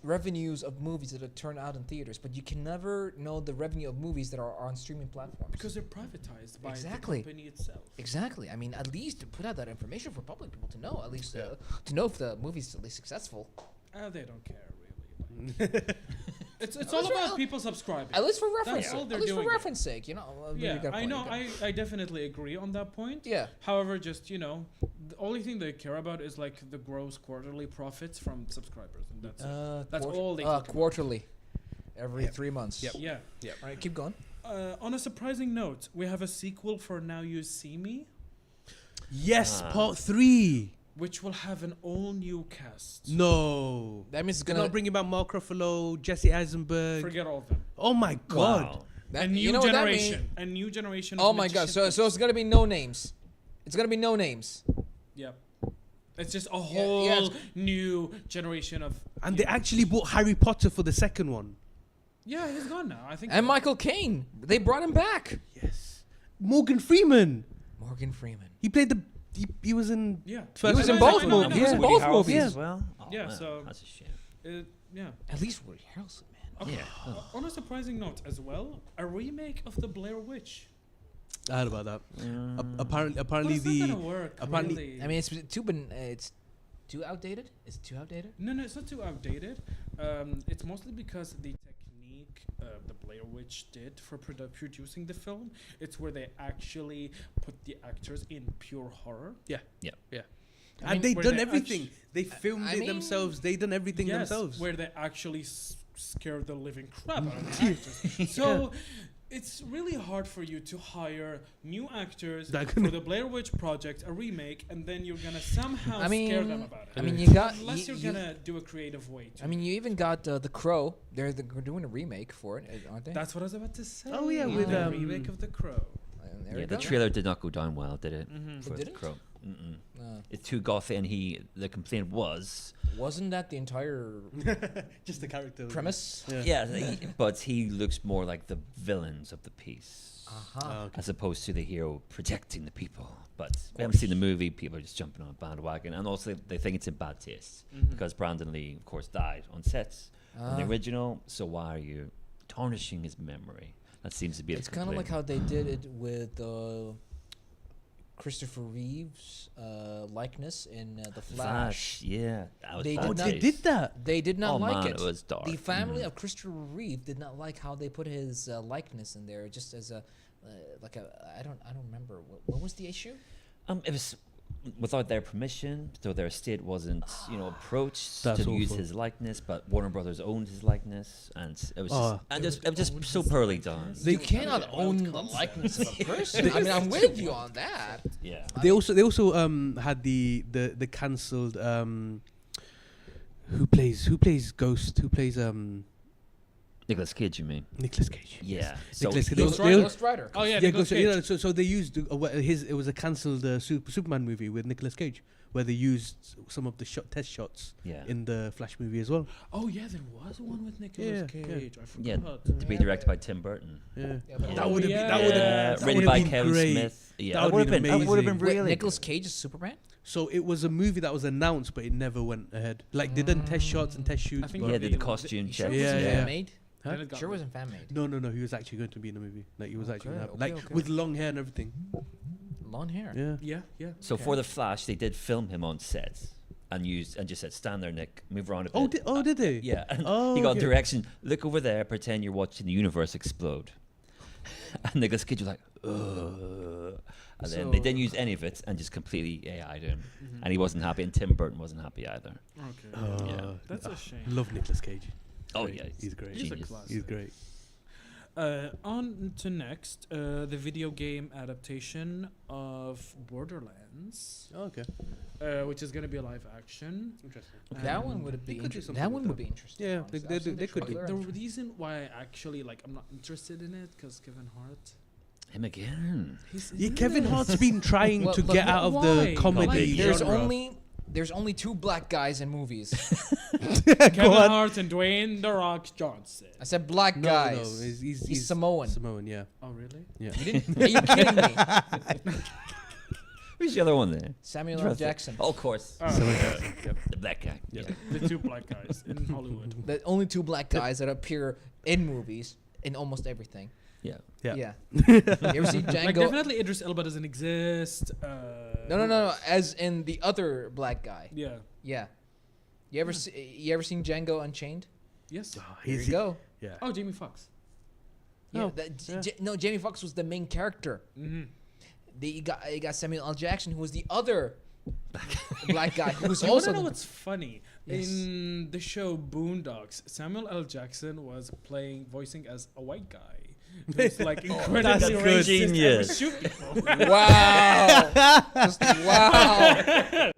revenues of movies that are turned out in theaters, but you can never know the revenue of movies that are on streaming platforms. Because they're privatized by Exactly. the company itself. Exactly. I mean, at least to put out that information for public people to know. At least to know if the movie's at least successful. They don't care really. It's all least about for- people subscribing. At least for reference. all they're At least for doing it. reference sake, you know. You Yeah, got a I point, know. you got- I definitely agree on that point. Yeah. However, just the only thing they care about is like the gross quarterly profits from subscribers, and that's it. That's all they talk about. quarterly. Every 3 months. Yep. Yeah. All right, keep going. On a surprising note, we have a sequel for Now You See Me, Yes, part 3. which will have an all new cast. No. That means it's They're gonna not bringing back Mark Ruffalo, Jesse Eisenberg. Forget all of them. Oh my God. Wow. that, A new you know what that means? generation. A new generation. Oh of my god! magicians. So it's gonna be no names. It's gonna be no names. Yep. It's just a yeah, whole it's- new generation of. And they actually bought Harry Potter for the second one. Yeah, he's gone now. I think. And Michael Caine, they brought him back. Yes. Morgan Freeman. Morgan Freeman. He played the. He was in. Yeah. First was in I both know, I know, movies. I He was know. in Woody both Harrelson movies. as well. Oh, Yeah, man, so- that's a shame. Yeah. At least Woody Harrelson, man. Okay. Yeah. On a surprising note as well, a remake of the Blair Witch. I heard about that. Apparently, But it's not the. gonna work. apparently- really. I mean, it's too outdated. Is it too outdated? No, it's not too outdated. It's mostly because the technique the Blair Witch did for producing the film, it's where they actually put the actors in pure horror. Yeah. Yeah. Yeah. I And mean, they where done they everything. They filmed I it mean- themselves. They done everything Yes, themselves. where they actually scare the living crap out of the actors. So it's really hard for you to hire new actors That for gonna- the Blair Witch Project, a remake, and then you're gonna somehow I mean, scare them about it. I mean, you got. Unless you, you're gonna do a creative way. To I mean, you even got The Crow. They're doing a remake for it, aren't they? that's what I was about to say. Oh, yeah, with, the um, remake of The Crow. And there Yeah, you the go. trailer did not go down well, did it? Mm-hmm. For It The didn't? Crow. Mm-mm. Uh, It's too gothic, and the complaint was, wasn't that the entire Just the character. premise? yeah, but he looks more like the villains of the piece, Uh-huh. Okay. as opposed to the hero protecting the people. But we haven't seen the movie. People are just jumping on a bandwagon, and also they think it's in bad taste because Brandon Lee, of course, died on sets in the original. So why are you tarnishing his memory? That seems to be. It's kind of like how they did it with Christopher Reeve's likeness in The Flash. Yeah, that was They bad did Oh, not- they taste. did that. They did not Oh like man, it. it was dark. The family Mhm. of Christopher Reeve did not like how they put his likeness in there, just as a I don't remember what was the issue. It was without their permission, so their estate wasn't, approached That's to use awful. his likeness, but Warner Brothers owned his likeness, and it was Oh. it was just so poorly done. You cannot own the likeness of a person. I mean, I'm with you on that. Yeah. They also had the cancelled who plays Ghost, who plays Nicolas Cage, you mean? Nicolas Cage. Yeah. Nicolas Cage. Ghost They- Ghost Rider. Oh yeah, Yeah, Nicolas so, Cage. so they used it was a cancelled Superman movie with Nicolas Cage, where they used some of the test shots yeah. in the Flash movie as well. Oh yeah, there was one with Nicolas Yeah, Cage. I Yeah, forgot. to be directed by Tim Burton. Yeah, Yeah, but that would have yeah. been that would Yeah, have written by Kevin great. Smith. Yeah, That would've been That would have been amazing. really. Nicolas good. Cage is Superman. So it was a movie that was announced, but it never went ahead. Like they done test shots and test shoots. I think but Yeah, they did the were- costume You sure check. it wasn't Yeah. fan made? Huh? Then it got Sure me. wasn't fan made. No, he was actually going to be in the movie. Like he was actually gonna Okay, have, like okay. with long hair and everything. Long hair. Yeah. Yeah, yeah. So for the Flash, they did film him on set and just said, "Stand there, Nick. Move around a bit." Did they? Yeah. And Oh, he got okay. direction. Look over there. Pretend you're watching the universe explode. And Nicolas Cage was like, "Ugh." And then they So- didn't use any of it and just completely AI'd him. Mhm. And he wasn't happy, and Tim Burton wasn't happy either. Okay. Oh, That's a shame. Love Nicolas Cage. Oh Great. yeah, he's great. He's a genius. class. He's great. On to next, the video game adaptation of Borderlands, Oh, okay. which is going to be a live action. Interesting. That one would They be could do something that with one would be interesting. Yeah, honestly. they I've seen the could do. trailer The and- reason why I actually I'm not interested in it because Kevin Hart. Him again. Yeah, Kevin Hart's been trying Well, to but get out of the why? comedy Like, genre. There's only two black guys in movies. Kevin Go on. Hart and Dwayne The Rock Johnson. I said black No, guys. he's Samoan. Samoan, yeah. Oh really? Yeah. You didn't? Are you kidding me? Who's the other one there? Samuel L. Interesting. Jackson. Oh, of course. Yep. The black guy. Yeah. The two black guys in Hollywood. The only two black guys that appear in movies in almost everything. Yeah. Yeah. Yeah. You ever see Django? Like definitely Idris Elba doesn't exist. No. As in the other black guy. Yeah. Yeah. You ever seen Django Unchained? Yes. Here you go. Yeah. Oh, Jamie Foxx. Yeah. Oh, No, Jamie Foxx was the main character. Mm-hmm. You got Samuel L. Jackson, who was the other black guy, who was You want also to know the- what's funny? Yes. In the show Boondocks, Samuel L. Jackson was voicing as a white guy. Who's like incredibly that's racist good. Genius. and would shoot people. Wow. Just wow.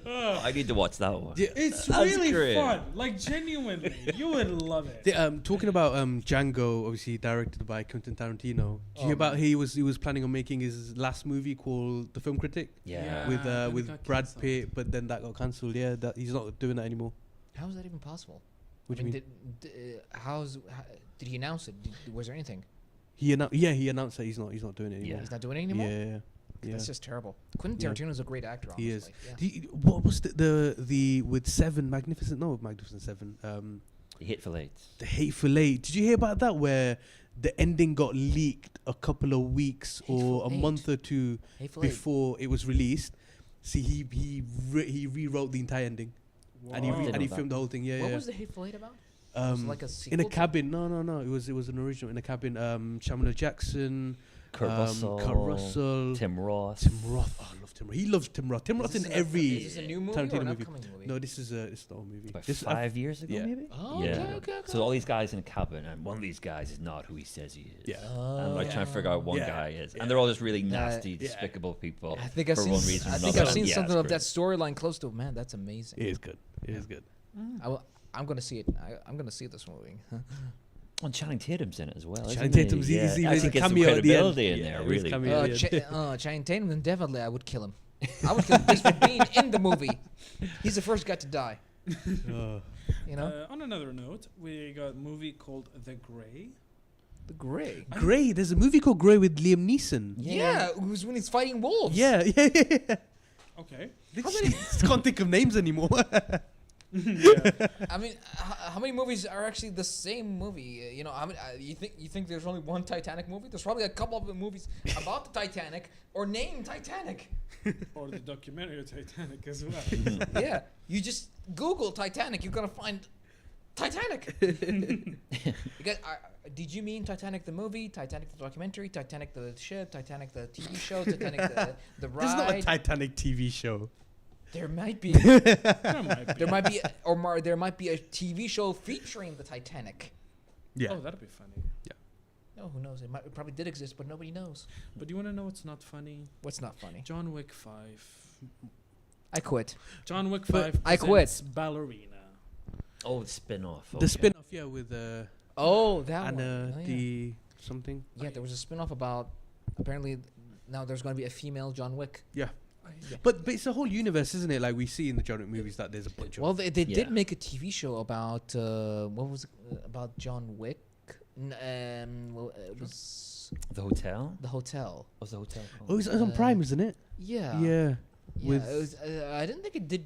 I need to watch that one. It's That's really great. fun. Like genuinely, you would love it. Talking about Django, obviously directed by Quentin Tarantino. Did you hear about he was planning on making his last movie called The Film Critic Yeah. with then it with got Brad cancelled. Pitt, but then that got cancelled. Yeah, that he's not doing that anymore. How is that even possible? What do you mean? Did he announce it? Was there anything? He announced that he's not doing it anymore. He's not doing it anymore. Yeah. That's just terrible. Quentin Yeah. Tarantino's a great actor. Honestly. He is. Yeah. What was the with Magnificent Seven? The Hateful Eight. The Hateful Eight. Did you hear about that? Where the ending got leaked a couple of weeks or Hateful a Eight. month or two Hateful Eight. before it was released. See, he rewrote the entire ending and he Wow. Didn't know that. filmed the whole thing. Yeah, What yeah. was the Hateful Eight about? Was it like a sequel in a to- cabin. No. It was an original in a cabin. Samuel L. Jackson, Kurt Russell. Kurt Russell, Tim Roth. Tim Roth. Oh, I love Tim Roth. He loves Tim Roth. Tim Roth's in Is every this a new movie Tarantino or an movie. upcoming movie? No, this is it's the old movie. About This- 5 years ago, yeah. maybe? Oh, Yeah. okay. So all these guys in a cabin, and one of these guys is not who he says he is. Yeah. And they're trying to figure out what Yeah. guy is. Yeah. And they're all just really Yeah. nasty, Yeah. despicable people. I think I've for seen. one reason or I think another. I've seen Yeah, something it's of that great. storyline close to. Man, that's amazing. It is good. It is good. I'm gonna see it. I'm gonna see this movie. And Channing Tatum's in it as well. Channing isn't he? Tatum's yeah. he Actually a gets some cameo at the end. credibility in Yeah, there, he was really. cameo at the end. Channing Tatum, then definitely I would kill him. I would kill him just for being in the movie. He's the first guy to die. Oh. You know, On another note, we got a movie called The Grey. the Grey. Grey. There's a movie called Grey with Liam Neeson. Yeah, who's when he's fighting wolves? Yeah. Okay. Can't think of names anymore. I mean, how many movies are actually the same movie? You know, how many, you think there's only one Titanic movie? There's probably a couple of movies about the Titanic or named Titanic. Or the documentary Titanic as well. Yeah, you just Google Titanic, you're gonna find Titanic. Because, did you mean Titanic the movie, Titanic the documentary, Titanic the ship, Titanic the TV show, Titanic the ride? There's not a Titanic TV show. There might be. There might be. There might be a TV show featuring the Titanic. Yeah. Oh, that'd be funny. Oh, who knows? It probably did exist, but nobody knows. But do you want to know what's not funny? What's not funny? John Wick 5. I quit. John Wick But 5 I quit. presents Ballerina. Oh, the spin-off. The spin-off, yeah, with Oh, that and one. Oh, yeah. the something. Yeah, there was a spin-off about apparently now there's going to be a female John Wick. Yeah. Yeah. But it's a whole universe, isn't it? Like we see in the John Wick movies that there's a bunch of. Well, they Yeah. did make a TV show about what was it, about John Wick? Well, it was The hotel. the hotel. What's the hotel called? Oh, it's on Prime, isn't it? Yeah. Yeah. Yeah. with- It was, I didn't think it did.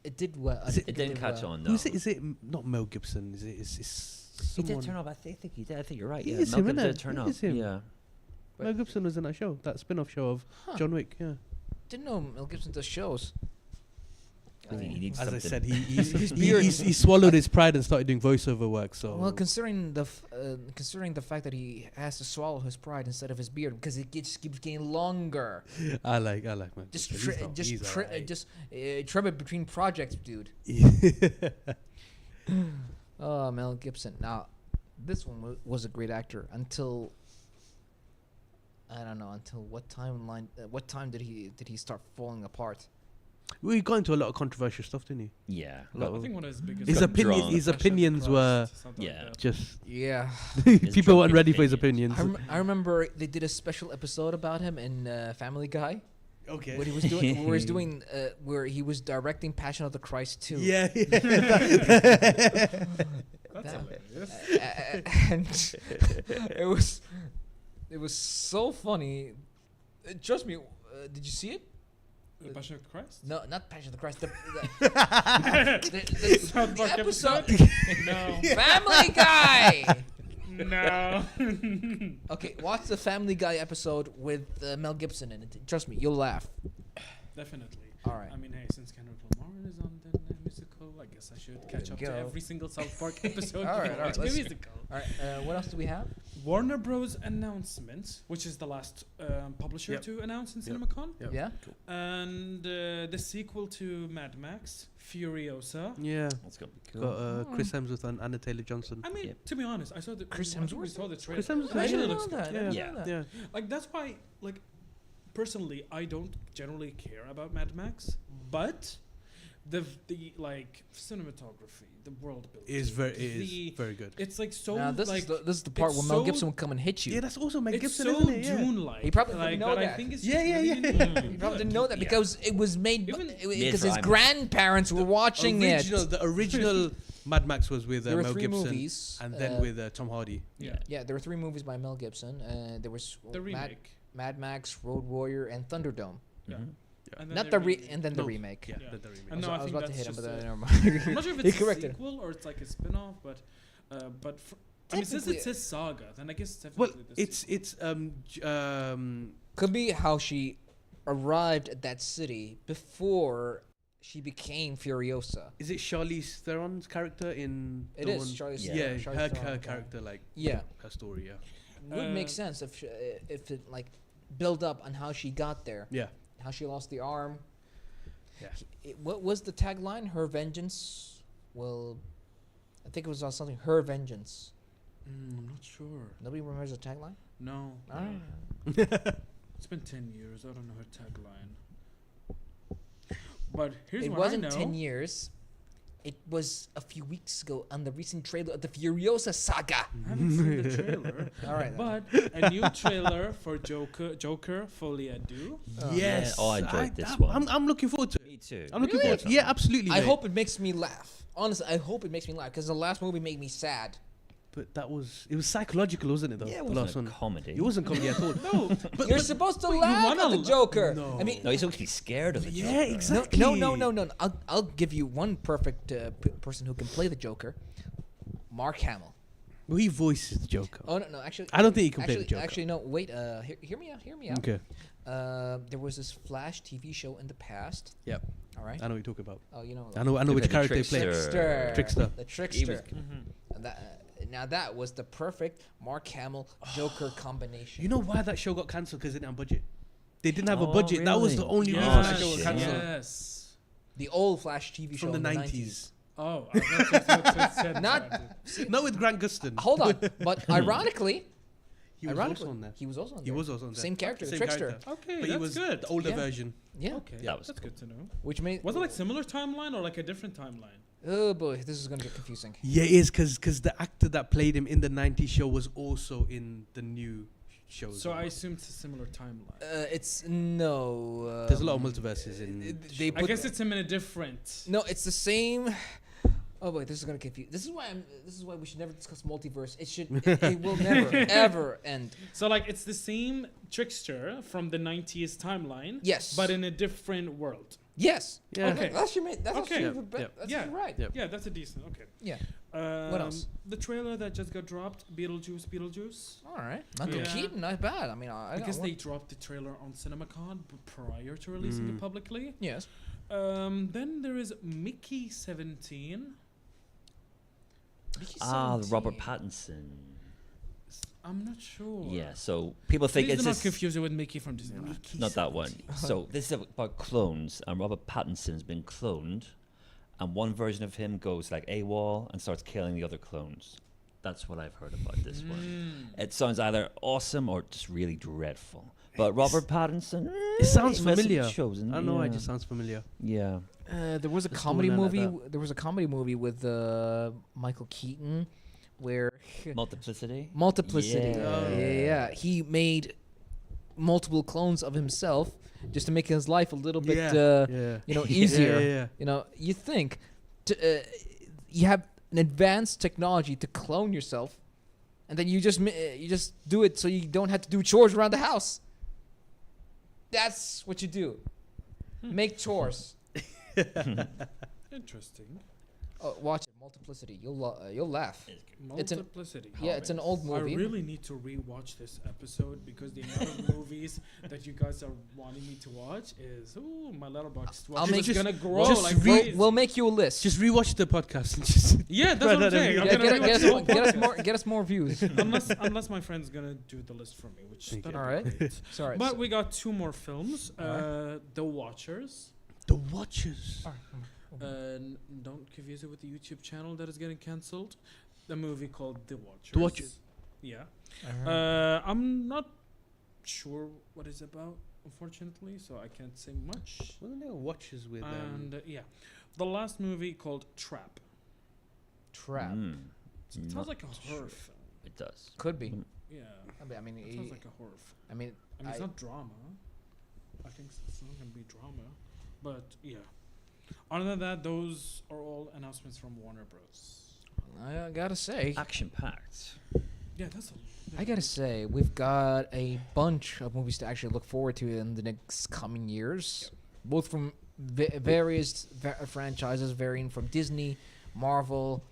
It did well. Is It didn't catch on. No. Who's it? Is it not Mel Gibson? Is it? It's He someone. did turn up. I think he did. I think you're right. He Yeah, is him, Malcolm innit? did turn He up. is him. Yeah. Mel Gibson was in that show, that spin-off show of Huh. John Wick. Yeah. Didn't know Mel Gibson does shows. I think he needs As I something. said, His beard- he swallowed his pride and started doing voiceover work. So Well, considering the fact that he has to swallow his pride instead of his beard because it keeps getting longer. I like Mel Just Gibson. He's alright. trim it between projects, dude. Oh, Mel Gibson. Now, this one was a great actor until I don't know until what timeline. What time did he start falling apart? We got into a lot of controversial stuff, didn't he? Yeah. Well, I think one of his biggest. His got opinion, drawn. his Passion of opinions the were Christ, something like Yeah. that. just Yeah. people weren't drunken ready for his opinions. opinions. I remember they did a special episode about him in Family Guy. Okay. What he was directing Passion of the Christ 2. Yeah. That's That- hilarious. And it was so funny. Trust me. Did you see it? The Passion of the Christ. No, not Passion of the Christ. South The Park episode. No. Family Guy. No. Okay, watch the Family Guy episode with Mel Gibson in it. Trust me, you'll laugh. Definitely. All right. I mean, hey, since Kendrick Lamar is on the musical, I guess I should catch you up go. to every single South Park episode. All right, before all right, the let's- musical. All right. What else do we have? Warner Bros. Announcement, which is the last publisher Yep. to announce in Yep. CinemaCon, Yep. Yeah. and the sequel to Mad Max, Furiosa. Yeah. That's gonna be cool. Got Chris Hemsworth and Anna Taylor-Johnson. I mean, Yep. to be honest, I saw the Chris I think we Hemsworth? saw the trailer. Chris Hemsworth, It yeah. actually I looks didn't know good. that. I didn't Yeah. know that. Yeah. Like that's why, like, personally, I don't generally care about Mad Max, but the like cinematography, the world building It is very good. It's like so Now this like is the part it's where Mel so- Gibson will come and hit you. Yeah, that's also Mel it's Gibson, so isn't it? Yeah. Dune-like. He probably like, didn't know I that. think it's Yeah, yeah, really yeah. interesting. You probably didn't know that Yeah. because it was made Even- because for his IMAX. grandparents were watching The original Mad Max was with There were Mel 3 Gibson movies, and then with Tom Hardy. Yeah, yeah, there were 3 movies by Mel Gibson. There was the Mad, remake. Mad Max, Road Warrior, and Thunderdome. Yeah. Mhm. And then Not they the re- and then the No. remake. Yeah, Yeah. the remake. And no, I I was think about to that's hit him, just but a- never mind. I'm not sure if He it's a corrected. sequel or it's like a spin-off, but I mean, since Technically- it says saga, then I guess it's Well, definitely the sequel. it's Could be how she arrived at that city before she became Furiosa. is it Charlize Theron's character in? It the is one- Charlize Yeah, Theron, Charlize her Theron, yeah. character, like Yeah, her story. Yeah, would make Uh, sense if it like build up on how she got there, yeah, how she lost the arm. yeah. What was the tagline? Her vengeance. Well, I think it was on something. Her vengeance. I'm not sure. Nobody remembers the tagline. No, Ah. it's been 10 years. I don't know her tagline. But here's It what wasn't I know. 10 years. It was a few weeks ago on the recent trailer of the Furiosa saga. I haven't seen the trailer. All right. But a new trailer for Joker Folie à Deux. Yes. Yeah, oh, I enjoyed this one. I'm looking forward to it. Me too. I'm looking Really? forward to it. Yeah, absolutely. I mate. hope it makes me laugh. Honestly, I hope it makes me laugh because the last movie made me sad. But it was psychological, wasn't it? Though Yeah, it the wasn't last a one. comedy. It wasn't comedy at all. No, You're supposed to you laugh wanna at the la- Joker. No. I mean, No, he's supposed to be scared of the Yeah, Joker. exactly. no. I'll give you one perfect person who can play the Joker. Mark Hamill. Well, he voices the Joker. Oh no, actually. I don't think he can play the actually, Joker. Actually, no. Wait. Hear me out. Hear me out. Okay. There was this Flash TV show in the past. Yep. All right. I know what you're talking about. Oh, you know. I know Look which at the character he played. trickster. Trickster. The He trickster. was- And now that was the perfect Mark Hamill Joker combination. You know why that show got cancelled? Because it didn't have a budget. They didn't have a Oh, budget. That was the really? only Yeah. reason that Oh, show got shit. cancelled. Yes. The old Flash TV show From the in 90s. Oh, I thought said Not- that. Not with Grant Gustin. Hold on, but ironically, He was ironically, also on there. he was also on He there. was also on there. Same character, the Same trickster. character. Okay, But that's he was good. the older Yeah. version. Yeah. Okay, That was that's good to know. Which made Was it like similar timeline or like a different timeline? Oh boy, this is gonna get confusing. Yeah, it is because the actor that played him in the '90s show was also in the new show. as So well. I assume it's a similar timeline. It's no. There's a lot of multiverses in. They I put guess it's him in a different. no. It's the same. Oh boy, this is gonna confuse. This is why we should never discuss multiverse. It will never ever end. So like it's the same trickster from the 90s timeline. Yes. But in a different world. Yes. Yeah. Okay. That's your. That's Okay. actually Yep. that's Yeah. right. Yep. Yeah, that's a decent. Okay. Yeah. What else? The trailer that just got dropped, Beetlejuice. All right. Michael Yeah. Keaton, not bad. I mean, I Because got they dropped the trailer on CinemaCon prior to releasing it publicly. yes. Then there is Mickey 17. The Robert Pattinson. I'm not sure. Yeah, so people think Please it's do not just confuse it with Mickey from Disneyland. not that one. So this is about clones, and Robert Pattinson's been cloned, and one version of him goes like AWOL and starts killing the other clones. That's what I've heard about this one. It sounds either awesome or just really dreadful. But Robert Pattinson, It sounds he must have familiar. chosen, I don't know why it yeah. just sounds familiar. Yeah. There was a Let's comedy go with that movie. like There was a comedy movie with Michael Keaton, where Multiplicity. Multiplicity. Yeah. Yeah. He made multiple clones of himself just to make his life a little bit, Yeah. easier. Yeah. You know, you think you have an advanced technology to clone yourself, and then you just do it so you don't have to do chores around the house. That's what you do. Make chores. Interesting. Oh, watch it, Multiplicity. You'll laugh. It's an- Multiplicity. Yeah, it's an old movie. I really need to rewatch this episode because the amount of movies that you guys are wanting me to watch is my letterbox. I'll make is you- gonna grow just like re- crazy. We'll make you a list. Just rewatch the podcast and just. Yeah, that's Right, what I'm no, saying. no, I'm Yeah, gonna get rewatch the whole us podcast. get us more views. unless my friend's gonna do the list for me, which Okay. that'd All be right. great. Sorry. But we got two more films. Alright. The Watchers. The Watchers. Don't confuse it with the YouTube channel that is getting cancelled. The movie called The Watchers. The Watchers. Yeah. Uh-huh. I'm not sure what it's about, unfortunately, so I can't say much. Wasn't there Watchers with And the last movie called Trap. Trap. It sounds like a horror film. It does. Could be. Yeah. I mean, It sounds like a horror film. I mean, I mean, it's I- not drama. I think it's not gonna be drama, but yeah. Other than that, those are all announcements from Warner Bros. I gotta say, Action packed. Yeah, that's. I gotta say, we've got a bunch of movies to actually look forward to in the next coming years, both from various franchises, varying from Disney, Marvel,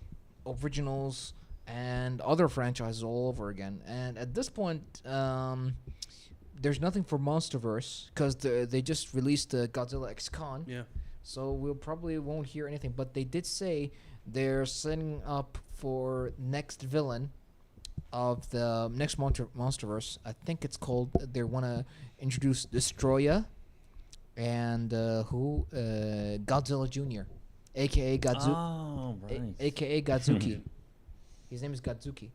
originals, and other franchises all over again. And at this point, there's nothing for MonsterVerse because they just released Godzilla X Kong. Yeah. So we'll probably won't hear anything. But they did say they're setting up for next villain of the next MonsterVerse. I think it's called. They want to introduce Destroyer and Godzilla Jr., aka Godzu, Oh, right. aka Godzuki. His name is Godzuki.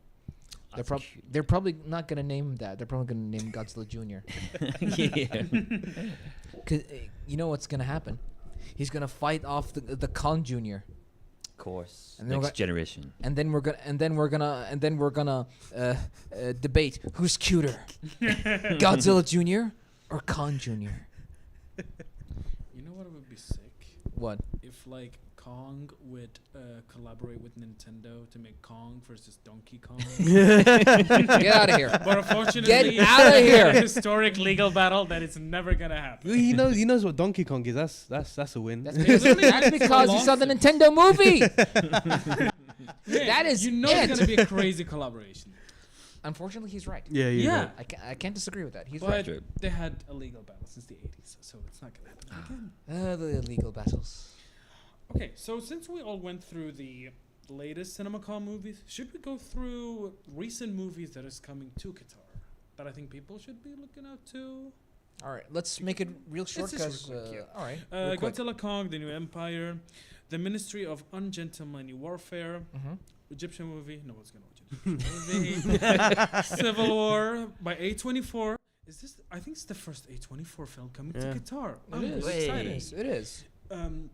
That's cute. They're probably not gonna name him that. They're probably gonna name him Godzilla Jr. Yeah. Cause you know what's gonna happen? He's gonna fight off the Kong Jr. Of course. And then Next generation. and then we're gonna debate who's cuter, Godzilla Jr. or Kong Jr. You know what would be sick? What? If like Kong would collaborate with Nintendo to make Kong versus Donkey Kong. Get out of here! But unfortunately, Get outta here. a historic legal battle that it's never gonna happen. He knows what Donkey Kong is. That's a win. That's because you saw the Nintendo movie. Yeah, That is you know it. it's gonna be a crazy collaboration. Unfortunately, he's right. yeah. Yeah. I can't disagree with that. He's But right. True. they had a legal battle since the 80s, so it's not gonna happen again. The illegal battles. Okay, so since we all went through the latest CinemaCon movies, should we go through recent movies that is coming to Qatar that I think people should be looking out to? All right, let's make it real short just real because. quick, yeah. All right. real quick. Godzilla Kong, The New Empire, The Ministry of Ungentlemanly Warfare, Mhm. Egyptian movie. No one's gonna watch Egyptian movie. Civil War by A24. Is this? I think it's the first A24 film coming Yeah. to Qatar. It I'm is. really excited. It is. Um,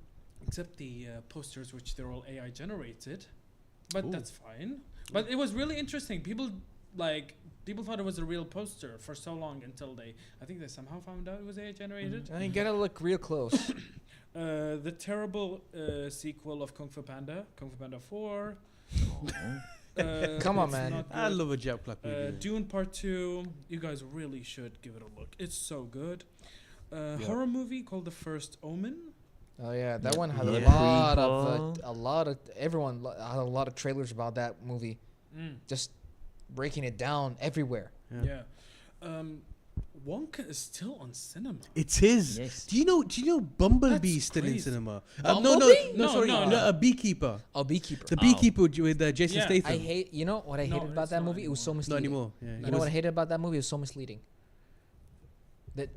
except the posters, which they're all AI generated, but Ooh. that's fine. But it was really interesting. People thought it was a real poster for so long until I think they somehow found out it was AI generated. You gotta look real close. The terrible sequel of Kung Fu Panda 4. Come on, it's man. not I good. love a Jack Black movie. Dune Part 2. You guys really should give it a look. It's so good. Horror movie called The First Omen. Oh yeah, that one had Yeah. a lot of everyone had a lot of trailers about that movie, just breaking it down everywhere. Yeah. Wonka is still on cinema. It is. Yes. Do you know Bumblebee That's still in crazy. cinema? Bumblebee? No, sorry, no. a Beekeeper. A Beekeeper. The Beekeeper with Jason Yeah. Statham. I hate. You know what I No, hated about it's that not movie? It was so anymore. Not misleading. anymore. Yeah, You know what I hated about that movie? It was so misleading. It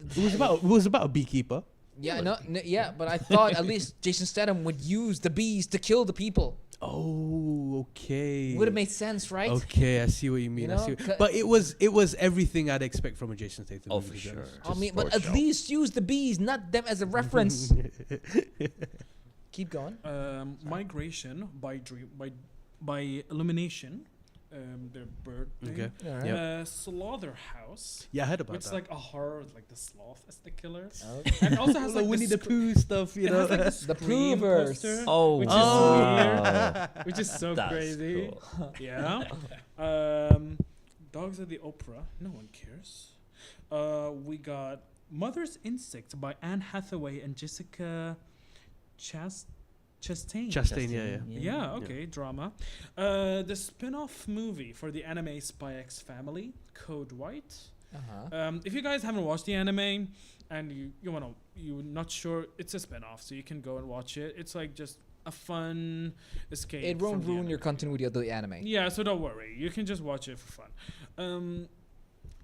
was about a beekeeper. Yeah, yeah, but I thought at least Jason Statham would use the bees to kill the people. Oh, okay. Would have made sense, right? Okay, I see what you mean. You I see. know, But it was everything I'd expect from a Jason Statham. Oh, movie, for to be sure. honest. I mean, but for at sure. least use the bees, not them as a reference. Keep going. Migration by Illumination. Their bird thing. Okay. All right. Yeah. Slaughterhouse, Yeah, I heard about which is that. like a horror with like the sloth as the killer. Okay. And it also has the like Winnie the Scr- Pooh stuff, you it know. has, like, The Scream Proovers. poster, Oh, which is wow. which is so That's crazy. cool. Yeah. Dogs at the Opera. No one cares. We got Mother's Instinct by Anne Hathaway and Jessica Chastain. Chastain, yeah. Yeah, okay, drama. The spin-off movie for the anime Spy X Family, Code White. Uh-huh. If you guys haven't watched the anime and you're not sure, it's a spin-off, so you can go and watch it. It's like just a fun escape. It won't from the ruin anime. your continuity of the anime. Yeah, so don't worry. You can just watch it for fun.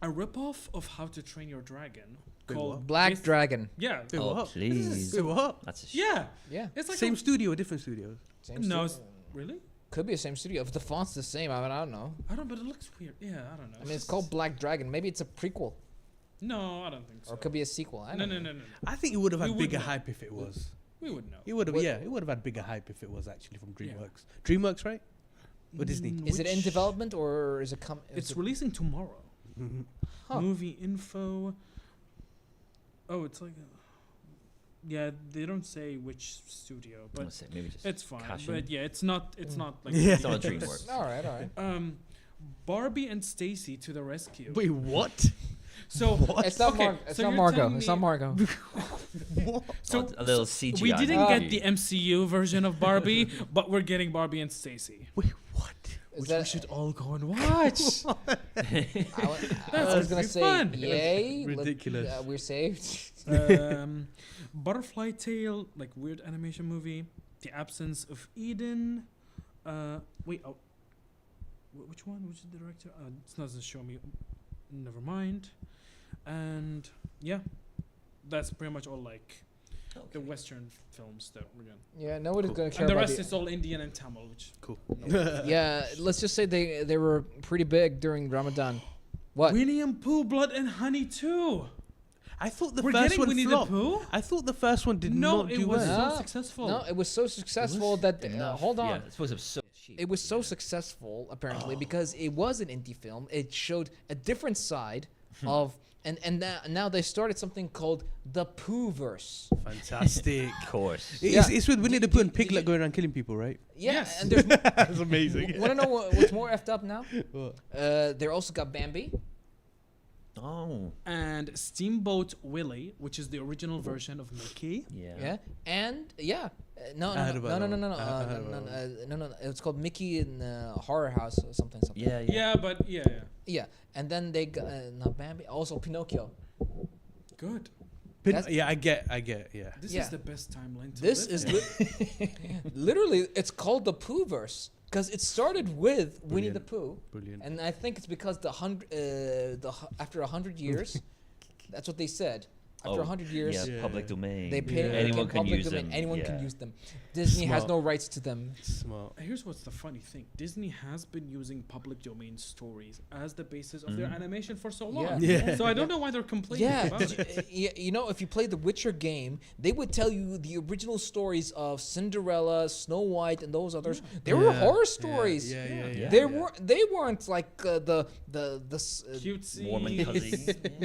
A ripoff of How to Train Your Dragon Wait, called what? Black Jas- Dragon. Yeah. Wait, Oh, what? please. Wait, what? That's a shame. Yeah. Yeah. It's like Same studio or different studios? Same No, studio. really? Could be the same studio. If the font's the same, I don't know. I don't, but it looks weird. Yeah, I don't know. I mean, it's called Black Dragon. Maybe it's a prequel, No, I don't think so. or it could be a sequel. I No, don't no, know. no, no. I think it would have We had would bigger know. hype if it was. We would know. It would have, What- yeah. It would have had bigger hype if it was actually from Yeah. DreamWorks. DreamWorks, right? Or Disney? Is it in Which- development or is it come? It's releasing tomorrow. Mhm. Huh. Movie info. Oh, it's like. Yeah, they don't say which studio, But but maybe just it's fine. cash in. But yeah, it's not. It's not like. Yeah. It's not DreamWorks. All right, all right. Barbie and Stacy to the rescue. Wait, what? So It's not okay, It's so not you're Margot. telling It's me- not Margot. So a little CGI. we didn't movie. get the MCU version of Barbie, but we're getting Barbie and Stacy, Wait, what? Is which that? we should all go and watch. I That's was gonna be say, fun. yay! Ridiculous. We're saved. Butterfly Tale, like weird animation movie. The Absence of Eden. Wait, oh, which one? Which is the director? It doesn't show me. Never mind. And yeah, that's pretty much all like the Western films that we're doing. Yeah, nobody's Cool. gonna care And the about rest is all Indian and Tamil, which Cool. Yeah, let's just say they were pretty big during Ramadan. What? Winnie and Pooh, Blood and Honey 2. I thought the We're first getting one Winnie flopped. the Pooh? I thought the first one did No, not it do was well. No. so successful. No, it was so successful that hold on. Yeah, it's supposed to be so cheap. It was so successful apparently because it was an indie film. It showed a different side of and now they started something called the Poohverse. Fantastic. Of course. Yeah. It's with Winnie the Pooh and Piglet going around killing people, right? Yeah, Yes. and there's That's amazing. want to know what's more effed up now? What? They also got Bambi. Oh. And Steamboat Willie, which is the original version of Mickey. Yeah. Yeah, and yeah, no, I no, heard no, about no, that no, no, one. no, I heard no, about no, no, no. It's called Mickey in Horror House or something. Yeah, yeah. Yeah, but yeah. Yeah, and then they got not Bambi, also Pinocchio. Good. That's- Yeah, I get, yeah. This Yeah. is the best timeline to This live is in. literally it's called the Poohverse because it started with Winnie the Brilliant. Pooh, Brilliant. and I think it's because after 100 years, that's what they said. After 100 years, Yeah, public domain. they pay Anyone can public use domain. them. Anyone can yeah. use them. Disney has Smart. no rights to them. Smart. Here's what's the funny thing: Disney has been using public domain stories as the basis of their animation for so long. Yeah. So I don't know why they're complaining Yeah, about it. you know, if you play the Witcher game, they would tell you the original stories of Cinderella, Snow White, and those others. They were horror stories. Yeah. They weren't like the Cutesy Warm and cozy.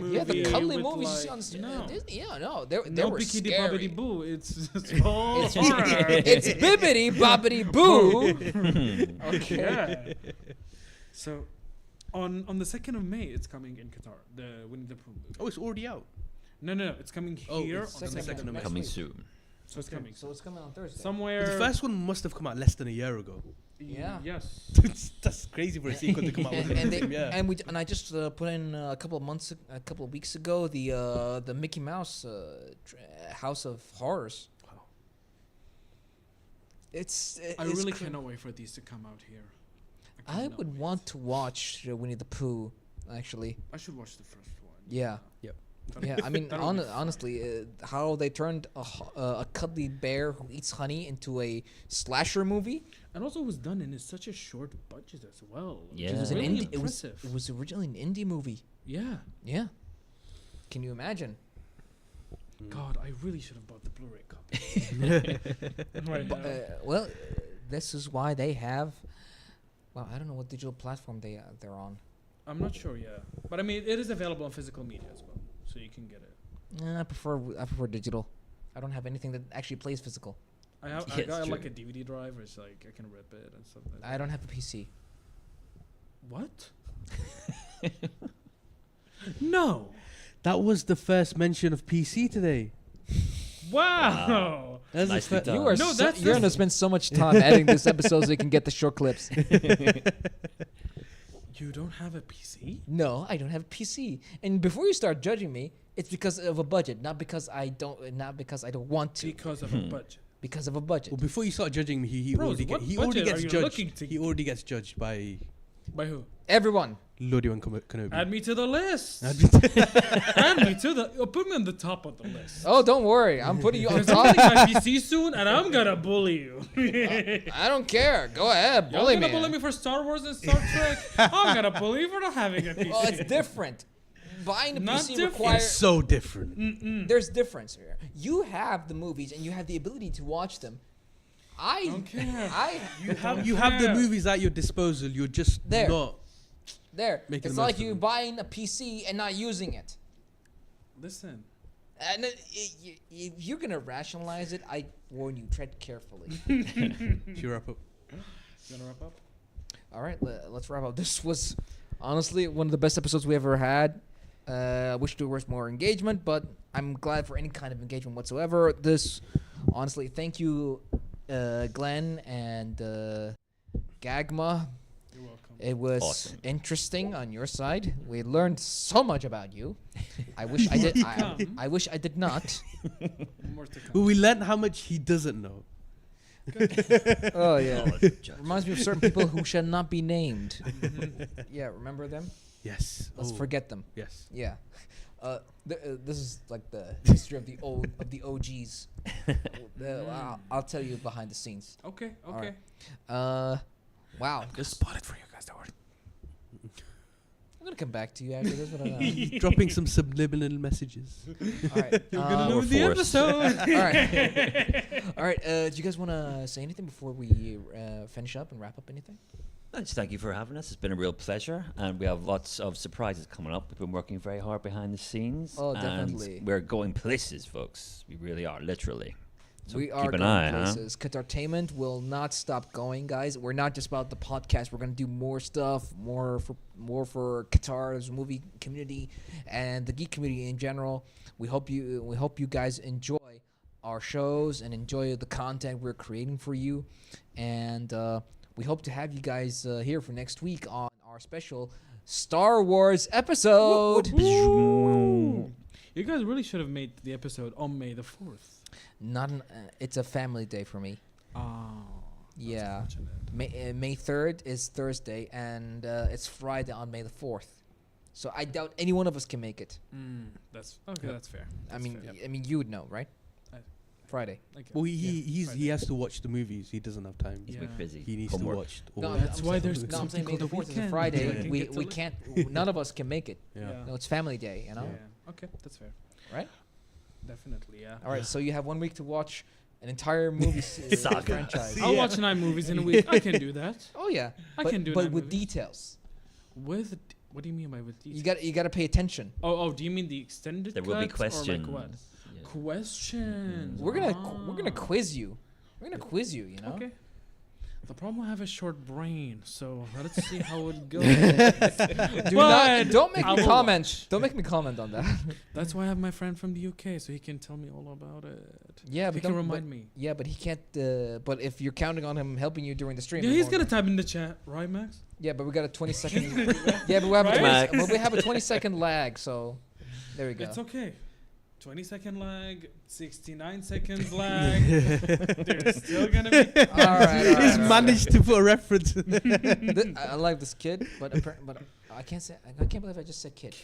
yeah, the movie cuddly with, movies you see like, on no. Disney. Yeah, no, they No were bikini scary. bobbity boo. It's all It's, horror. it's bibbity bobbity boo. Okay. Yeah. So, on the 2nd of May, it's coming in Qatar. The Winnie the Pooh movie. Oh, it's already out. No, it's coming Oh, here it's on the 2nd 2nd of May. Coming week. soon. So it's coming. So it's coming on Thursday. Somewhere. The first one must have come out less than a year ago. Yeah. Yes. That's crazy for a sequel to come out with. And I just put in a couple of weeks ago the Mickey Mouse House of Horrors. Wow. I really cannot wait for these to come out here. I cannot would wait. want to watch Winnie the Pooh. Actually, I should watch the first one. yeah. Yep. Yeah, I mean, That'll be fun. honestly, how they turned a cuddly bear who eats honey into a slasher movie. And also, it was done in such a short budget as well. which Yeah. It was is an really indie. impressive. It was originally an indie movie. Yeah. Yeah. Can you imagine? God, I really should have bought the Blu-ray copy. Right But, now. well, this is why they have. Well, I don't know what digital platform they're on. I'm not sure, yeah. But I mean, it is available on physical media as well, so you can get it. I prefer digital. I don't have anything that actually plays physical. I Yeah, got it's like true. a DVD drive, where it's like I can rip it and stuff like that. I don't have a PC. What? No. That was the first mention of PC today. Wow. That's the Nicely fir- done. You are No, so, that's you're just- gonna spend so much time editing this episode so you can get the short clips. You don't have a PC? No, I don't have a PC. And before you start judging me, it's because of a budget, not because I don't want to. Because of a budget. Because of a budget. Well, before you start judging me, he Bros, already what he already budget are gets you judged. looking to- He already gets judged by By who? Everyone. Lodi and Kenobi. Add me to the list. Add me Add me to the. Put me on the top of the list. Oh, don't worry. I'm putting you on Because I'm top. getting my PC soon, and I'm gonna bully you. I don't care. Go ahead. You're Bully gonna me. bully me for Star Wars and Star Trek. I'm gonna bully you for not having a PC. Well, it's different. Buying a Not PC different. requires. It's so different. There's difference here. You have the movies and you have the ability to watch them. I don't care. You have the movies at your disposal. You're just There. not. there. Make the It's most like of you them. buying a PC and not using it. Listen. And if you're gonna rationalize it, I warn you, tread carefully. Should we wrap up? You gonna wrap up? All right, let's wrap up. This was honestly one of the best episodes we ever had. Wish there was more engagement, but I'm glad for any kind of engagement whatsoever. This, honestly, thank you, Glen and Gagma. You're welcome. It was Awesome. interesting on your side. We learned so much about you. I wish I did. I wish I did not. More to come. Well, we learned how much he doesn't know. Oh yeah. Oh, that's judge. Reminds me of certain people who shall not be named. Yeah, remember them? Yes. Let's Oh, forget them. Yes. Yeah. This is like the history of the OGs. I'll tell you behind the scenes. Okay. All Okay. right. Wow. Just spot it for you guys. Don't worry. I'm gonna come back to you after this. But I don't know. Dropping some subliminal messages. All right. You're gonna Or know the forced. episode. All right. All right. Do you guys want to say anything before we finish up and wrap up? Anything? Just thank you for having us. It's been a real pleasure, and we have lots of surprises coming up. We've been working very hard behind the scenes. Oh, and definitely. We're going places, folks. We really are, literally. So We are keep an going eye, huh? places. Qatartainment will not stop going, guys. We're not just about the podcast. We're gonna do more stuff, more for Qatar's movie community and the geek community in general. We hope you guys enjoy our shows and enjoy the content we're creating for you. And we hope to have you guys here for next week on our special Star Wars episode. You guys really should have made the episode on May the 4th. It's a family day for me. Oh. Yeah. May 3rd is Thursday, and it's Friday on May the 4th. So I doubt any one of us can make it. That's okay. That's fair. I mean, you would know, right? Friday. Okay. Well, he Friday. has to watch the movies. He doesn't have time. He's Yeah. busy. He needs Homework. to watch. No, all That's the- why there's No, I'm saying May called the the 4th is a weekend. Friday. Yeah. We Get to we look- can't. None of us can make it. Yeah. No, it's family day. You know. Yeah. Okay, that's fair. Right? Definitely, yeah. All right. So you have 1 week to watch an entire movie Saga. franchise. I'll watch 9 movies in a week. I can do that. Oh yeah. I but, can do but 9 with movies. details. With what do you mean by with details? You got to pay attention. Oh, do you mean the extended There will be cuts or questions. like what? Yeah. Questions. We're gonna quiz you. We're gonna quiz you. You know. Okay. The problem I have a short brain, so let's see how it goes. Don't make I me will comment. Don't make me comment on that. That's why I have my friend from the UK, so he can tell me all about it. Yeah, He but can don't- remind but- me. Yeah, but he can't. But if you're counting on him helping you during the stream, Yeah, it he's won't gonna work. type in the chat, right, Max? Yeah, but we got a 20-second. Yeah, but we have, Right? but we have a 20-second lag. So there we go. It's okay. 20-second lag, 69 seconds lag. There's still gonna be. All right. He's managed to put a reference. I like this kid, but I can't say. I can't believe I just said kid.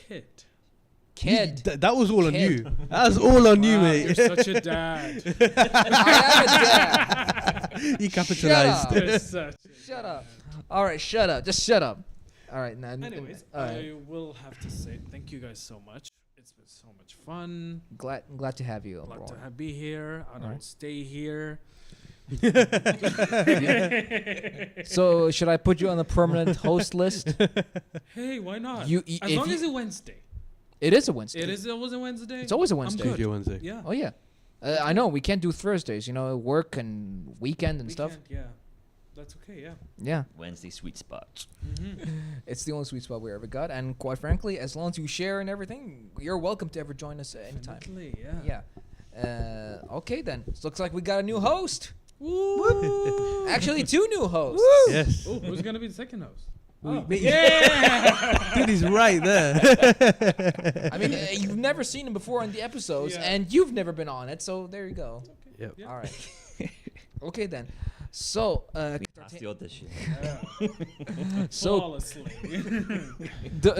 Kid. That was all on Kid. you. That was all on you, Wow, mate. You're such a dad. I am a dad. He capitalized. Shut You're such. Shut up. All right, shut up. Just shut up. All right. Now, Anyways, all right. I will have to say thank you guys so much. It's been so much fun. glad to have you. Glad to Roy. be here. I don't Alright. stay here. So should I put you on the permanent host list? Hey, why not? You- as if long you- as it's Wednesday. It is a Wednesday. It is always a Wednesday. It's always a Wednesday. good. Tuesday, Wednesday. Yeah. Oh yeah. I know we can't do Thursdays. You know, work and weekend and stuff. Weekend, Yeah. That's okay. Yeah. Yeah, Wednesday sweet spot. it's the only sweet spot we ever got. And quite frankly, as long as you share and everything, you're welcome to ever join us at any time. Definitely, yeah. Yeah. Okay then. So looks like we got a new host. Woo! Actually, 2 new hosts. Yes. Oh, who's gonna be the second host? Yeah. Dude, he's right there. I mean, you've never seen him before on the episodes, Yeah. and you've never been on it. So there you go. Yep. Yeah. All right. Okay then. So, We passed the audition. so Flawlessly.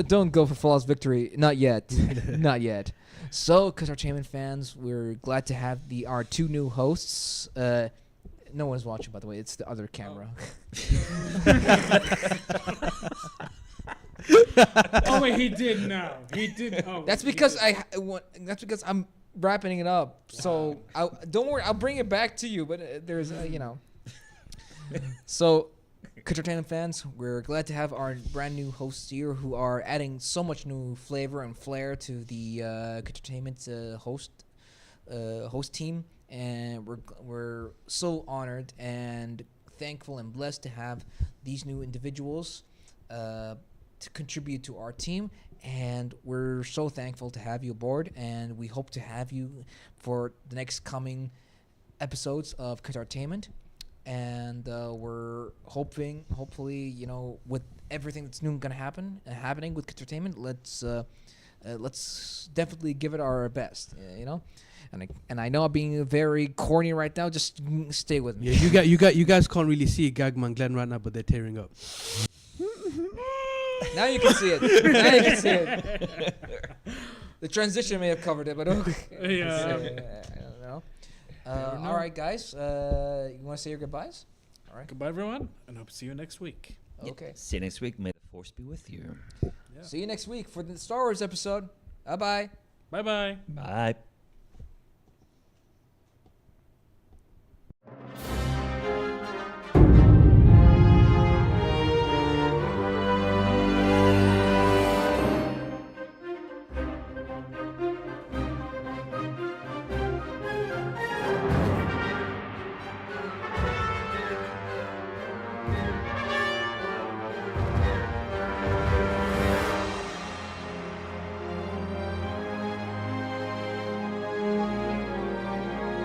don't go for flawless victory. Not yet. Not yet. So, Qatartainment fans, we're glad to have our 2 new hosts. No one's watching, by the way. It's the other camera. Oh wait, he did now. He did. Oh, That's he because did. that's because I'm wrapping it up. So don't worry. I'll bring it back to you. But there's you know. So, Qatartainment fans, we're glad to have our brand new hosts here who are adding so much new flavor and flair to the Qatartainment host team, and we're so honored and thankful and blessed to have these new individuals to contribute to our team. And we're so thankful to have you aboard, and we hope to have you for the next coming episodes of Qatartainment. And we're hopefully, you know, with everything that's new gonna happening with Qatartainment, let's definitely give it our best, you know. And I know I'm being very corny right now. Just stay with me. Yeah, you guys can't really see Gagman and Glen right now, but they're tearing up. Now you can see it. Now you can see it. The transition may have covered it, but okay. Yeah. I don't know. All right, guys. You want to say your goodbyes? All right. Goodbye, everyone, and hope to see you next week. Okay. See you next week. May the force be with you. Yeah. See you next week for the Star Wars episode. Bye bye. Bye bye. Bye.